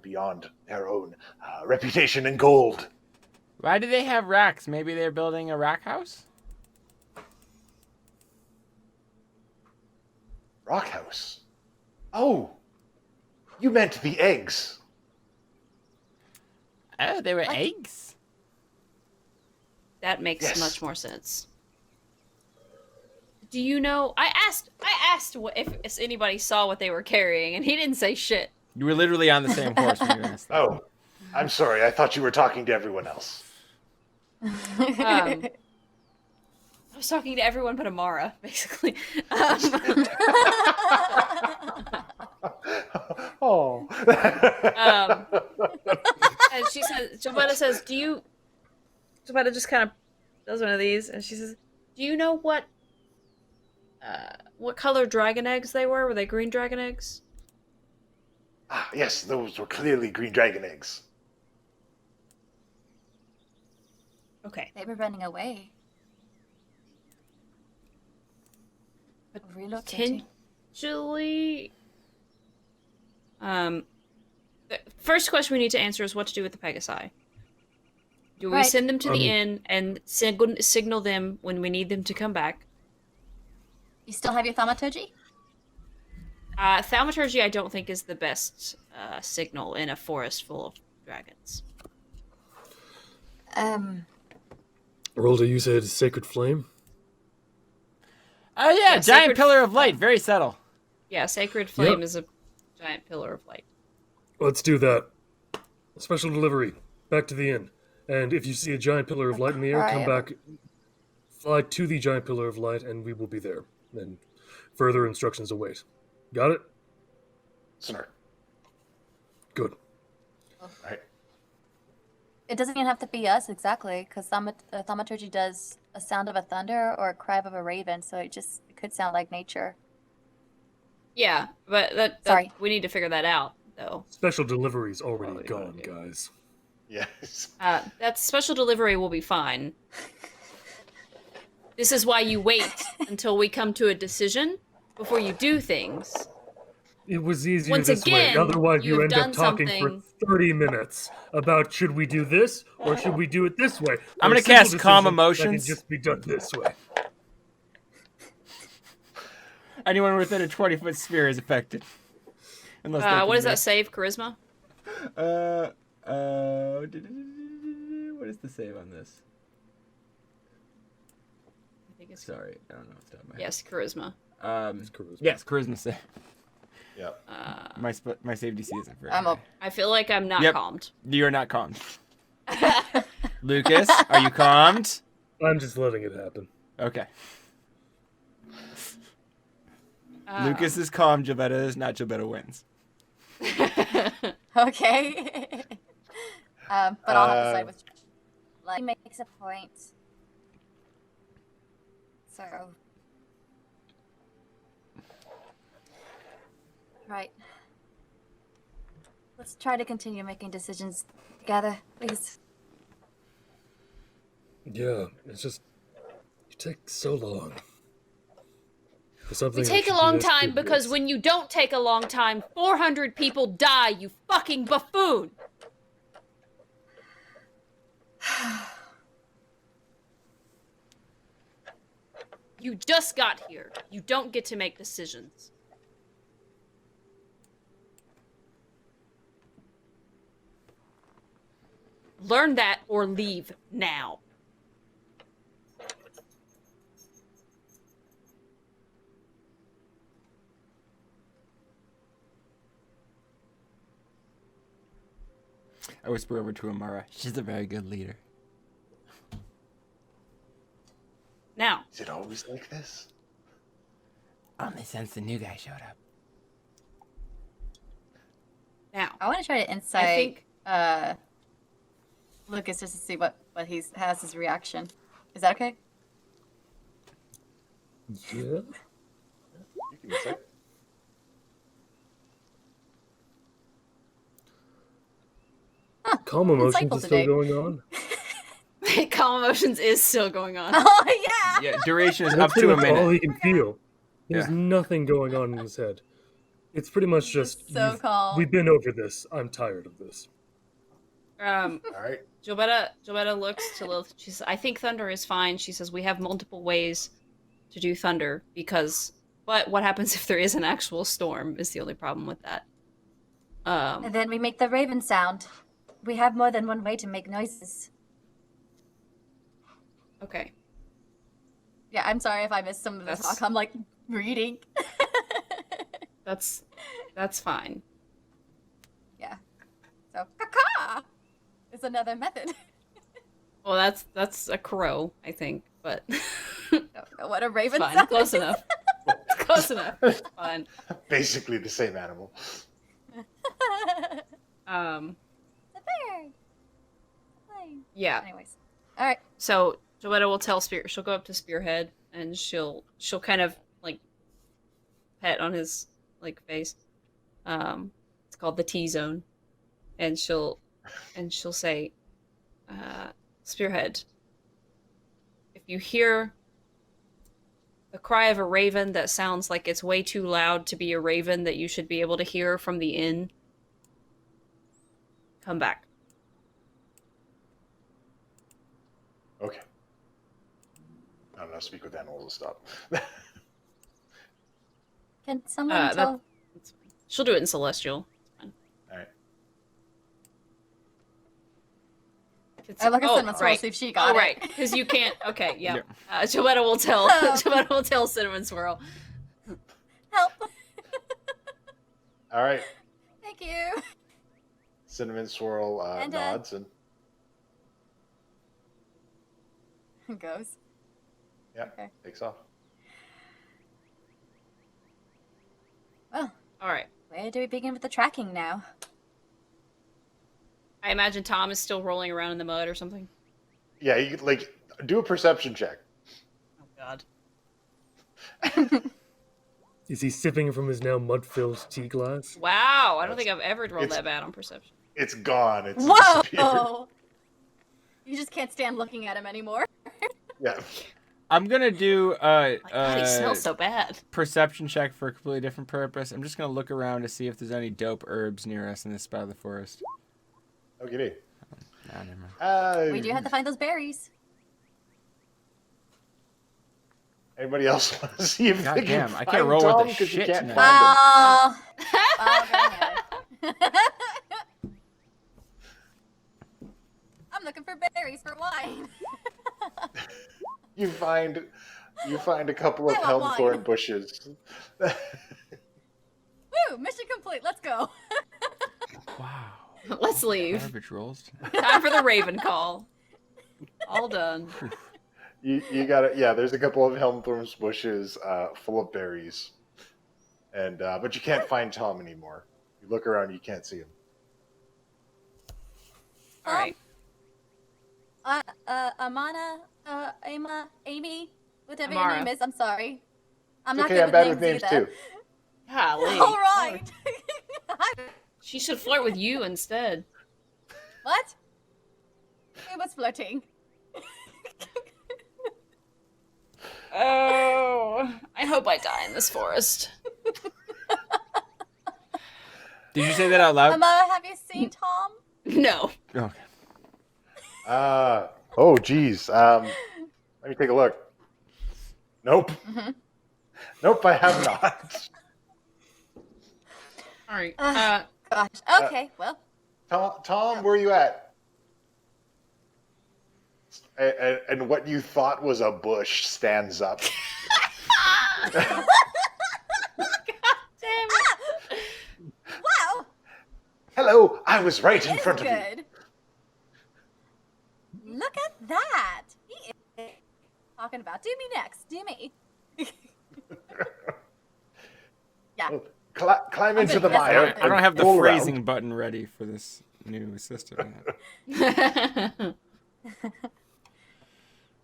beyond their own reputation and gold. Why do they have racks? Maybe they're building a rack house? Rock house? Oh, you meant the eggs. Oh, they were eggs? That makes Yes. much more sense. Do you know? I asked if anybody saw what they were carrying, and he didn't say shit. You were literally on the same horse when you asked that. Oh, I'm sorry. I thought you were talking to everyone else. I was talking to everyone but Amara, basically. Oh. And she says, Jovetta says, Jovetta just kind of does one of these, and she says, do you know what color dragon eggs they were? Were they green dragon eggs? Yes, those were clearly green dragon eggs. Okay. They were running away. Relocating. Potentially. The first question we need to answer is what to do with the Pegasi. Do we Right. send them to the inn and signal them when we need them to come back? You still have your thaumaturgy? Thaumaturgy, I don't think, is the best signal in a forest full of dragons. Rolda, you said Sacred Flame? Oh, yeah, giant Sacred- pillar of light. Very subtle. Yeah, Sacred Flame is a giant pillar of light. Let's do that. Special delivery. Back to the inn. And if you see a giant pillar of light in the air, come back, fly to the giant pillar of light, and we will be there. And further instructions await. Got it? Sir. Good. Right. It doesn't even have to be us exactly, because thaumaturgy does a sound of a thunder or a cry of a raven, so it could sound like nature. Yeah, but that Sorry. we need to figure that out, though. Special delivery's already gone, guys. Yes. That special delivery will be fine. This is why you wait until we come to a decision before you do things. It was easier Once this again, way. Otherwise, you you've end up done talking something- for 30 minutes about should we do this or should we do it this way. I'm Or gonna a simple cast Calm decision Emotions. That can just be done this way. Anyone within a 20-foot sphere is affected. Unless they What can does that make- save? Charisma? What is the save on this? I think it's Sorry, I don't know off the top of my head. yes, charisma. Charisma. Yes, charisma save. Yep. My save DC isn't very I'm high. up. I feel like I'm not Yep. calmed. You are not calmed. Lucas, are you calmed? I'm just letting it happen. Okay. Lucas is calm, Gilbetta is not. Gilbetta wins. Okay. But I'll have to side with. Like, he makes a point. So. Right. Let's try to continue making decisions together, please. Yeah, it's just you take so long. For something We that take a should be long this time tedious. because when you don't take a long time, 400 people die, you fucking buffoon! You just got here. You don't get to make decisions. Learn that or leave now. I whisper over to Amara. She's a very good leader. Now. Is it always like this? Only since the new guy showed up. Now. I want to try to insight I think Lucas just to see what has his reaction. Is that okay? Yeah. You can say. Calm emotions Insightful is today. still going on. Calm emotions is still going on. Oh yeah. Yeah, duration is That's up pretty to a much all minute. he can feel. There's Yeah. nothing going on in his head. It's pretty much just So calm. we've been over this. I'm tired of this. All right. Gilbetta looks to Lilith. She says, I think thunder is fine. She says, we have multiple ways to do thunder but what happens if there is an actual storm is the only problem with that. And then we make the raven sound. We have more than one way to make noises. Okay. Yeah, I'm sorry if I missed some of the That's- talk. I'm like reading. That's fine. Yeah. So caca is another method. Well, that's a crow, I think, but Don't know what a raven fine. sound Close is. enough. Close enough. It's fine. Basically the same animal. It's a bear. Plane. Yeah. Anyways. All right. So Gilbetta will tell Spear. She'll go up to Spearhead and she'll kind of like pet on his like face. It's called the T zone, and she'll say, Spearhead, if you hear the cry of a raven that sounds like it's way too loud to be a raven that you should be able to hear from the inn, come back. Okay. I don't know. Speak with animals will stop. Can someone tell? That's fine. She'll do it in Celestial. It's fine. All right. It's, I look at oh, Cinnamon Swirl right. see if she got Oh, it. right, because you can't. Okay, yeah. Yeah. Gilbetta will tell. Gilbetta will tell Cinnamon Swirl. Help. All right. Thank you. Cinnamon Swirl And, nods and Goes. yeah, Okay. takes off. Well, All right. where do we begin with the tracking now? I imagine Tom is still rolling around in the mud or something. Yeah, you could, like do a perception check. Oh God. Is he sipping from his now mud-filled tea glass? Wow, I don't think I've ever rolled It's- that bad on perception. It's gone. It's disappeared. Whoa! You just can't stand looking at him anymore. Yeah. I'm gonna do My God, he smells so bad. perception check for a completely different purpose. I'm just gonna look around to see if there's any dope herbs near us in this spot of the forest. Okay. Nah, never mind. We do have to find those berries. Anybody else want to see if God they can damn, I can't find roll with Tom the 'cause you shit can't tonight. find him? Oh, go ahead. I'm looking for berries for wine. You find a couple of I want helmthorn wine. bushes. Woo! Mission complete. Let's go. Wow. Let's leave. Garbage rolls. Time for the Raven call. All done. You got it. Yeah, there's a couple of helmthorns bushes full of berries, and but you can't find Tom anymore. You look around, you can't see him. All right. Amana, Amy, whatever Amara. your name is. I'm sorry. I'm It's not okay, good I'm bad with names names either. too. Golly. All right. She should flirt with you instead. What? Who was flirting? Oh, I hope I die in this forest. Did you say that out loud? Amara, have you seen Tom? No. Okay. Oh, geez. Let me take a look. Nope. Mm-hmm. Nope, I have not. All right. Gosh. Okay. Well. Tom, where are you at? And what you thought was a bush stands up. God damn it. Wow. Hello, I was right in It's front of you. good. Look at that. He is talking about. Do me next. Do me. Yeah. Well, climb into the Yes, mire. I don't have the roll phrasing around. button ready for this new system.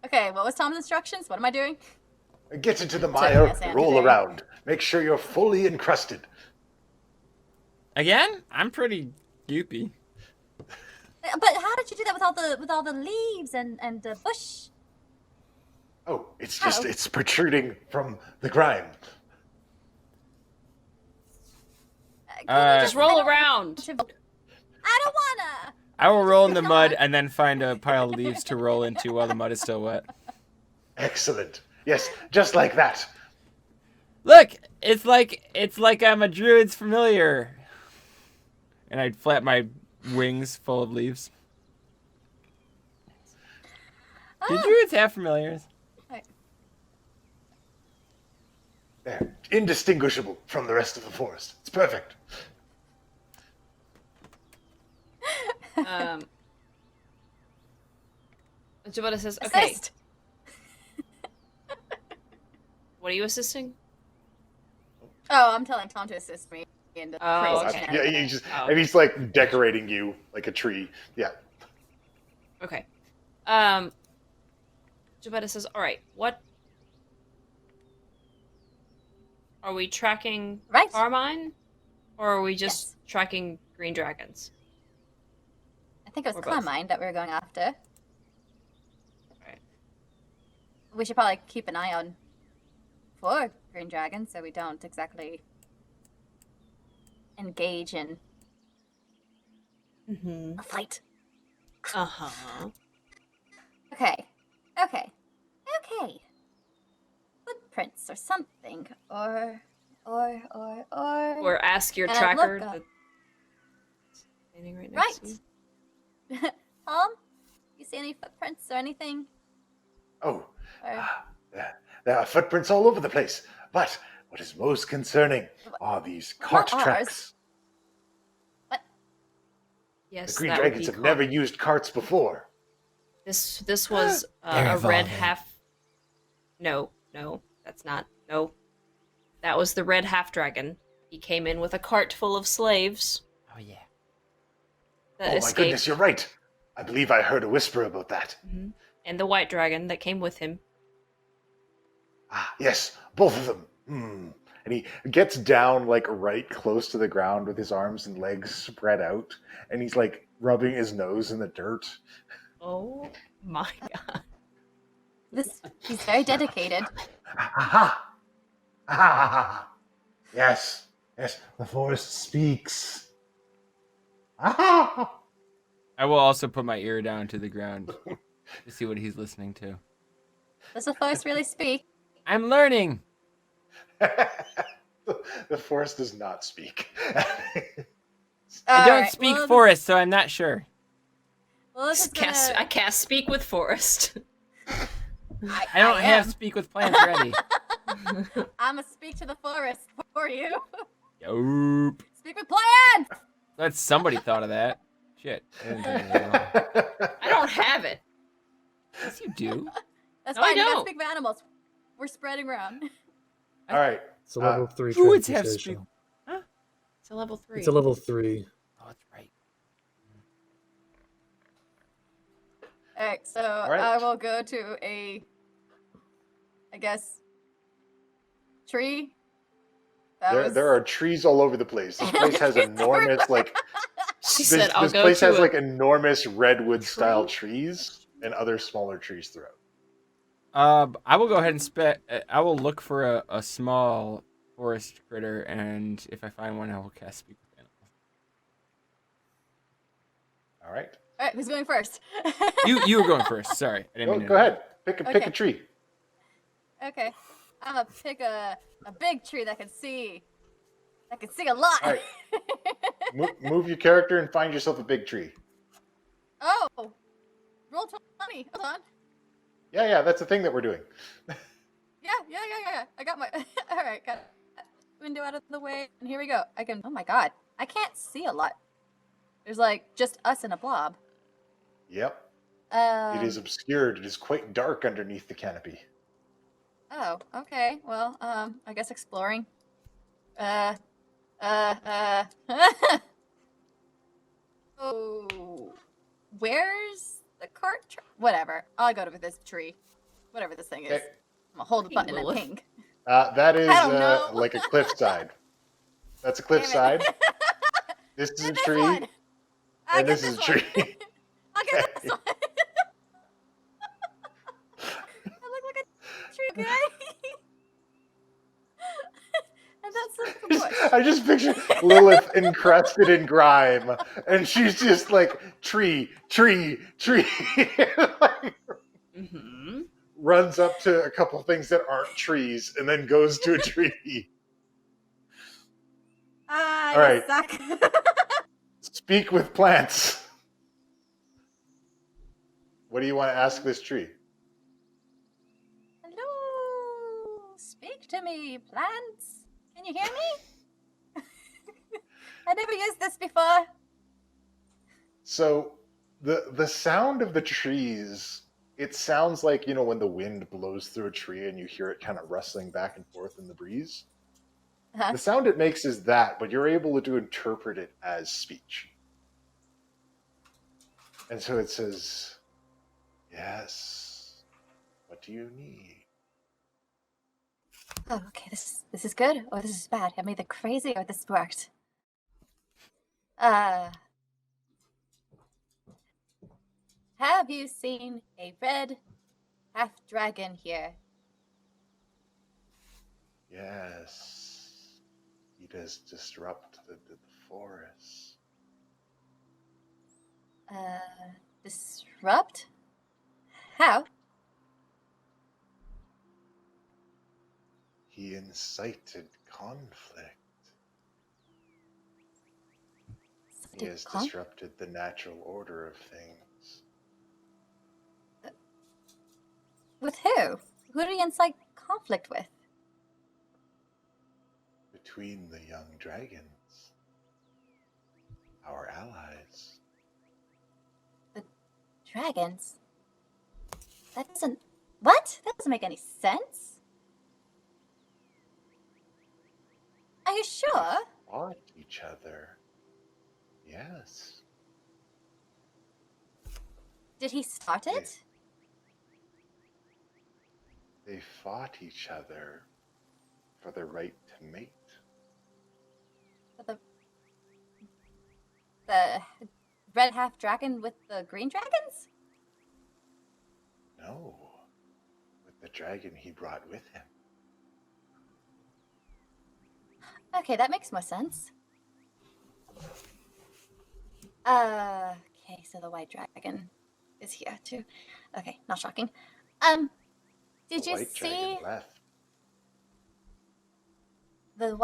Okay. What was Tom's instructions? What am I doing? Get into the Took mire, us out roll today. around. Make sure you're fully encrusted. Again? I'm pretty goopy. But how did you do that with all the leaves and the bush? Oh, it's Oh. it's protruding from the grime. Just roll around. I don't wanna. I will roll in the mud and then find a pile of leaves to roll into while the mud is still wet. Excellent. Yes, just like that. Look, it's like I'm a druid's familiar. And I'd flap my wings full of leaves. Do druids have familiars? They're indistinguishable from the rest of the forest. It's perfect. Jabata says, okay, Assist. what are you assisting? Oh, I'm telling Tom to assist me in the Oh, crazy okay. Yeah, shenanigans. and he's like decorating you like a tree. Yeah. Okay. Jabata says, all right, what? Are we tracking Right. Carmine? Or are we just tracking green dragons? I think it Or was both. Carmine that we were going after. Right. We should probably keep an eye on for green dragons so we don't exactly engage in a fight. Uh-huh. Okay. Footprints or something. Or. Or ask your And tracker look up. that's standing right next to you. Tom, you see any footprints or anything? Oh, Or there are footprints all over the place. But what is most concerning are these cart Not ours. tracks. Yes, The green that would dragons be have never used carts before. This was They're a red evolving. half. No, that's not. No, that was the red half dragon. He came in with a cart full of slaves Oh, yeah. that Oh my escaped, goodness, you're right. I believe I heard a whisper about that. and the white dragon that came with him. Ah, yes, both of them. And he gets down like right close to the ground with his arms and legs spread out, and he's like rubbing his nose in the dirt. Oh my god! he's very dedicated. Aha! Ah! Yes, the forest speaks. Ah! I will also put my ear down to the ground to see what he's listening to. Does the forest really speak? I'm learning. The forest does not speak. I don't Alright, speak well, forest, so I'm not sure. Well, this is I cast speak with forest. I don't have speak with plants ready. I'm gonna speak to the forest for you. Yoop. Speak with plants. Glad somebody thought of that. Shit. I didn't think of that at all. I don't have it. Yes, you do. That's No, I fine. You gotta don't. speak for animals. We're spreading around. All right. It's a level 3 Druids have transmutation. Huh? It's a level 3. It's a level 3. Oh, that's right. Alright, so right. I will go to I guess, tree. There are trees all over the place. This place has enormous, like, She this, said, "I'll this go place to has a like enormous redwood style tree? trees and other smaller trees throughout. I will go ahead and I will look for a small forest critter, and if I find one, I will cast Speak with Animals. All right. Alright, who's going first? You were going first. Sorry, I didn't mean to Go ahead. Pick a Okay. tree. Okay. I'm gonna pick a big tree that can see a lot. All right. Move your character and find yourself a big tree. Oh! Roll 20. Hold on. Yeah, that's the thing that we're doing. Yeah. I got my. Alright, got window out of the way, and here we go. Oh my god. I can't see a lot. There's like just us and a blob. Yep. It is obscured. It is quite dark underneath the canopy. Oh, okay. Well, I guess exploring. Oh. Where's the cart? Whatever. I'll go to this tree. Whatever this thing is. Okay. I'm gonna hold the button and Lilith. ping. That is I don't know. like a cliffside. That's a cliffside. This is a This tree, one. I'll and get this is a one. tree. I'll get this one. I look like a tree guy. And that's the bush. I just picture Lilith encrusted in grime, and she's just like tree, like, Mm-hmm. runs up to a couple things that aren't trees, and then goes to a tree. Ah, All you right. suck. Speak with plants. What do you want to ask this tree? Hello. Speak to me, plants. Can you hear me? I never used this before. So the sound of the trees, it sounds like, you know, when the wind blows through a tree and you hear it kind of rustling back and forth in the breeze. Uh-huh. The sound it makes is that, but you're able to interpret it as speech. And so it says, yes, what do you need? Oh, okay. This is good, or this is bad. Am I either crazy or this worked? Have you seen a red half dragon here? Yes, he does disrupt the forest. Disrupt? How? He incited conflict. He has disrupted the natural order of things. With who? Who do you incite conflict with? Between the young dragons, our allies. The dragons? That doesn't... What? That doesn't make any sense. Are you sure? They fought each other. Yes. Did he start it? They fought each other for the right to mate. The red half dragon with the green dragons? No, with the dragon he brought with him. Okay, that makes more sense. Okay, so the white dragon is here too. Okay, not shocking. Did The you white see dragon left. the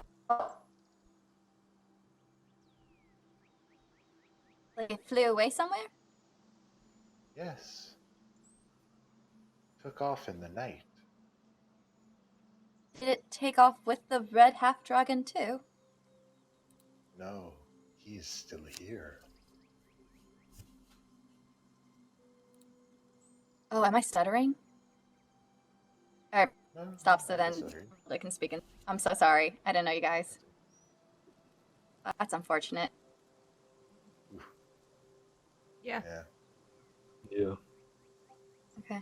like it flew away somewhere? Yes. Took off in the night. Did it take off with the red half dragon too? No, he's still here. Oh, am I stuttering? No, stops, so I then guess I heard. they can speak. I'm so sorry. I didn't know you guys. That's unfortunate. Yeah. Yeah. Yeah. Okay.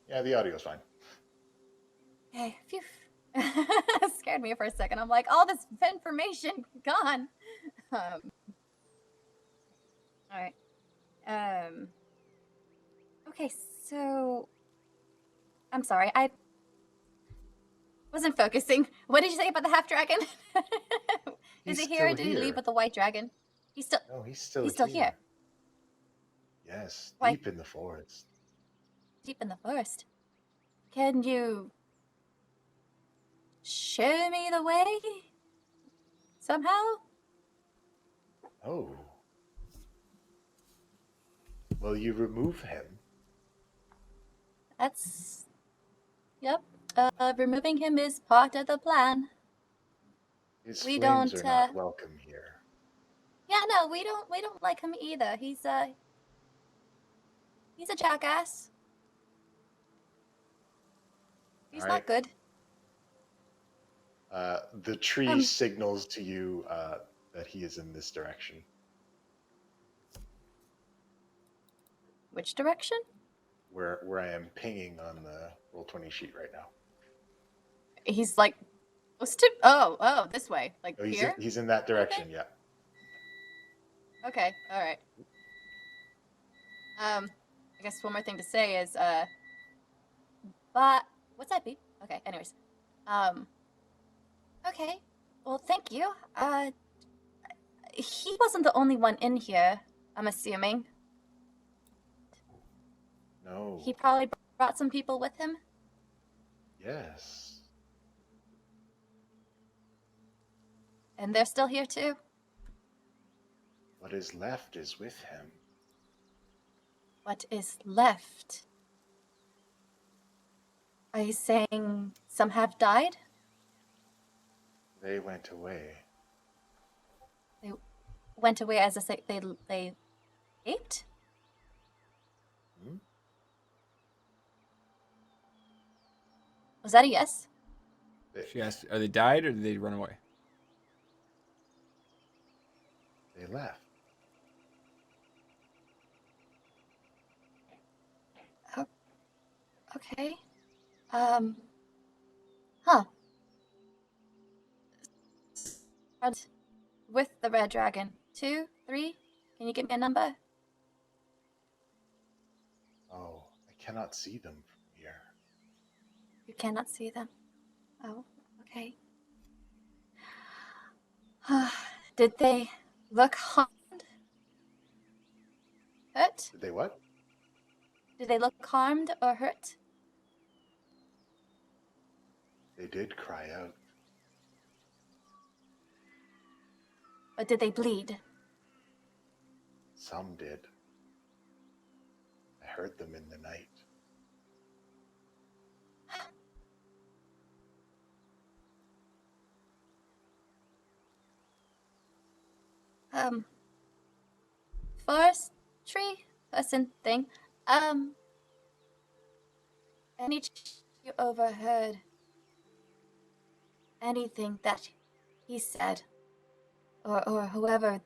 Yeah, the audio's fine. Okay. Phew. Scared me for a second. I'm like, all this information gone. All right. Okay, so I'm sorry. I wasn't focusing. What did you say about the half dragon? Is He's he here or still did he leave here. with the white dragon? He's still No, he's still here. Yes, Why- deep in the forest. Deep in the forest. Can you show me the way? Somehow? Oh. Will you remove him? That's yep. Removing him is part of the plan. His We flames don't, are not welcome here. Yeah, no, we don't like him either. He's a jackass. He's Alright. not good. The tree signals to you that he is in this direction. Which direction? Where I am pinging on the Roll20 sheet right now. He's like supposed to. Oh, this way, like Oh, here. he's in that direction, yeah. Okay, all right. I guess one more thing to say is, but what's that be? Okay, anyways, okay. Well, thank you. He wasn't the only one in here. I'm assuming No. he probably brought some people with him. Yes. And they're still here too. What is left is with him. What is left? Are you saying some have died? They went away. They went away as they escaped? Hmm? Was that a yes? She asked, are they died or did they run away? They left. Okay. Huh. With the red dragon. 2, 3? Can you give me a number? Oh, I cannot see them from here. You cannot see them. Oh, okay. Did they look harmed? Hurt? Did they what? Did they look harmed or hurt? They did cry out. Or did they bleed? Some did. I heard them in the night. Forestry person thing. Any chance you overheard anything that he said, or whoever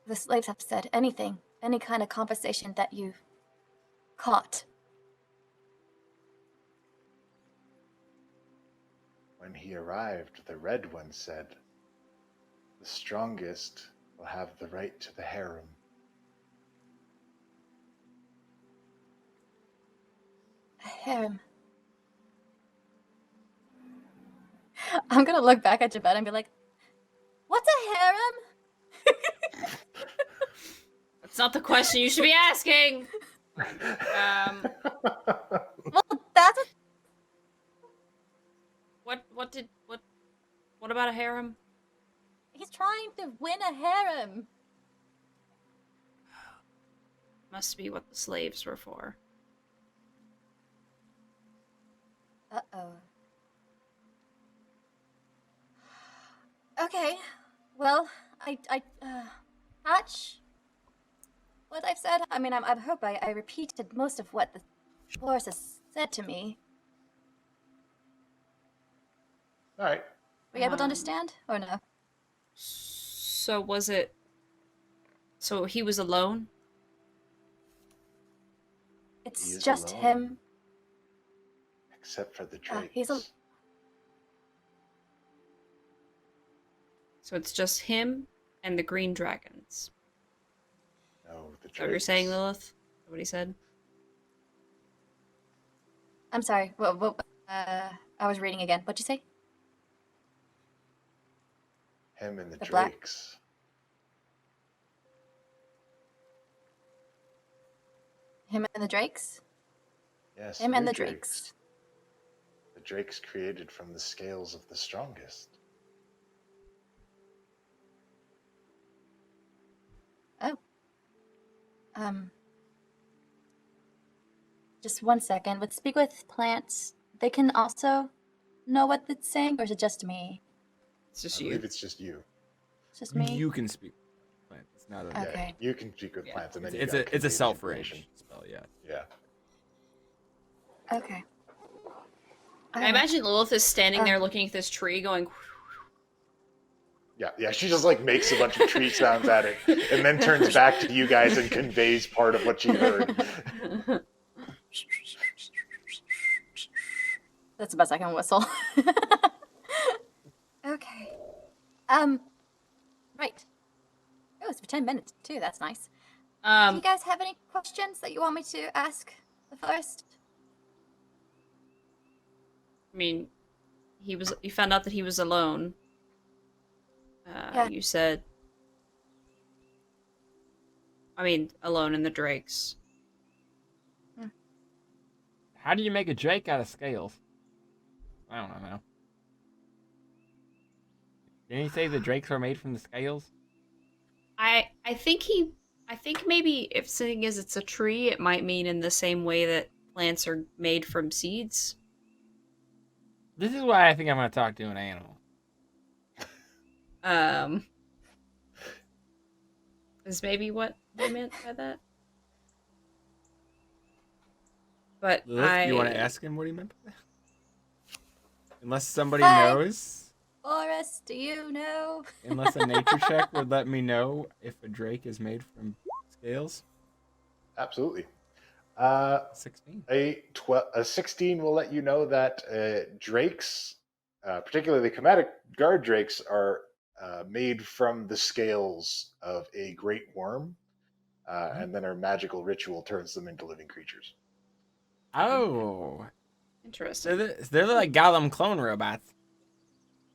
the slaves have said, anything, any kind of conversation that you caught? When he arrived, the Red One said, "The strongest will have the right to the harem." A harem. I'm gonna look back at Javette and be like, "What's a harem?" That's not the question you should be asking. Well, that's What about a harem? he's trying to win a harem. Must be what the slaves were for. Uh-oh. Okay. Well, I Hatch what I've said. I mean, I hope I repeated most of what the Dolores said to me. All right. Were you able to understand or no? So was it... So he was alone? It's He is just alone. him. Except for the drakes. He's a- So it's just him and the green dragons. No, the Is that what you're saying, drakes. Lilith? Is that what he said? I'm sorry. I was reading again. What'd you say? Him and the The black- drakes. Him and the Drakes? Yes. Him and new the Drakes. The drakes created from the scales of the strongest. Oh. Just one second. With Speak with Plants, they can also know what it's saying, or is it just me? It's just I you. believe it's just you. It's just me? You can speak. It's not a. Okay. Yeah, you can speak with Yeah. plants, and then It's you a gotta it's a convey the self-range information. spell. Yeah. Yeah. Okay. I imagine Lilith is standing Uh. there looking at this tree going... Yeah. She just like makes a bunch of tree sounds at it, and then turns back to you guys and conveys part of what she heard. That's the best I can whistle. Okay. Right. Oh, it's for 10 minutes too. That's nice. Do you guys have any questions that you want me to ask first? I mean, you found out that he was alone. Yeah. You said... I mean, alone in the drakes. How do you make a drake out of scales? I don't know. Didn't he say the drakes were made from the scales? I think maybe if seeing as it's a tree, it might mean in the same way that plants are made from seeds. This is why I think I'm gonna talk to an animal. Is maybe what they meant by that. But Lilith, do you want to ask him what he meant by that? Unless somebody Hi. knows. Forrest, do you know? Unless a nature check would let me know if a drake is made from scales. Absolutely. 16. A 16 will let you know that drakes, particularly the chromatic guard drakes, are made from the scales of a great worm, and then our magical ritual turns them into living creatures. Oh. interesting. They're like Gollum clone robots.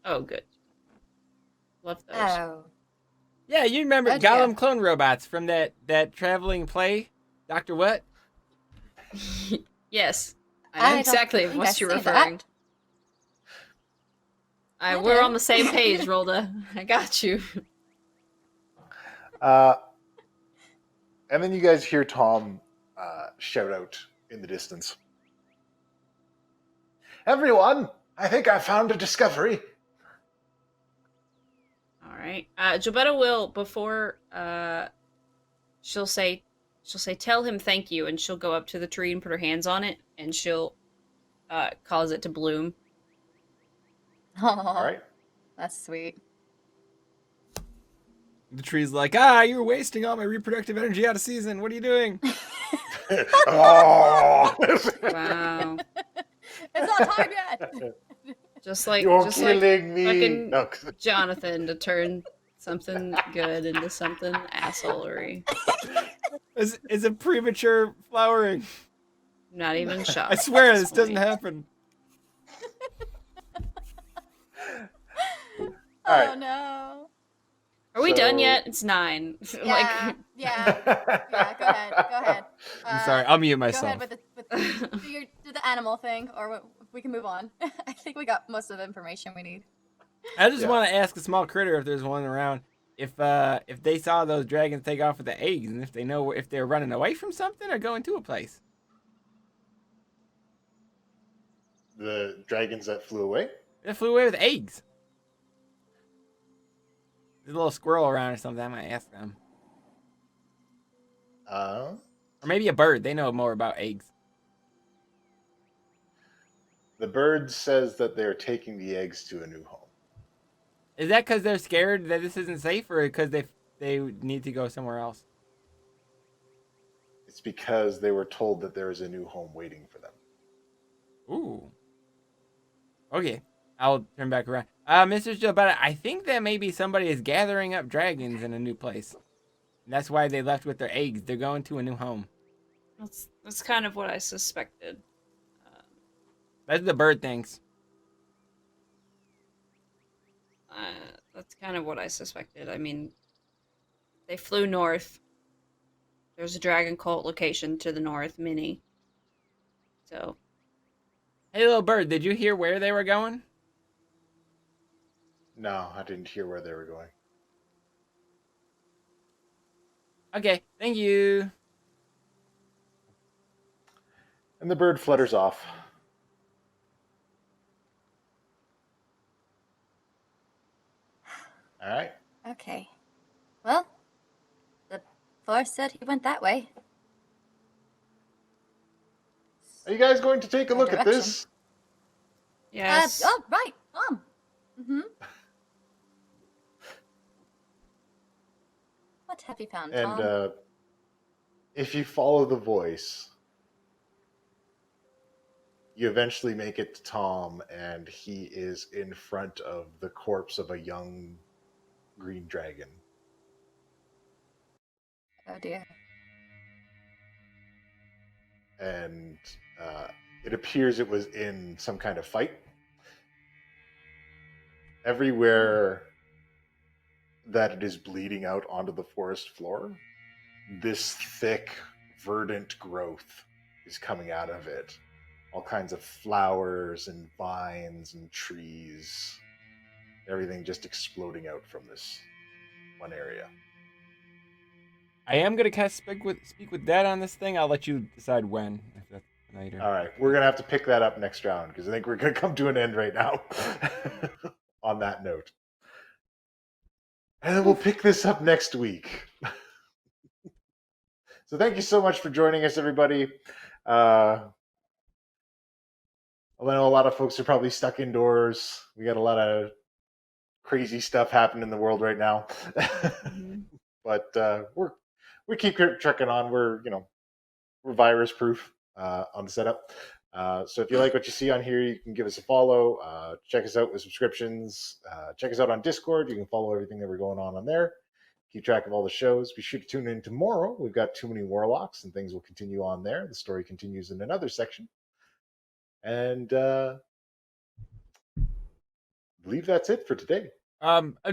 Oh, good. Love those. Oh. Yeah, you remember Good, Gollum yeah. clone robots from that traveling play? Dr. What? Yes, I I know don't exactly think what I've you're seen referring to. I We're do. on the same page, Rolda. I got you. And then you guys hear Tom shout out in the distance. Everyone, I think I found a discovery. All right. Jobetta will, before she'll say tell him thank you, and she'll go up to the tree and put her hands on it, and she'll cause it to bloom. Oh, All right. that's sweet. The tree's like, you're wasting all my reproductive energy out of season. What are you doing? Oh! Wow. It's not time yet. Just like You're just like killing me. fucking No. Jonathan to turn something good into something assholery. It's a premature flowering. Not even shocked. I swear at this doesn't point. happen. Oh Alright. no. Are we done So- yet? It's 9. Yeah, yeah. Go ahead. I'm sorry, I'll mute Go myself. ahead with do the animal thing, or we can move on. I think we got most of the information we need. I just Yeah. want to ask a small critter if there's one around. If they saw those dragons take off with the eggs, and if they know if they're running away from something or going to a place. The dragons that flew away? They flew away with eggs. There's a little squirrel around or something. I might ask them. Or maybe a bird. They know more about eggs. The bird says that they're taking the eggs to a new home. Is that because they're scared that this isn't safe, or because they need to go somewhere else? It's because they were told that there is a new home waiting for them. Ooh. Okay, I'll turn back around. Mr. Gilberto, I think that maybe somebody is gathering up dragons in a new place. And that's why they left with their eggs. They're going to a new home. That's kind of what I suspected. That's what the bird thinks. That's kind of what I suspected. I mean, they flew north. There's a dragon cult location to the north, Mini. So, Hey, little bird, did you hear where they were going? No, I didn't hear where they were going. Okay, thank you. And the bird flutters off. All right. Okay. Well, the force said he went that way. Are you guys going to take a No look at direction. this? yes. Oh, right. Mm-hmm. What have you found, Tom? And if you follow the voice, you eventually make it to Tom, and he is in front of the corpse of a young green dragon. Oh, dear. And it appears it was in some kind of fight. Everywhere that it is bleeding out onto the forest floor, this thick, verdant growth is coming out of it. All kinds of flowers and vines and trees. Everything just exploding out from this one area. I am gonna cast speak with Dad on this thing. I'll let you decide when, if that's later. All right, we're going to have to pick that up next round because I think we're going to come to an end right now on that note. And then we'll pick this up next week. So thank you so much for joining us, everybody. I know a lot of folks are probably stuck indoors. We got a lot of crazy stuff happening in the world right now. Mhm. But we keep trucking on. We're virus proof on the setup. So if you like what you see on here, you can give us a follow. Check us out with subscriptions. Check us out on Discord. You can follow everything that we're going on there. Keep track of all the shows. Be sure to tune in tomorrow. We've got Too Many Warlocks, and things will continue on there. The story continues in another section. And I believe that's it for today.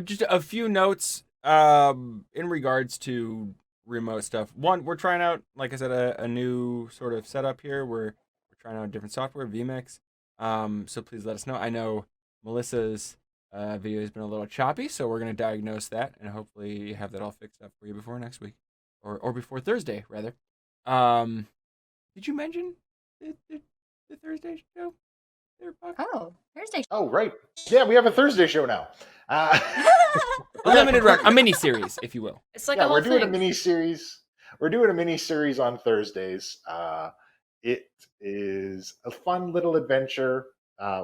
Just a few notes in regards to remote stuff. One, we're trying out, like I said, a new sort of setup here. We're trying out different software, vMix. So please let us know. I know Melissa's video has been a little choppy, so we're gonna diagnose that and hopefully have that all fixed up for you before next week, or before Thursday rather. Did you mention the Thursday show there, Buck? Oh, Thursday. Oh, right. Yeah, we have a Thursday show now. A limited run, a mini series, if you will. It's like Yeah, a whole we're doing thing. a mini series. We're doing a mini series on Thursdays. It is a fun little adventure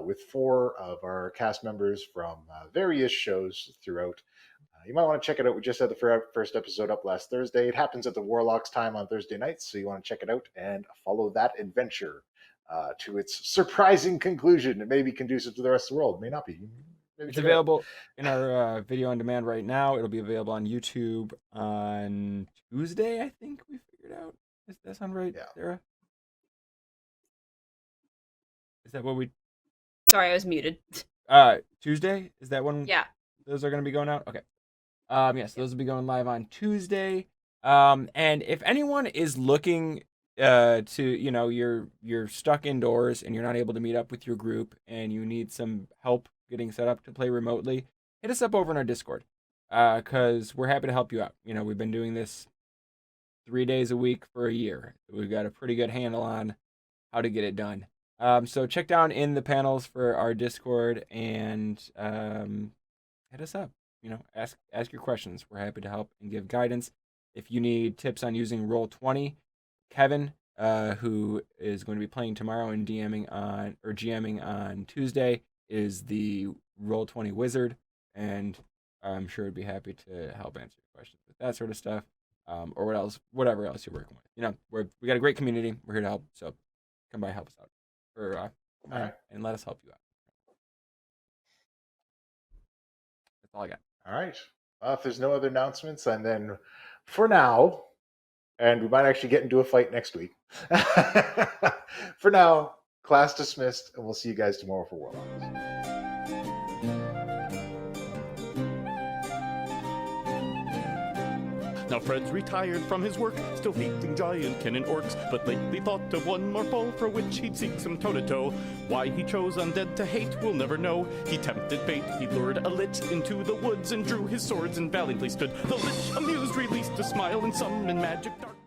with 4 of our cast members from various shows throughout. You might want to check it out. We just had the first episode up last Thursday. It happens at the Warlocks time on Thursday nights, so you want to check it out and follow that adventure to its surprising conclusion. It may be conducive to the rest of the world. It may not be. Maybe It's check it out. available in our video on demand right now. It'll be available on YouTube on Tuesday, I think we figured out. Does that sound right, Yeah. Sarah? Is that what we... Sorry, I was muted. Tuesday? Is that when Yeah. those are going to be going out? Okay. Yes, those will be going live on Tuesday. And if anyone is looking to, you're stuck indoors and you're not able to meet up with your group and you need some help getting set up to play remotely, hit us up over in our Discord. Because we're happy to help you out. We've been doing this 3 days a week for a year. We've got a pretty good handle on how to get it done. So check down in the panels for our Discord and hit us up. Ask your questions. We're happy to help and give guidance. If you need tips on using Roll20, Kevin who is going to be playing tomorrow and GMing on Tuesday, is the Roll20 Wizard, and I'm sure he'd be happy to help answer your questions with that sort of stuff, or whatever else you're working with. You know, we got a great community. We're here to help, so come by, help us out, and let us help you out. That's all I got. All right. If there's no other announcements, and then for now, and we might actually get into a fight next week. For now, class dismissed, and we'll see you guys tomorrow for Warlocks. Now Fred's retired from his work, still hating giantkin and orcs, but lately thought of one more foe for which he'd seek some toe-to-toe. Why he chose undead to hate, we'll never know. He tempted fate, he lured a lich into the woods and drew his swords and valiantly stood. The lich, amused, released a smile and summoned magic dark.